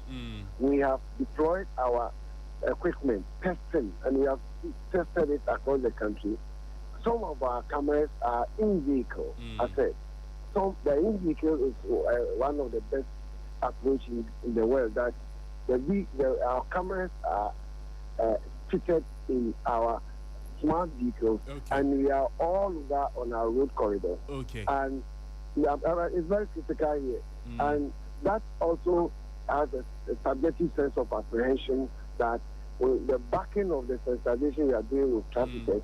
We have deployed our equipment, testing, and we have tested it across the country. Some of our cameras are in-vehicle, I said. So the in-vehicle is one of the best approaches in the world, that our cameras are fitted in our smart vehicles, and we are all over on our road corridors. And it's very critical here. And that also has a subjective sense of apprehension that with the backing of the sensitization we are doing with traffickers,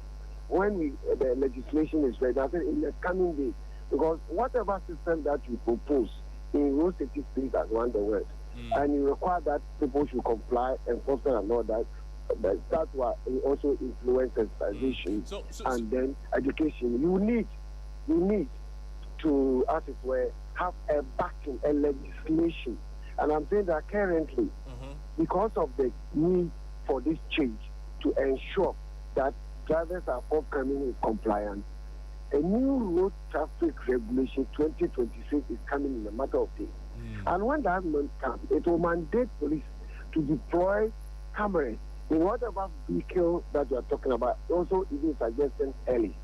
when the legislation is ready, I think in the coming days, because whatever system that you propose in road safety space has run the world, and you require that people should comply, enforcement and all that, that's why it also influence sensitization and then education. You need to, as it were, have a backing, a legislation. And I'm saying that currently, because of the need for this change to ensure that drivers are forthcoming with compliance, a new road traffic regulation 2026 is coming in a matter of days. And when that month comes, it will mandate police to deploy cameras in whatever vehicle that you are talking about, also even suggesting early.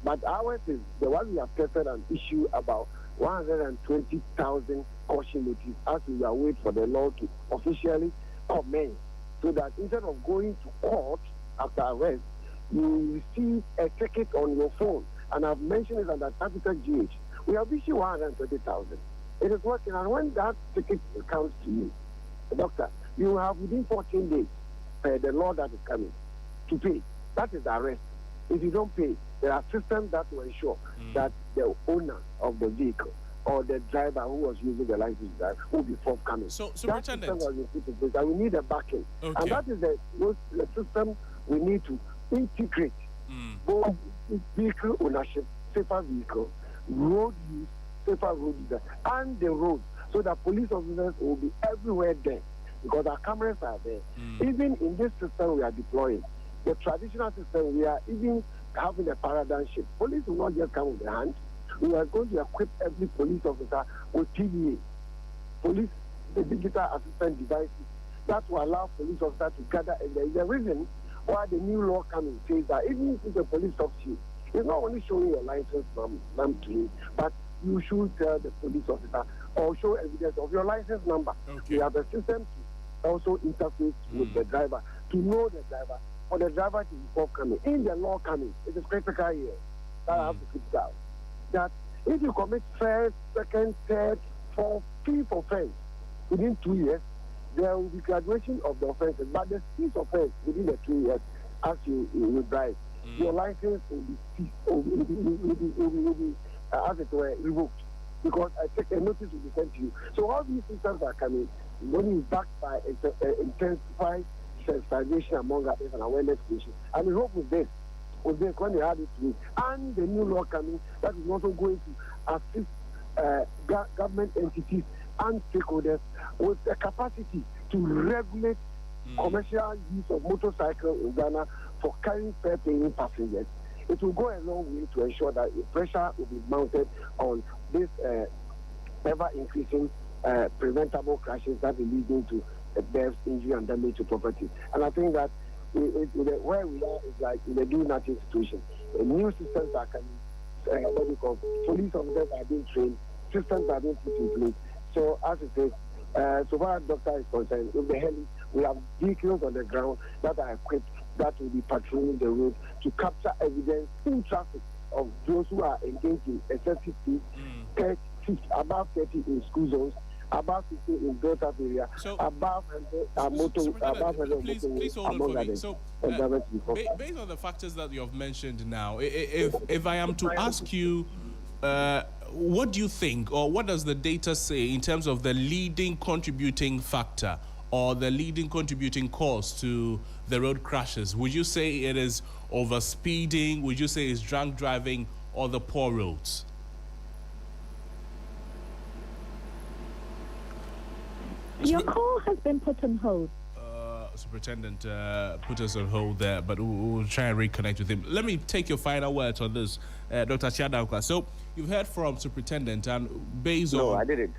But ours is the one we have tested and issued about 120,000 caution notice as we are waiting for the law to officially commence, so that instead of going to court after arrest, you receive a ticket on your phone. And I've mentioned it under Capital GH. We have issued 120,000. It is working, and when that ticket comes to you, doctor, you have within 14 days the law that is coming to pay. That is the arrest. If you don't pay, there are systems that will ensure that the owner of the vehicle or the driver who was using the license drive will be forthcoming. So, that Superintendent, system was put in place, and we need a backing. Okay. And that is the system we need to integrate both vehicle ownership, safer vehicle, road use, safer road user, and the road, so that police officers will be everywhere there, because our cameras are there. Even in this system we are deploying, the traditional system, we are even having a paradigm shift. Police will not just come with their hand. We are going to equip every police officer with TVA, police, the digital assistant devices that will allow police officers to gather. And there is a reason why the new law coming says that even if the police stops you, it's not only showing your license number to you, but you should tell the police officer or show evidence of your license number. Okay. We have a system to also interface with the driver, to know the driver, for the driver to be forthcoming. In the law coming, it is critical here that I have to keep down. That if you commit first, second, third, fourth, fifth offense within 2 years, there will be graduation of the offenses. But the sixth offense within the 2 years, as you drive, your license will be ceased, will be as it were, revoked. Because a notice will be sent to you. So all these systems are coming. Money is backed by intensified sensitization among others and awareness creation. And we hope with this, when we add it to it, and the new law coming, that is also going to assist government entities and stakeholders with the capacity to regulate commercial use of motorcycles in Ghana for carrying fare-paying passengers. It will go a long way to ensure that pressure will be mounted on this ever-increasing preventable crashes that are leading to deaths, injury, and damage to property. And I think that where we are is like in a do-nothing situation. New systems are coming. What we call police officers are being trained. Systems are being put in place. So as it says, so far as doctor is concerned, with the heli, we have vehicles on the ground that are equipped that will be patrolling the road to capture evidence in traffic of those who are engaged in excessive speed, above 30 in school zones, above 50 in built-up area, above 100 please hold on for me. So, based on the factors that you have mentioned now, if I am to ask you, what do you think, or what does the data say in terms of the leading contributing factor or the leading contributing cause to the road crashes? Would you say it is overspeeding? Would you say it's drunk driving, or the poor roads? Your call has been put on hold. Superintendent put us on hold there, but we'll try and reconnect with him. Let me take your final words on this, Dr. Chiadankwa. So you've heard from Superintendent, and based on... No, I didn't.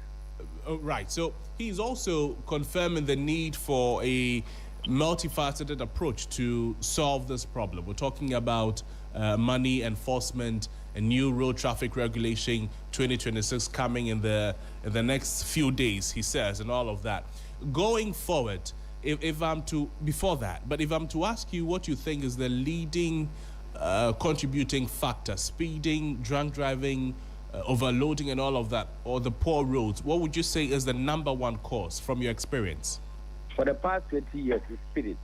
Right, so he's also confirming the need for a multifaceted approach to solve this problem. We're talking about money enforcement and new road traffic regulation 2026 coming in the next few days, he says, and all of that. Going forward, if I'm to ask you what you think is the leading contributing factor, speeding, drunk driving, overloading and all of that, or the poor roads, what would you say is the number one cause from your experience? For the past 20 years, it's speeding.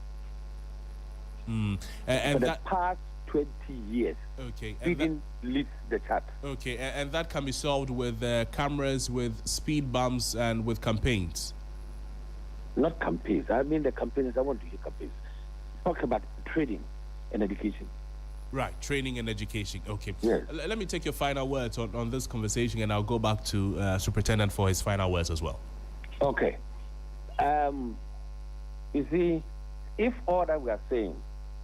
And for the past 20 years, okay, speeding leads the chart. Okay, and that can be solved with cameras, with speed bumps, and with campaigns? Not campaigns. I mean the campaigns. I want to hear campaigns. Talk about training and education. Right, training and education. Okay. Yes. Let me take your final words on this conversation, and I'll go back to Superintendent for his final words as well. Okay. You see, if all that we are saying,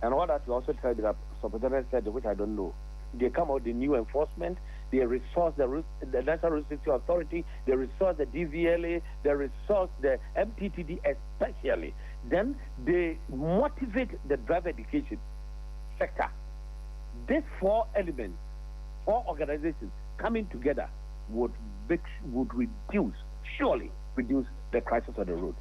and all that we also tried that Superintendent said, which I don't know, they come out the new enforcement, they resource the National Road Safety Authority, they resource the DVLA, they resource the MPTD especially. Then they motivate the driver education sector. These four elements, four organizations coming together would surely reduce the crisis on the road.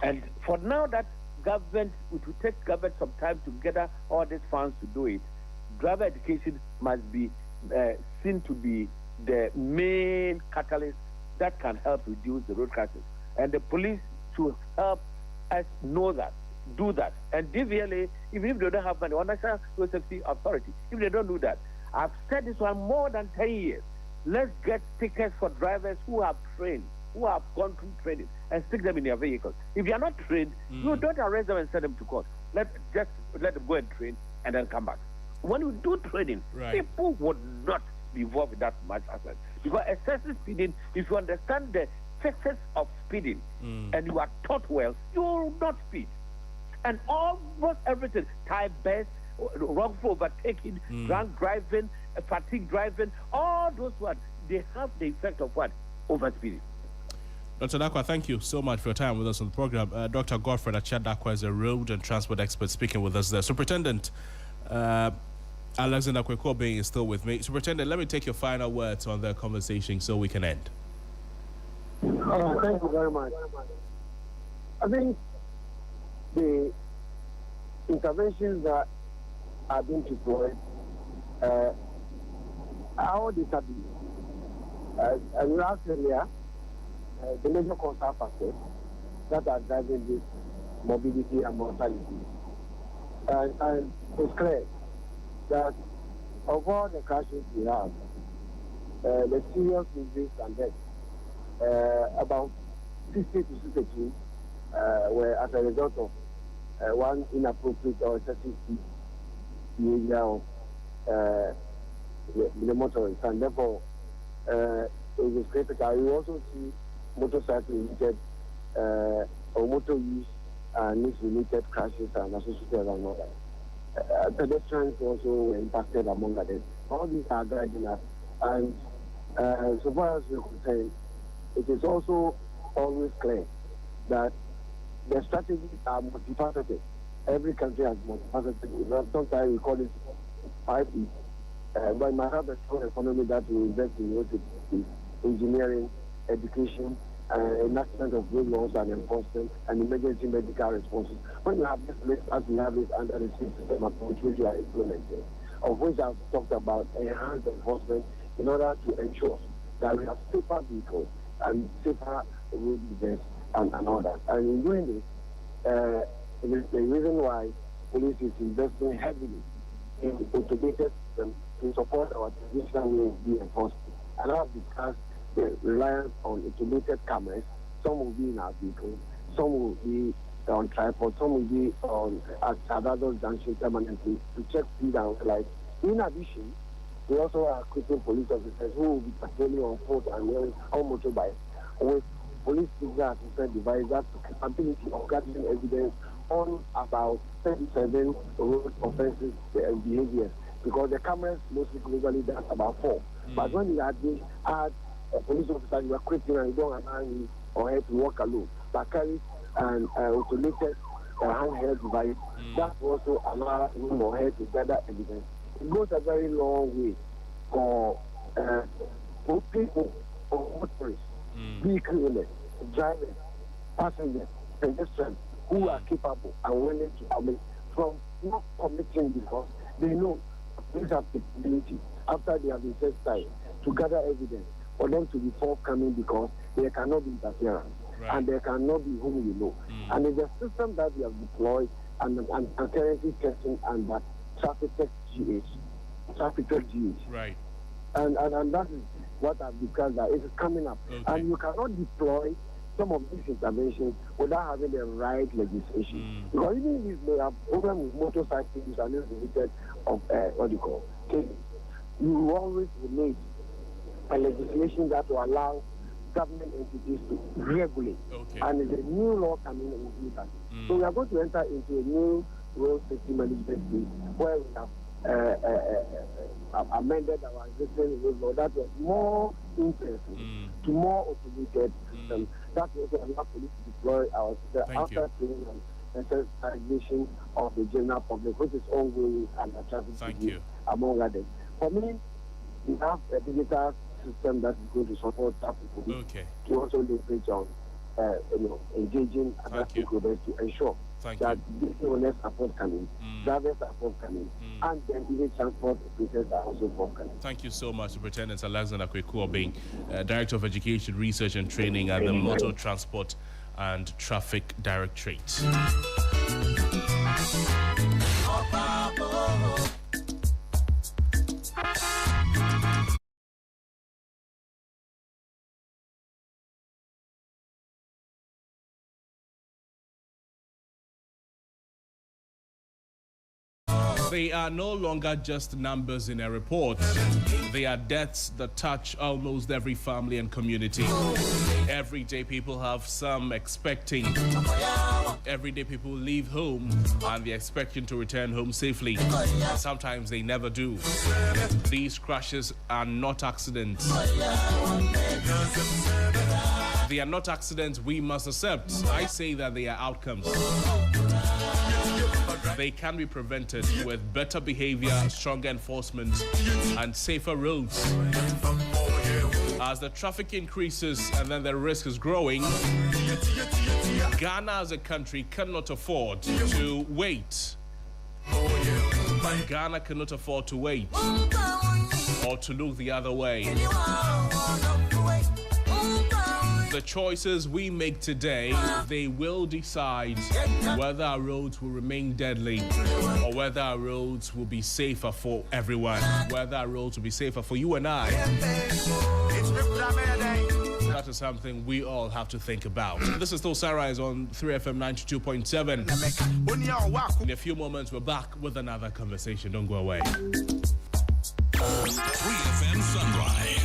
And for now that government, it will take government some time to gather all these funds to do it, driver education must be seen to be the main catalyst that can help reduce the road crisis. And the police should help us know that, do that. And DVLA, even if they don't have money, or National Road Safety Authority, if they don't do that, I've said this one more than 10 years. Let's get tickets for drivers who have trained, who have gone through training, and stick them in their vehicles. If you are not trained, you don't arrest them and send them to court. Let them go and train and then come back. When you do training, people would not be involved in that much asset. Because excessive speeding, if you understand the physics of speeding and you are taught well, you will not speed. And almost everything, time best, wrongful overtaking, drunk driving, fatigue driving, all those ones, they have the effect of what? Overspeeding. Dr. Dakwa, thank you so much for your time with us on the program. Dr. Godfred Achad Dakwa is a road and transport expert speaking with us there. Superintendent Alexander Kwekobing is still with me. Superintendent, let me take your final words on the conversation so we can end. Thank you very much. I think the interventions that are being deployed are all disabilities. As you asked earlier, the major concern factors that are driving this mobility and mortality. And it's clear that of all the crashes we have, the serious injuries and deaths, about 60 to 62 were as a result of one inappropriate or excessive behavior of the motorists. And therefore, it is critical. You also see motorcycle-related or motor use and use-related crashes and associated and all that. Pedestrians also were impacted among others. All these are guiding us. And so far as we're concerned, it is also always clear that the strategies are multifaceted. Every country has multifaceted. Sometimes we call it 5E. But might have a strong economy that will invest in engineering, education, enactment of road laws and enforcement, and emergency medical responses. When you have this list, as we have it under the system approach which we are implementing, of which I've talked about enhanced enforcement in order to ensure that we have safer vehicles and safer road events and all that. And in doing this, it is the reason why police is investing heavily in automated systems to support our traditional way of being enforcement. And I have discussed the reliance on automated cameras. Some will be in our vehicles, some will be on tripod, some will be on at hazardous junction permanently to check speed and light. In addition, we also are equipping police officers who will be patrolling on foot and on motorbikes with police signal assistant devices that have the capability of gathering evidence on about 37 road offenses and behaviors. Because the cameras mostly globally does about 4. But when you add a police officer, you are quick and you don't allow him or her to walk alone. But carry an automated handheld device that also allows him or her to gather evidence. It goes a very long way for people, for motorists, vehicle owners, drivers, passengers, pedestrians who are capable and willing to commit from not committing because they know police have the ability after they have been set aside to gather evidence for them to be forthcoming because there cannot be interference and there cannot be whom you know. And it's a system that we have deployed and currently testing under traffic tech GH. Right. And that is what I've discussed that it is coming up. Okay. And you cannot deploy some of these interventions without having the right legislation. Because even if we have problem with motorcycles and related of you always will need a legislation that will allow government entities to regulate. And it's a new law coming in with that. So we are going to enter into a new road safety management scheme where we have amended our existing road law that was more intensive to more automated system that will also allow police to deploy our system after training sensitization of the general public, which is ongoing and attractive. Thank you. Among others. For me, we have a digital system that is going to support traffic police to also leverage on engaging other stakeholders to ensure that business owners are forthcoming, drivers are forthcoming, and then even transport operators are also forthcoming. Thank you so much, Superintendent Alexander Kwekuobing, Director of Education, Research and Training at the Motor Transport and Traffic Directorate. They are no longer just numbers in a report. They are deaths that touch almost every family and community. Every day people have some expecting. Every day people leave home and they're expecting to return home safely. Sometimes they never do. These crashes are not accidents. They are not accidents we must accept. I say that they are outcomes. They can be prevented with better behavior, stronger enforcement, and safer roads. As the traffic increases and then the risk is growing, Ghana as a country cannot afford to wait. Ghana cannot afford to wait or to look the other way. The choices we make today, they will decide whether our roads will remain deadly or whether our roads will be safer for everyone, whether our roads will be safer for you and I. That is something we all have to think about. This is still Sunrise on 3FM 92.7. In a few moments, we're back with another conversation. Don't go away. 3FM Sunrise.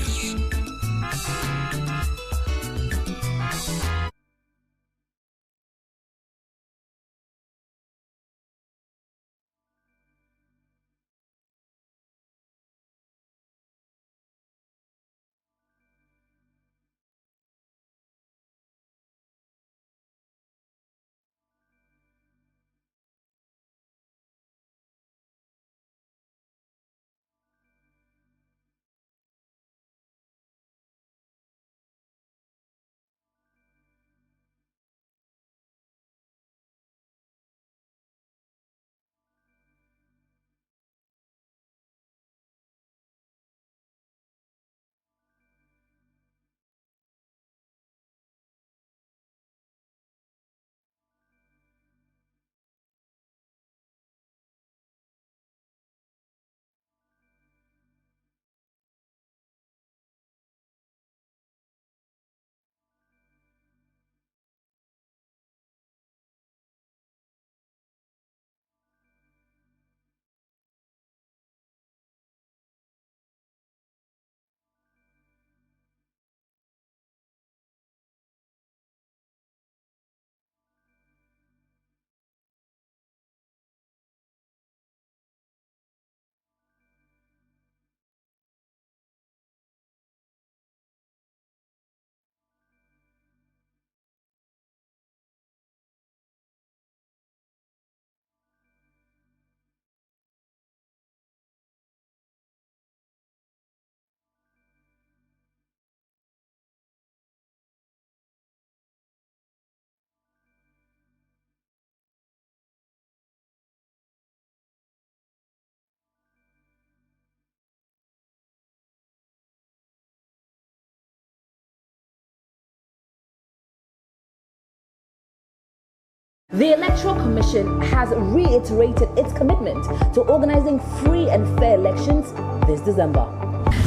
The Electoral Commission has reiterated its commitment to organizing free and fair elections this December.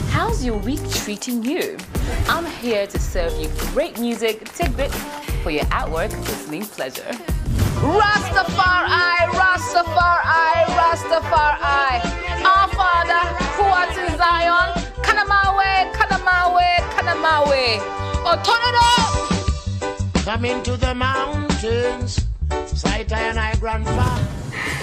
How's your week treating you? I'm here to serve you great music tidbits for your at-work listening pleasure. Rastafari, Rastafari, Rastafari. Our Father, who art in Zion, Kanamawe, Kanamawe, Kanamawe. Oh, turn it up! Coming to the mountains, sight and I grandpa.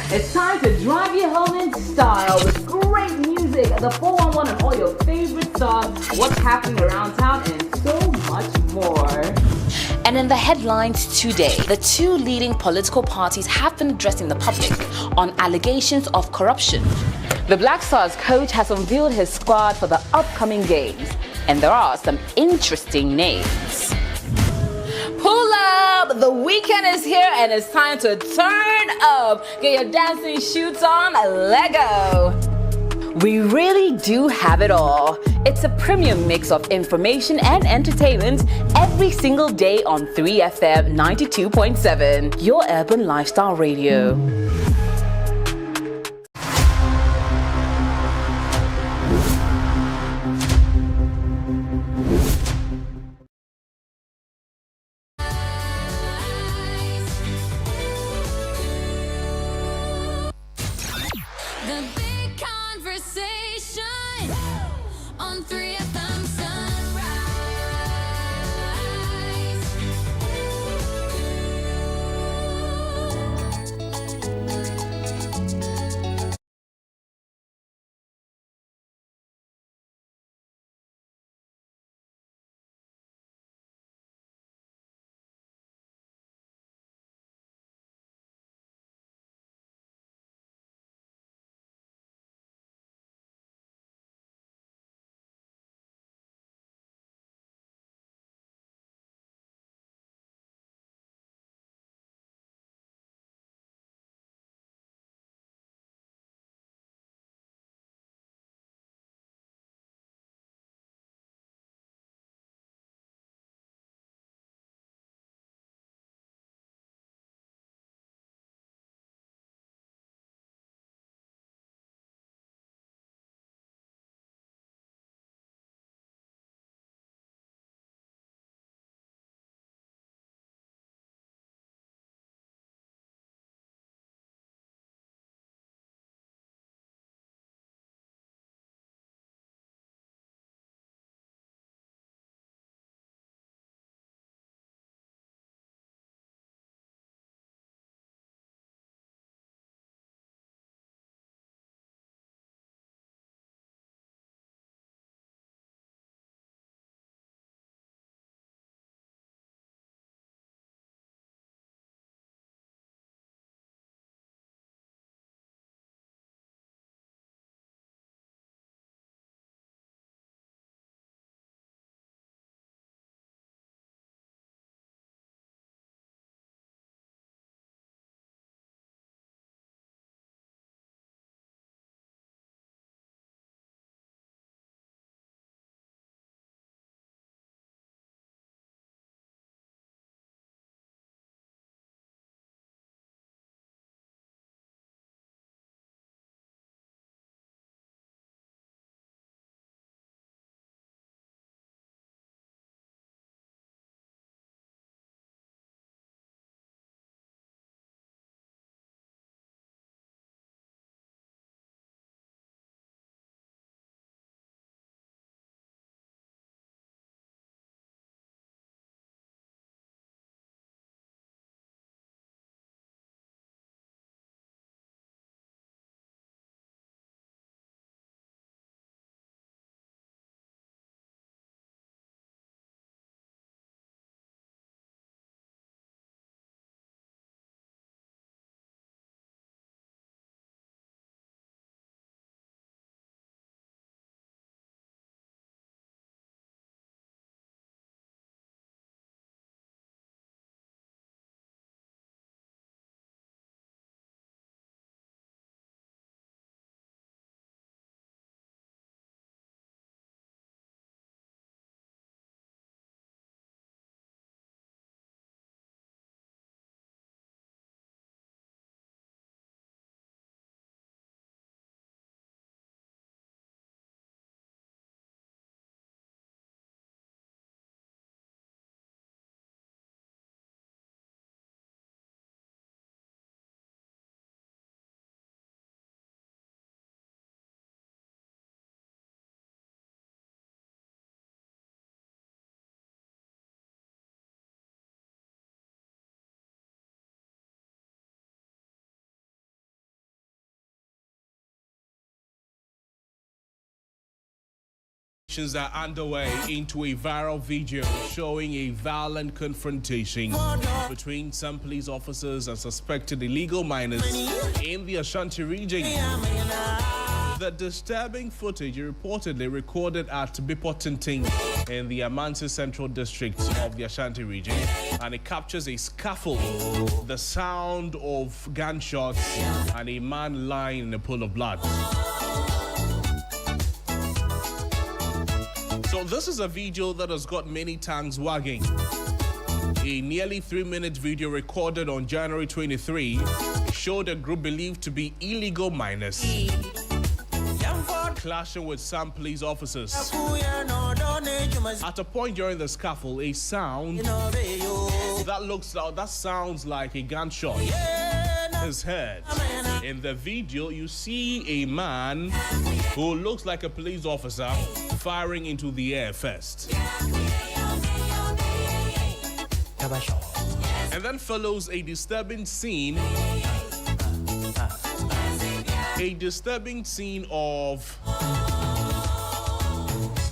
It's time to drive you home in style with great music, the 411 and all your favorite songs, what's happening around town, and so much more. And And in the headlines today, the two leading political parties have been addressing the public on allegations of corruption. The Black Stars coach has unveiled his squad for the upcoming games, and there are some interesting names. Pull up! The weekend is here and it's time to turn up. Get your dancing shoes on, Lego. We really do have it all. It's a premium mix of information and entertainment every single day on 3FM 92.7, your urban lifestyle radio. are underway into a viral video showing a violent confrontation between some police officers and suspected illegal miners in the Ashanti region. The disturbing footage reportedly recorded at Bipotinting in the Amansi Central District of the Ashanti region, and it captures a scuffle, the sound of gunshots, and a man lying in a pool of blood. So this is a video that has got many tongues wagging. A nearly 3-minute video recorded on January 23 showed a group believed to be illegal miners clashing with some police officers. At a point during the scuffle, a sound that sounds like a gunshot is heard. In the video, you see a man who looks like a police officer firing into the air first. And then follows a disturbing scene. Of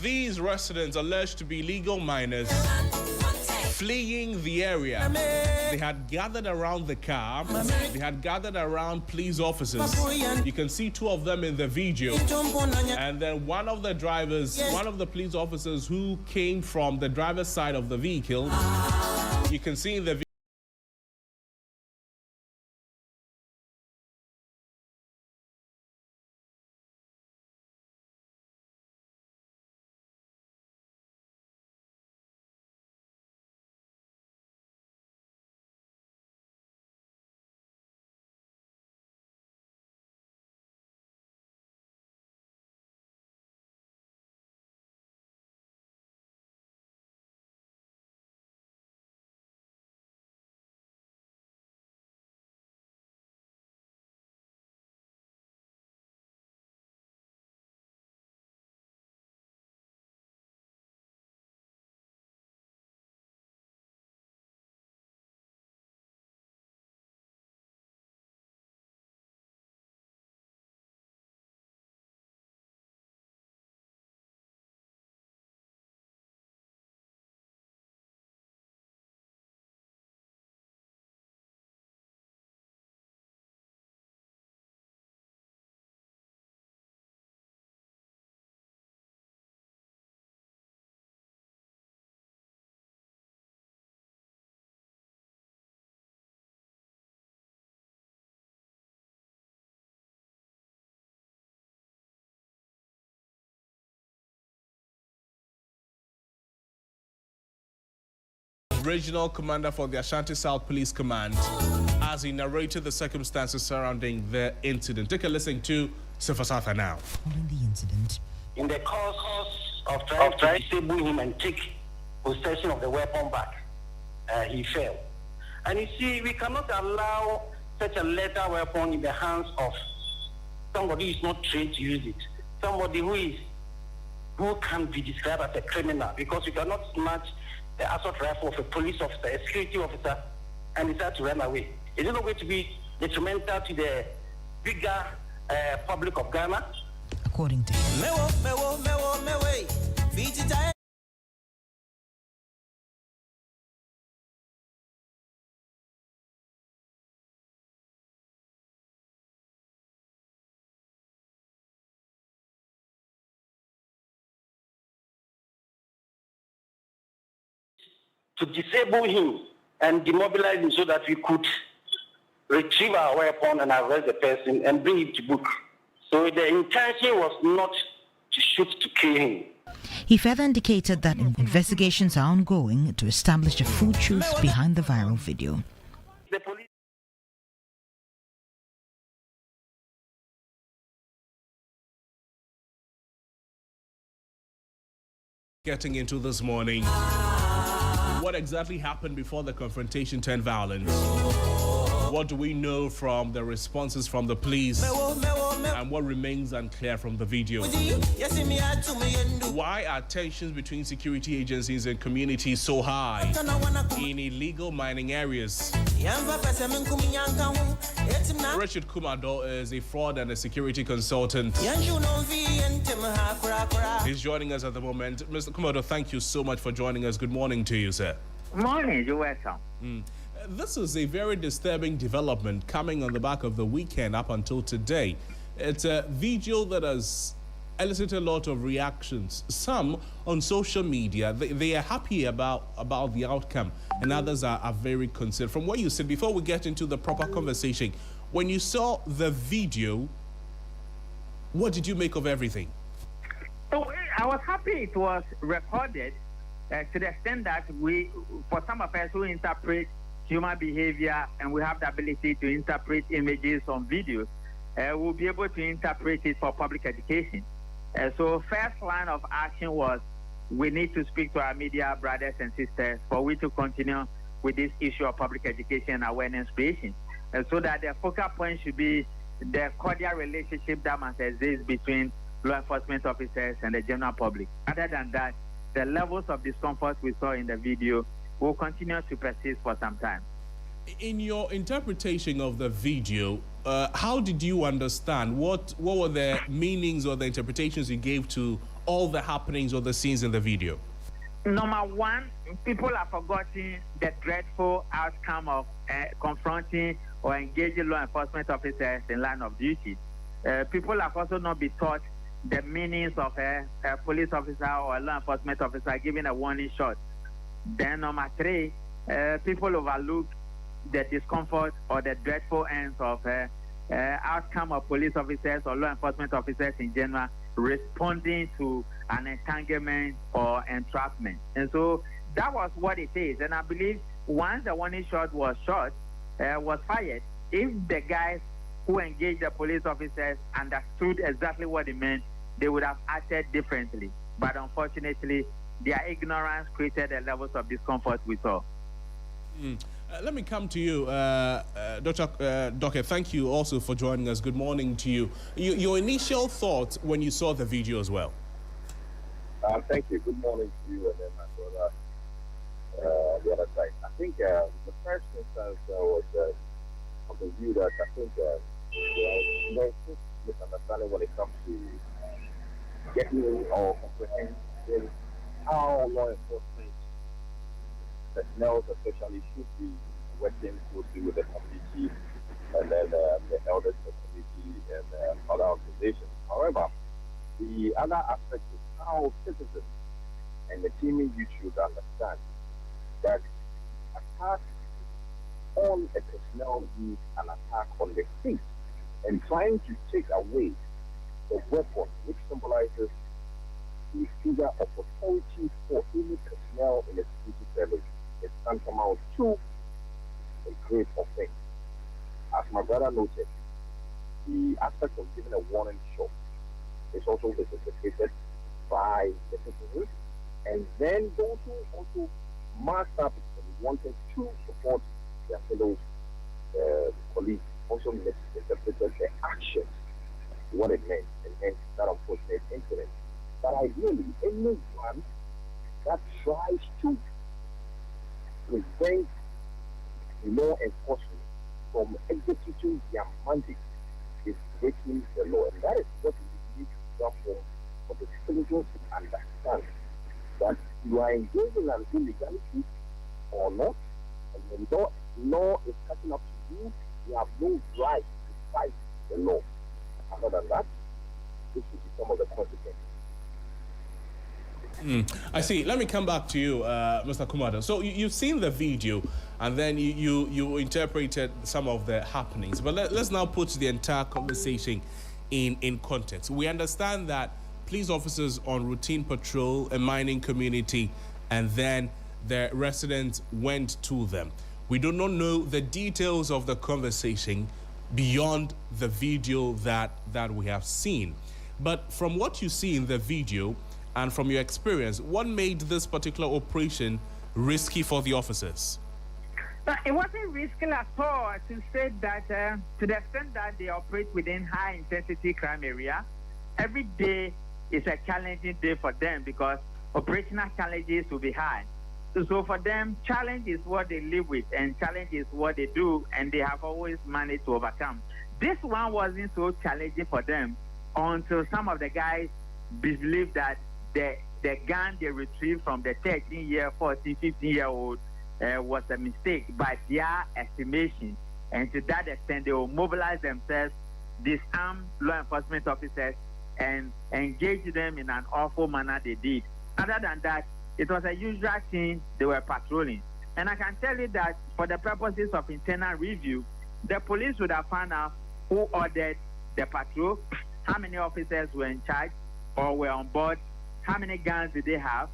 these residents alleged to be illegal miners fleeing the area. They had gathered around the car. They had gathered around police officers. You can see 2 of them in the video. And then one of the police officers who came from the driver's side of the vehicle, you can see in the video. Regional Commander for the Ashanti South Police Command, as he narrated the circumstances surrounding the incident. Take a listen to Sifasatha now. Following the incident, in the course of trying to disable him and take possession of the weapon back, he fell. And you see, we cannot allow such a lethal weapon in the hands of somebody who is not trained to use it, somebody who can be described as a criminal, because you cannot snatch the assault rifle of a police officer, a security officer, and decide to run away. Is it not going to be detrimental to the bigger public of Ghana? According to him, to disable him and demobilize him so that we could retrieve our weapon and arrest the person and bring him to book. So the intention was not to shoot to kill him. He further indicated that investigations are ongoing to establish the full truth behind the viral video. The police getting into this morning. What exactly happened before the confrontation turned violent? What do we know from the responses from the police? And and what remains unclear from the video. Why are tensions between security agencies and communities so high in illegal mining areas? Richard Kumado is a fraud and a security consultant. He's joining us at the moment. Mr. Kumado, thank you so much for joining us. Good morning to you, sir. Good morning. You're welcome. This is a very disturbing development coming on the back of the weekend up until today. It's a video that has elicited a lot of reactions. Some on social media, they are happy about the outcome, and others are very concerned. From what you said, before we get into the proper conversation, when you saw the video, what did you make of everything? So I was happy it was recorded to the extent that for some of us who interpret human behavior and we have the ability to interpret images on videos, we'll be able to interpret it for public education. So first line of action was we need to speak to our media brothers and sisters for we to continue with this issue of public education and awareness creation. So that the focal point should be the cordial relationship that must exist between law enforcement officers and the general public. Other than that, the levels of discomfort we saw in the video will continue to persist for some time. In your interpretation of the video, how did you understand? What were the meanings or the interpretations you gave to all the happenings or the scenes in the video? Number one, people have forgotten the dreadful outcome of confronting or engaging law enforcement officers in line of duty. People have also not been taught the meanings of a police officer or a law enforcement officer giving a warning shot. Then number three, people overlook the discomfort or the dreadful ends of outcome of police officers or law enforcement officers in general responding to an entanglement or entrapment. And so that was what it is. And I believe once the warning shot was fired, if the guys who engaged the police officers understood exactly what it meant, they would have acted differently. But unfortunately, their ignorance created the levels of discomfort we saw. Let me come to you, Dr. Doke. Thank you also for joining us. Good morning to you. Your initial thoughts when you saw the video as well. Thank you. Good morning to you and then my brother the other side. I think the first instance was of the view that I think there's this misunderstanding when it comes to getting or comprehending how law enforcement personnel especially should be working closely with the community and then the elders of the community and other organizations. However, the other aspect is how citizens and the teaming youth should understand that attack on a personnel is an attack on the state, and trying to take away the weapon which symbolizes the figure of authority for any personnel in the security service is tantamount to a great offense. As my brother noted, the aspect of giving a warning shot is also necessitated by the citizens, and then those who also marked up and wanted to support their fellow colleagues also misinterpreted the actions, what it meant, and hence that unfortunate incident. But ideally, anyone that tries to prevent law enforcement from executing their mandate is breaking the law. And that is what we need to platform for the citizens to understand that you are engaging in an illegality or not, and when the law is catching up to you, you have no right to fight the law. Other than that, this will be some of the consequences. I see. Let me come back to you, Mr. Kumado. So you've seen the video, and then you interpreted some of the happenings. But let's now put the entire conversation in context. We understand that police officers on routine patrol, a mining community, and then the residents went to them. We do not know the details of the conversation beyond the video that we have seen. But from what you see in the video and from your experience, what made this particular operation risky for the officers? It wasn't risky at all to say that to the extent that they operate within high intensity crime area, every day is a challenging day for them because operational challenges will be high. So for them, challenge is what they live with and challenge is what they do, and they have always managed to overcome. This one wasn't so challenging for them until some of the guys believed that the gun they retrieved from the 13-year, 14, 15-year-old was a mistake by their estimation. And to that extent, they will mobilize themselves, disarm law enforcement officers, and engage them in an awful manner they did. Other than that, it was a usual thing they were patrolling. And I can tell you that for the purposes of internal review, the police would have found out who ordered the patrol, how many officers were in charge or were on board, how many guns did they have,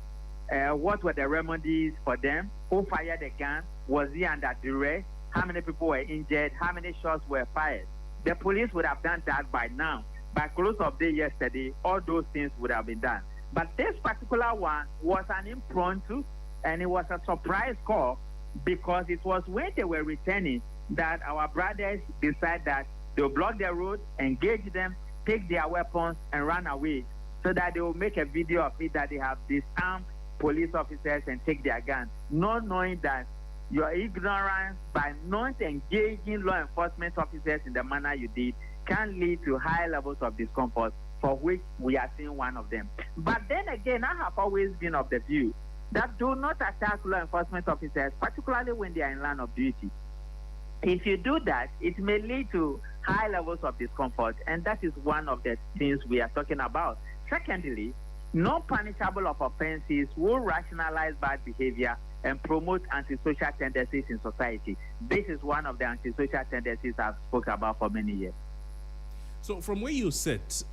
what were the remedies for them, who fired the gun, was he under duress, how many people were injured, how many shots were fired. The police would have done that by now. By close of day yesterday, all those things would have been done. But this particular one was an impromptu, and it was a surprise call because it was when they were returning that our brothers decided that they'll block the road, engage them, take their weapons, and run away so that they will make a video of it that they have disarmed police officers and take their guns, not knowing that your ignorance by not engaging law enforcement officers in the manner you did can lead to high levels of discomfort, for which we are seeing one of them. But then again, I have always been of the view that do not attack law enforcement officers, particularly when they are in line of duty. If you do that, it may lead to high levels of discomfort, and that is one of the things we are talking about. Secondly, non-punishable of offenses will rationalize bad behavior and promote antisocial tendencies in society. This is one of the antisocial tendencies I've spoken about for many years. So from where you sit,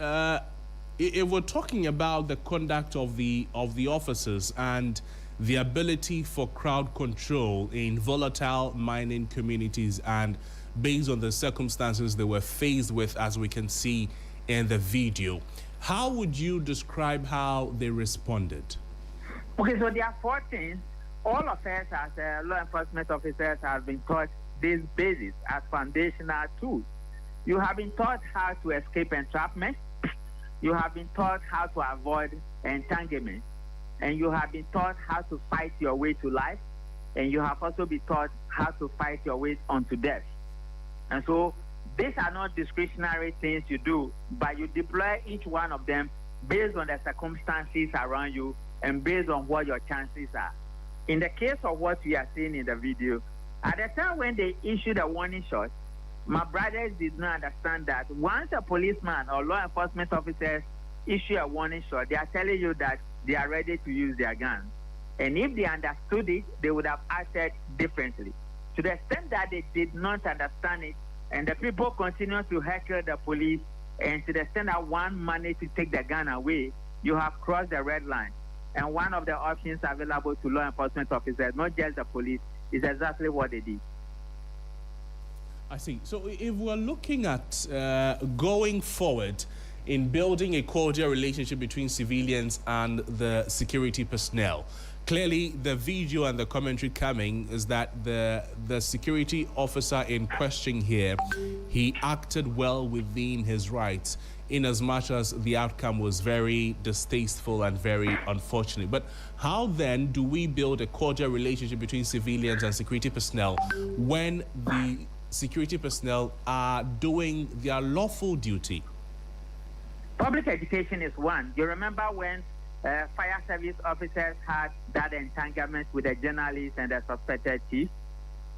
if we're talking about the conduct of the officers and the ability for crowd control in volatile mining communities and based on the circumstances they were faced with, as we can see in the video, how would you describe how they responded? Okay, so there are 4 things. All of us as law enforcement officers have been taught these basics as foundational tools. You have been taught how to escape entrapment. You have been taught how to avoid entanglement. And you have been taught how to fight your way to life. And you have also been taught how to fight your way onto death. And so these are not discretionary things you do, but you deploy each one of them based on the circumstances around you and based on what your chances are. In the case of what we are seeing in the video, at the time when they issued a warning shot, my brothers did not understand that once a policeman or law enforcement officers issue a warning shot, they are telling you that they are ready to use their guns. And if they understood it, they would have acted differently. To the extent that they did not understand it, and the people continue to heckle the police, and to the extent that one managed to take the gun away, you have crossed the red line. And one of the options available to law enforcement officers, not just the police, is exactly what they did. I see. So if we're looking at going forward in building a cordial relationship between civilians and the security personnel, clearly the video and the commentary coming is that the security officer in question here, he acted well within his rights, in as much as the outcome was very distasteful and very unfortunate. But how then do we build a cordial relationship between civilians and security personnel when the security personnel are doing their lawful duty? Public education is one. You remember when fire service officers had that entanglement with the journalists and the suspected chief?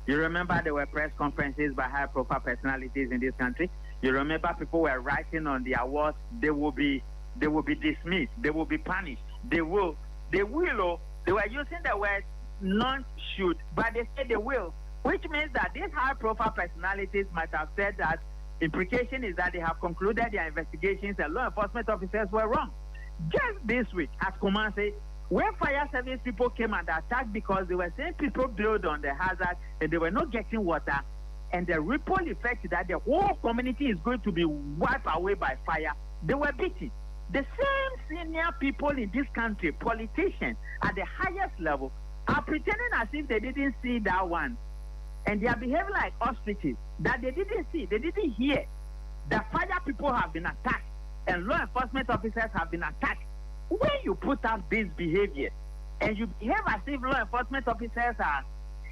You remember there were press conferences by high-profile personalities in this country? You remember people were writing on the awards, they will be dismissed, they will be punished, they will. They were using the word not should, but they said they will, which means that these high-profile personalities might have said that implication is that they have concluded their investigations and law enforcement officers were wrong. Just this week, as Kuman said, when fire service people came under attack because they were saying people build on the hazard and they were not getting water, and the ripple effect that the whole community is going to be wiped away by fire, they were beaten. The same senior people in this country, politicians at the highest level, are pretending as if they didn't see that one. and they are behaving like ostriches that they didn't see, they didn't hear. The fire people have been attacked and law enforcement officers have been attacked. When you put up this behavior and you behave as if law enforcement officers are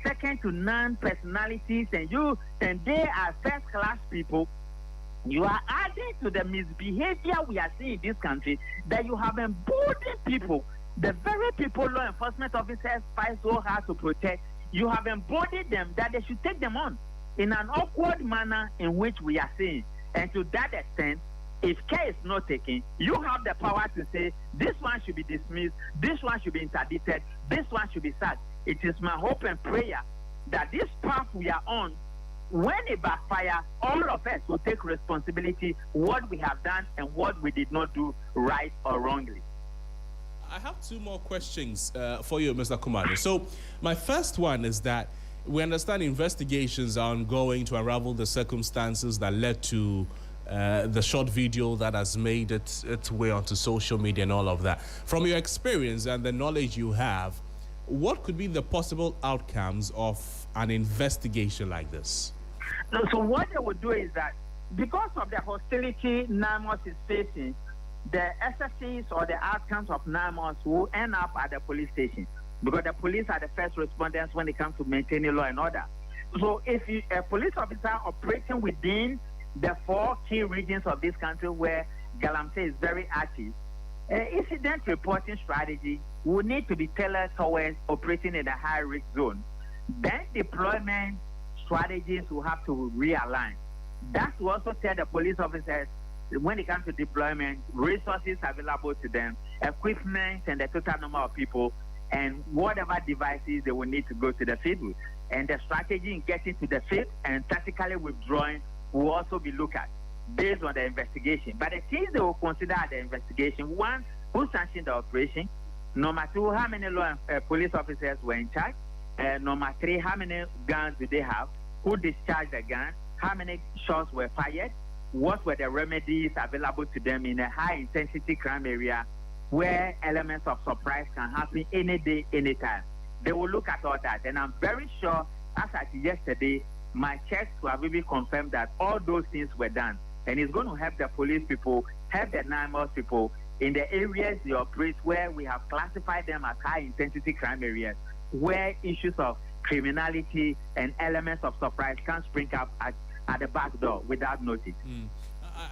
second to none personalities and they are first class people, you are adding to the misbehavior we are seeing in this country, that you have emboldened people, the very people law enforcement officers fight so hard to protect. You have emboldened them that they should take them on in an awkward manner in which we are seeing. And to that extent, if care is not taken, you have the power to say, this one should be dismissed, this one should be interdicted, this one should be sacked. It is my hope and prayer that this path we are on, when it backfires, all of us will take responsibility what we have done and what we did not do right or wrongly. I have two more questions for you, Mr. Kumari. So my first one is that we understand investigations are ongoing to unravel the circumstances that led to the short video that has made its way onto social media and all of that. From your experience and the knowledge you have, what could be the possible outcomes of an investigation like this? So what they would do is that because of the hostility NAMOS is facing, the SSCs or the outcomes of NAMOS will end up at the police station, because the police are the first responders when it comes to maintaining law and order. So if a police officer operating within the 4 key regions of this country where Galamsey is very active, incident reporting strategy will need to be tailored towards operating in a high-risk zone. Then deployment strategies will have to realign. That will also tell the police officers, when it comes to deployment, resources available to them, equipment and the total number of people, and whatever devices they will need to go to the field with. And the strategy in getting to the field and tactically withdrawing will also be looked at based on the investigation. But the things they will consider at the investigation: 1, who sanctioned the operation; number 2, how many police officers were in charge; number 3, how many guns do they have; who discharged the gun; how many shots were fired; what were the remedies available to them in a high-intensity crime area where elements of surprise can happen any day, anytime. They will look at all that. And I'm very sure, as at yesterday, my checks have even confirmed that all those things were done. And it's going to help the police people, help the NAMOS people in the areas they operate where we have classified them as high-intensity crime areas, where issues of criminality and elements of surprise can spring up at the back door without notice.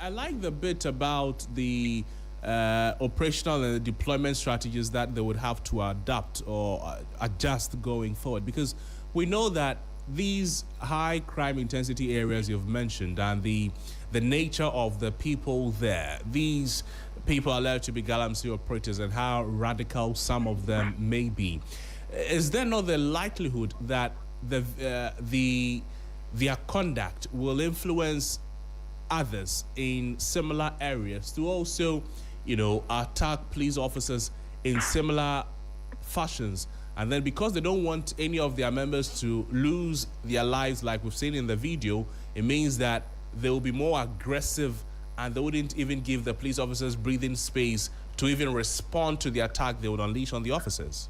I like the bit about the operational and deployment strategies that they would have to adapt or adjust going forward, because we know that these high crime intensity areas you've mentioned and the nature of the people there, these people are allowed to be Galamsey operators and how radical some of them may be. Is there not the likelihood that their conduct will influence others in similar areas to also, attack police officers in similar fashions? And then because they don't want any of their members to lose their lives like we've seen in the video, it means that they will be more aggressive and they wouldn't even give the police officers breathing space to even respond to the attack they would unleash on the officers.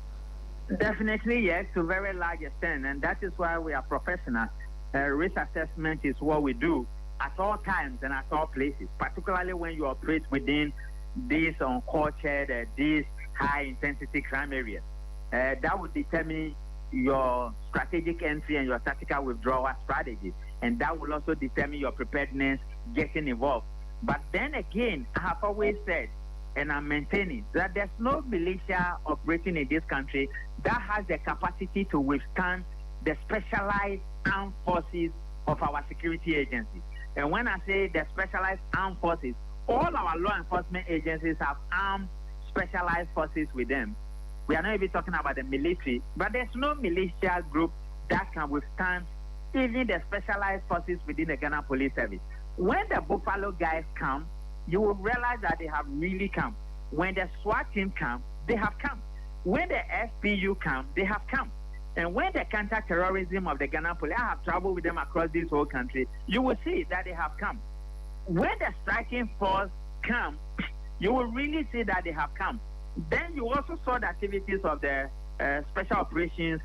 Definitely, yes, to a very large extent. And that is why we are professional. Risk assessment is what we do at all times and at all places, particularly when you operate within these uncultured, these high-intensity crime areas. That would determine your strategic entry and your tactical withdrawal strategy. And that will also determine your preparedness getting involved. But then again, I have always said, and I'm maintaining, that there's no militia operating in this country that has the capacity to withstand the specialized armed forces of our security agencies. And when I say the specialized armed forces, all our law enforcement agencies have armed specialized forces with them. We are not even talking about the military, but there's no militia group that can withstand even the specialized forces within the Ghana Police Service. When the Buffalo guys come, you will realize that they have really come. When the SWAT team come, they have come. When the SPU come, they have come. And when the counter-terrorism of the Ghana Police, I have traveled with them across this whole country, you will see that they have come. When the striking force come, you will really see that they have come. Then you also saw the activities of the Special Operations,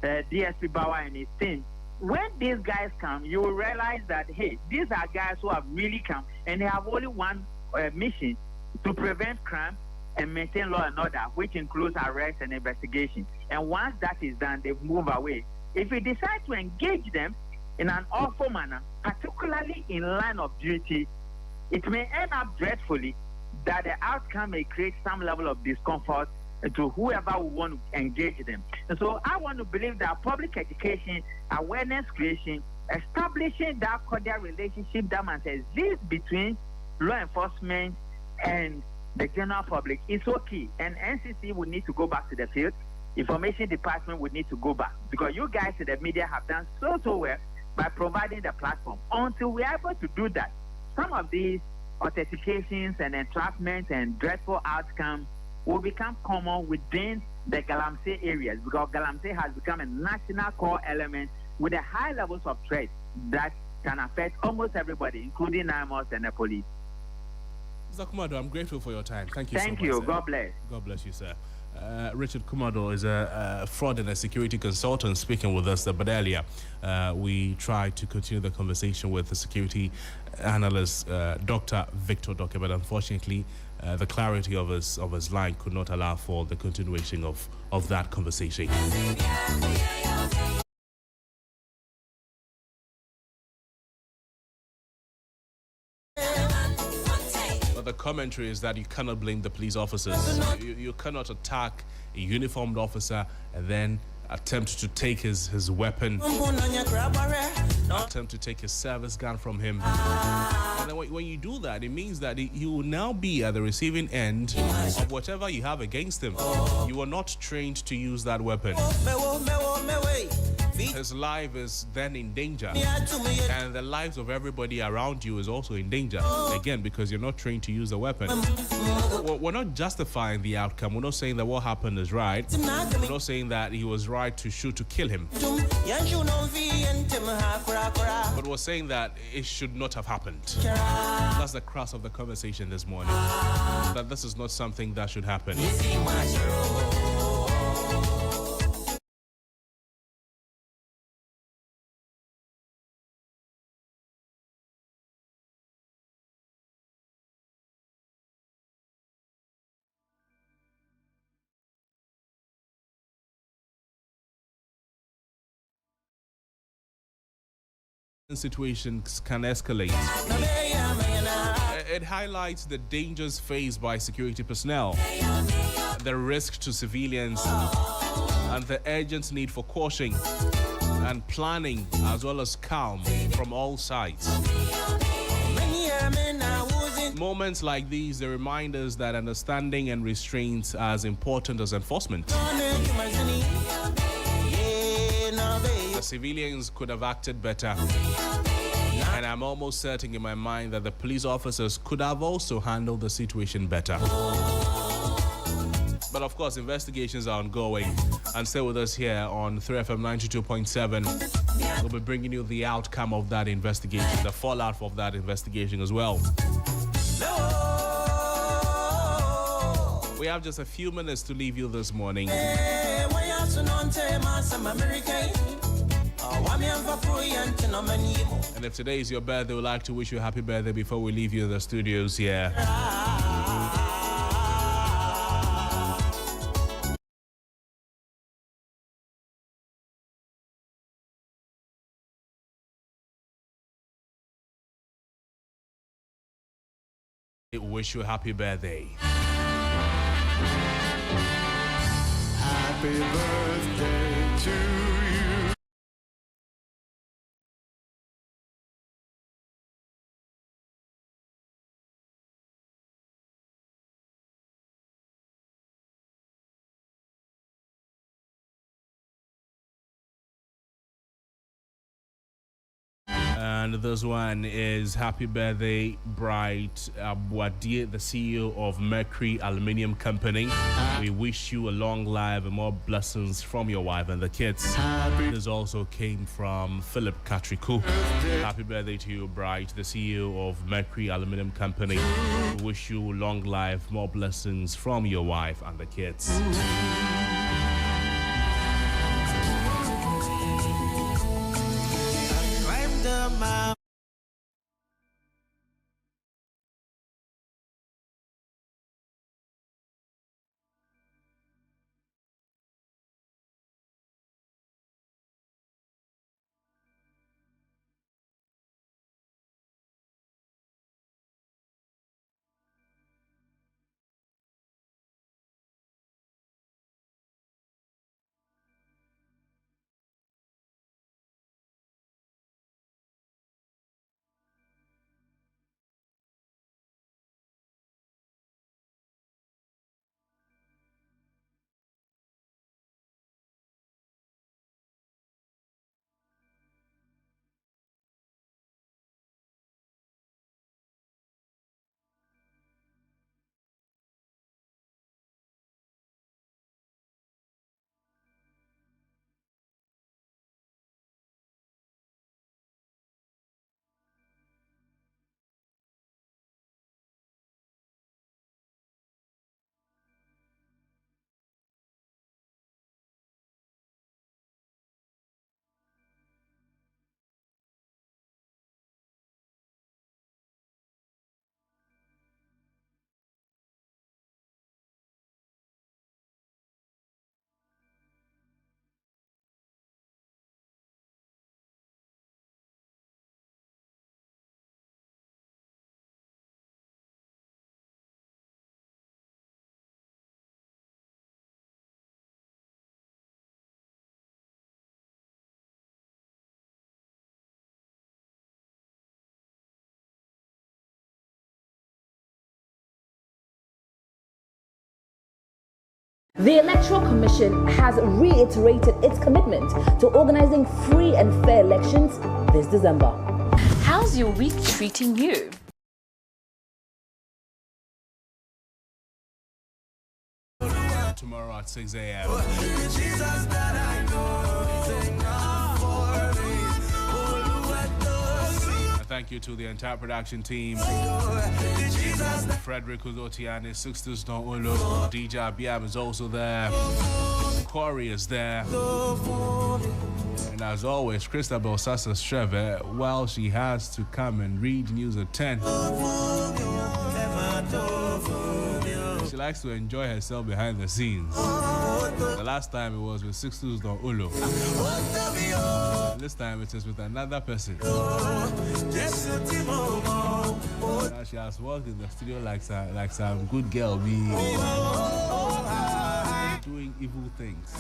DSP Bauer and his team when these guys come, you will realize that, hey, these are guys who have really come and they have only one mission to prevent crime and maintain law and order, which includes arrest and investigation. And once that is done, they move away. If we decide to engage them in an awful manner, particularly in line of duty, it may end up dreadfully that the outcome may create some level of discomfort to whoever will want to engage them. And so I want to believe that public education, awareness creation, establishing that cordial relationship that must exist between law enforcement and the general public is so key. And NCC will need to go back to the field. Information department would need to go back, because you guys in the media have done so well by providing the platform. Until we are able to do that, some of these authentications and entrapments and dreadful outcomes will become common within the Galamsey areas, because Galamsey has become a national core element with the high levels of threat that can affect almost everybody, including NIMOS and the police. Mr. Kumado, I'm grateful for your time. Thank you so much. Thank you. Sir. God bless. God bless you, sir. Richard Kumado is a fraud and a security consultant speaking with us. But earlier, we tried to continue the conversation with the security analyst, Dr. Victor Doke, but unfortunately, the clarity of his line could not allow for the continuation of that conversation. But the commentary is that you cannot blame the police officers. You cannot attack a uniformed officer and then attempt to take his weapon, attempt to take his service gun from him. And then when you do that, it means that he will now be at the receiving end of whatever you have against him. You are not trained to use that weapon. His life is then in danger, and the lives of everybody around you is also in danger, again, because you're not trained to use a weapon. We're not justifying the outcome. We're not saying that what happened is right. We're not saying that he was right to shoot to kill him. But we're saying that it should not have happened. That's the crux of the conversation this morning, that this is not something that should happen. Situations can escalate. It highlights the dangers faced by security personnel, the risk to civilians, and the urgent need for caution and planning, as well as calm from all sides. Moments like these, they remind us that understanding and restraint are as important as enforcement. The civilians could have acted better, and I'm almost certain in my mind that the police officers could have also handled the situation better. But of course, investigations are ongoing, and stay with us here on 3FM 92.7. We'll be bringing you the outcome of that investigation, the fallout of that investigation as well. We have just a few minutes to leave you this morning. And if today is your birthday, we'd like to wish you a happy birthday before we leave you in the studios here. Wish you a happy birthday. Happy birthday to you. And this one is happy birthday, Bright Abwadie, the CEO of Mercury Aluminium Company. We wish you a long life and more blessings from your wife and the kids. This also came from Philip Katriku. Happy birthday to you, Bright, the CEO of Mercury Aluminium Company. We wish you long life, more blessings from your wife and the kids. The Electoral Commission has reiterated its commitment to organizing free and fair elections this December. How's your week treating you? Tomorrow at 6 a.m. Thank you to the entire production team. Frederick Uzotiani, Sixtus Don Olo, DJ Abiam is also there. Corey is there. And as always, Christabel Sasa Streve, well, she has to come and read news at 10. She likes to enjoy herself behind the scenes. The last time it was with Sixtus Don Olo. This time it is with another person. Now she has worked in the studio like some good girl doing evil things.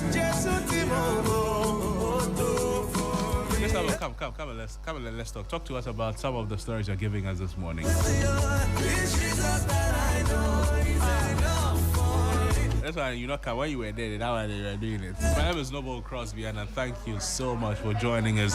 Come and let's talk. Talk to us about some of the stories you're giving us this morning. That's why when you were there, that why they were doing it. My name is Noble Crosby, and thank you so much for joining us.